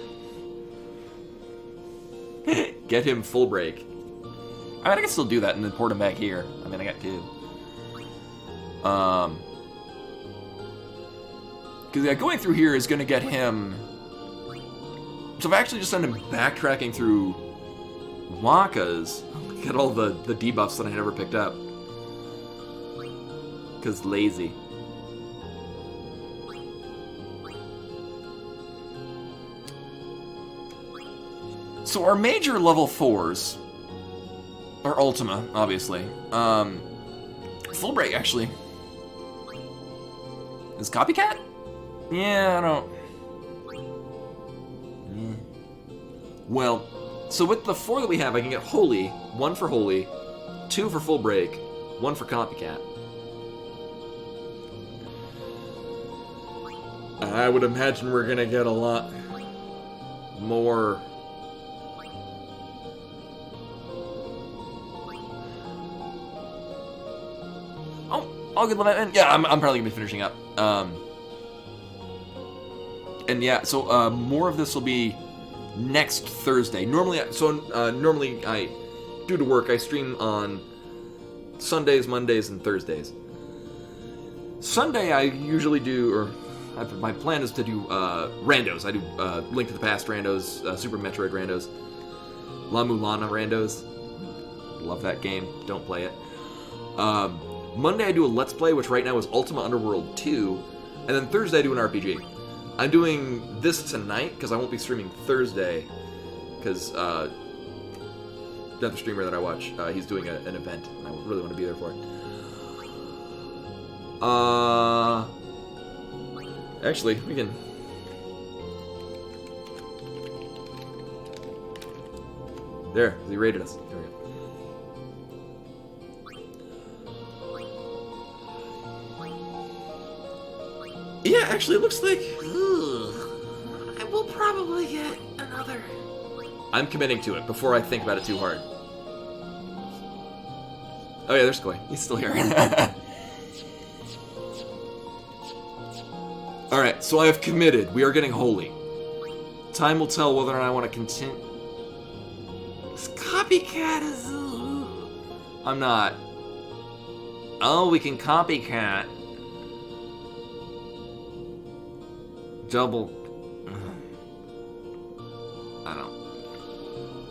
J: Get him full break. I mean, I can still do that and then port him back here. I mean, I got 2.
A: Because yeah, going through here is going to get him... So if I actually just send him backtracking through Wakka's, get all the debuffs that I never picked up. Because lazy. So our major level 4s are Ultima, obviously. Full Break, actually. Is Copycat? Yeah, I don't... Well, so with the 4 that we have, I can get Holy, 1 for Holy, 2 for Full Break, 1 for Copycat. I would imagine we're gonna get a lot more... I'll get Lament. Yeah, I'm probably gonna be finishing up. And yeah, so more of this will be next Thursday. Normally, I, due to work, I stream on Sundays, Mondays, and Thursdays. Sunday, I usually do, or my plan is to do randos. I do Link to the Past randos, Super Metroid randos, La Mulana randos. Love that game. Don't play it. Monday I do a Let's Play, which right now is Ultima Underworld 2, and then Thursday I do an RPG. I'm doing this tonight, because I won't be streaming Thursday, because the other streamer that I watch, he's doing an event, and I really want to be there for it. Actually, we can... There, he rated us. There we go. Yeah, actually, it looks like... I will probably get another... I'm committing to it before I think about it too hard. Oh yeah, there's Koi. He's still here. Alright, so I have committed. We are getting Holy. Time will tell whether or not I want to continue... This Copycat is... I'm not... Oh, we can Copycat. Double... I don't know.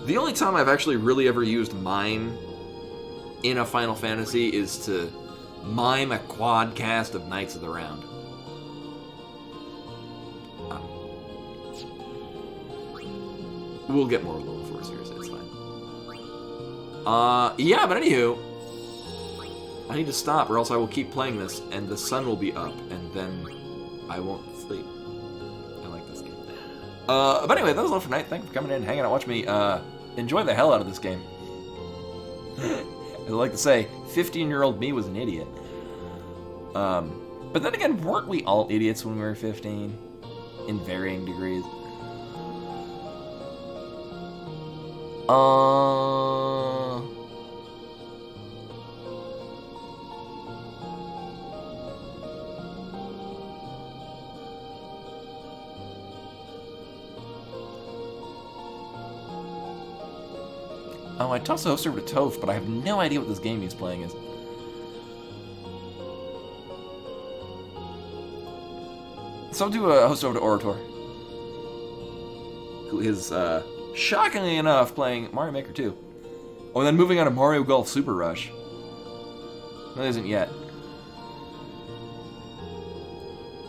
A: The only time I've actually really ever used Mime in a Final Fantasy is to mime a quad cast of Knights of the Round. We'll get more level 4 series, it's fine. Yeah, but anywho, I need to stop or else I will keep playing this and the sun will be up and then I won't sleep. I like this game. But anyway, that was all for tonight. Thank you for coming in and hanging out, watching me enjoy the hell out of this game. I'd like to say, 15-year-old me was an idiot. But then again, weren't we all idiots when we were 15? In varying degrees. Oh, I tossed the host over to Toph, but I have no idea what this game he's playing is. So I'll do a host over to Orator, who is, shockingly enough, playing Mario Maker 2. Oh, and then moving on to Mario Golf Super Rush. That isn't yet.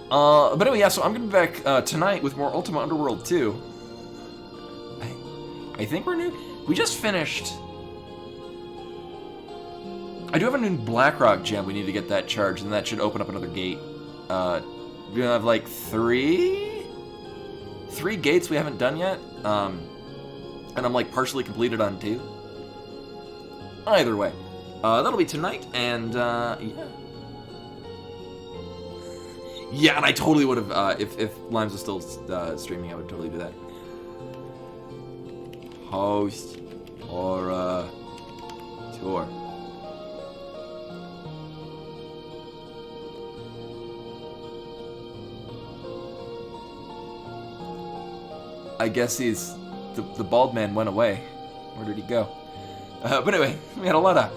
A: But anyway, yeah, so I'm gonna be back tonight with more Ultima Underworld 2. I think we're new. We just finished... I do have a new Blackrock gem. We need to get that charged, and that should open up another gate. We have like three gates we haven't done yet. And I'm like partially completed on 2. Either way, that'll be tonight, and yeah. Yeah, and I totally would have, if Limes was still streaming, I would totally do that. Host or tour. I guess he's the bald man went away. Where did he go? But anyway, we had a lot of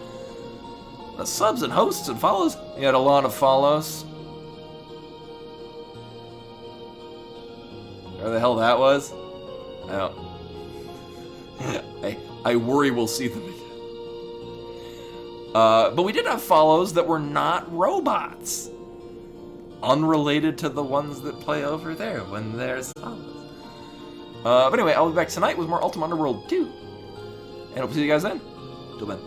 A: The subs and hosts and follows. You had a lot of follows. Where the hell that was? I don't. I worry we'll see them again. But we did have follows that were not robots. Unrelated to the ones that play over there when there's follows. But anyway, I'll be back tonight with more Ultima Underworld 2. And hope to see you guys then. Till then.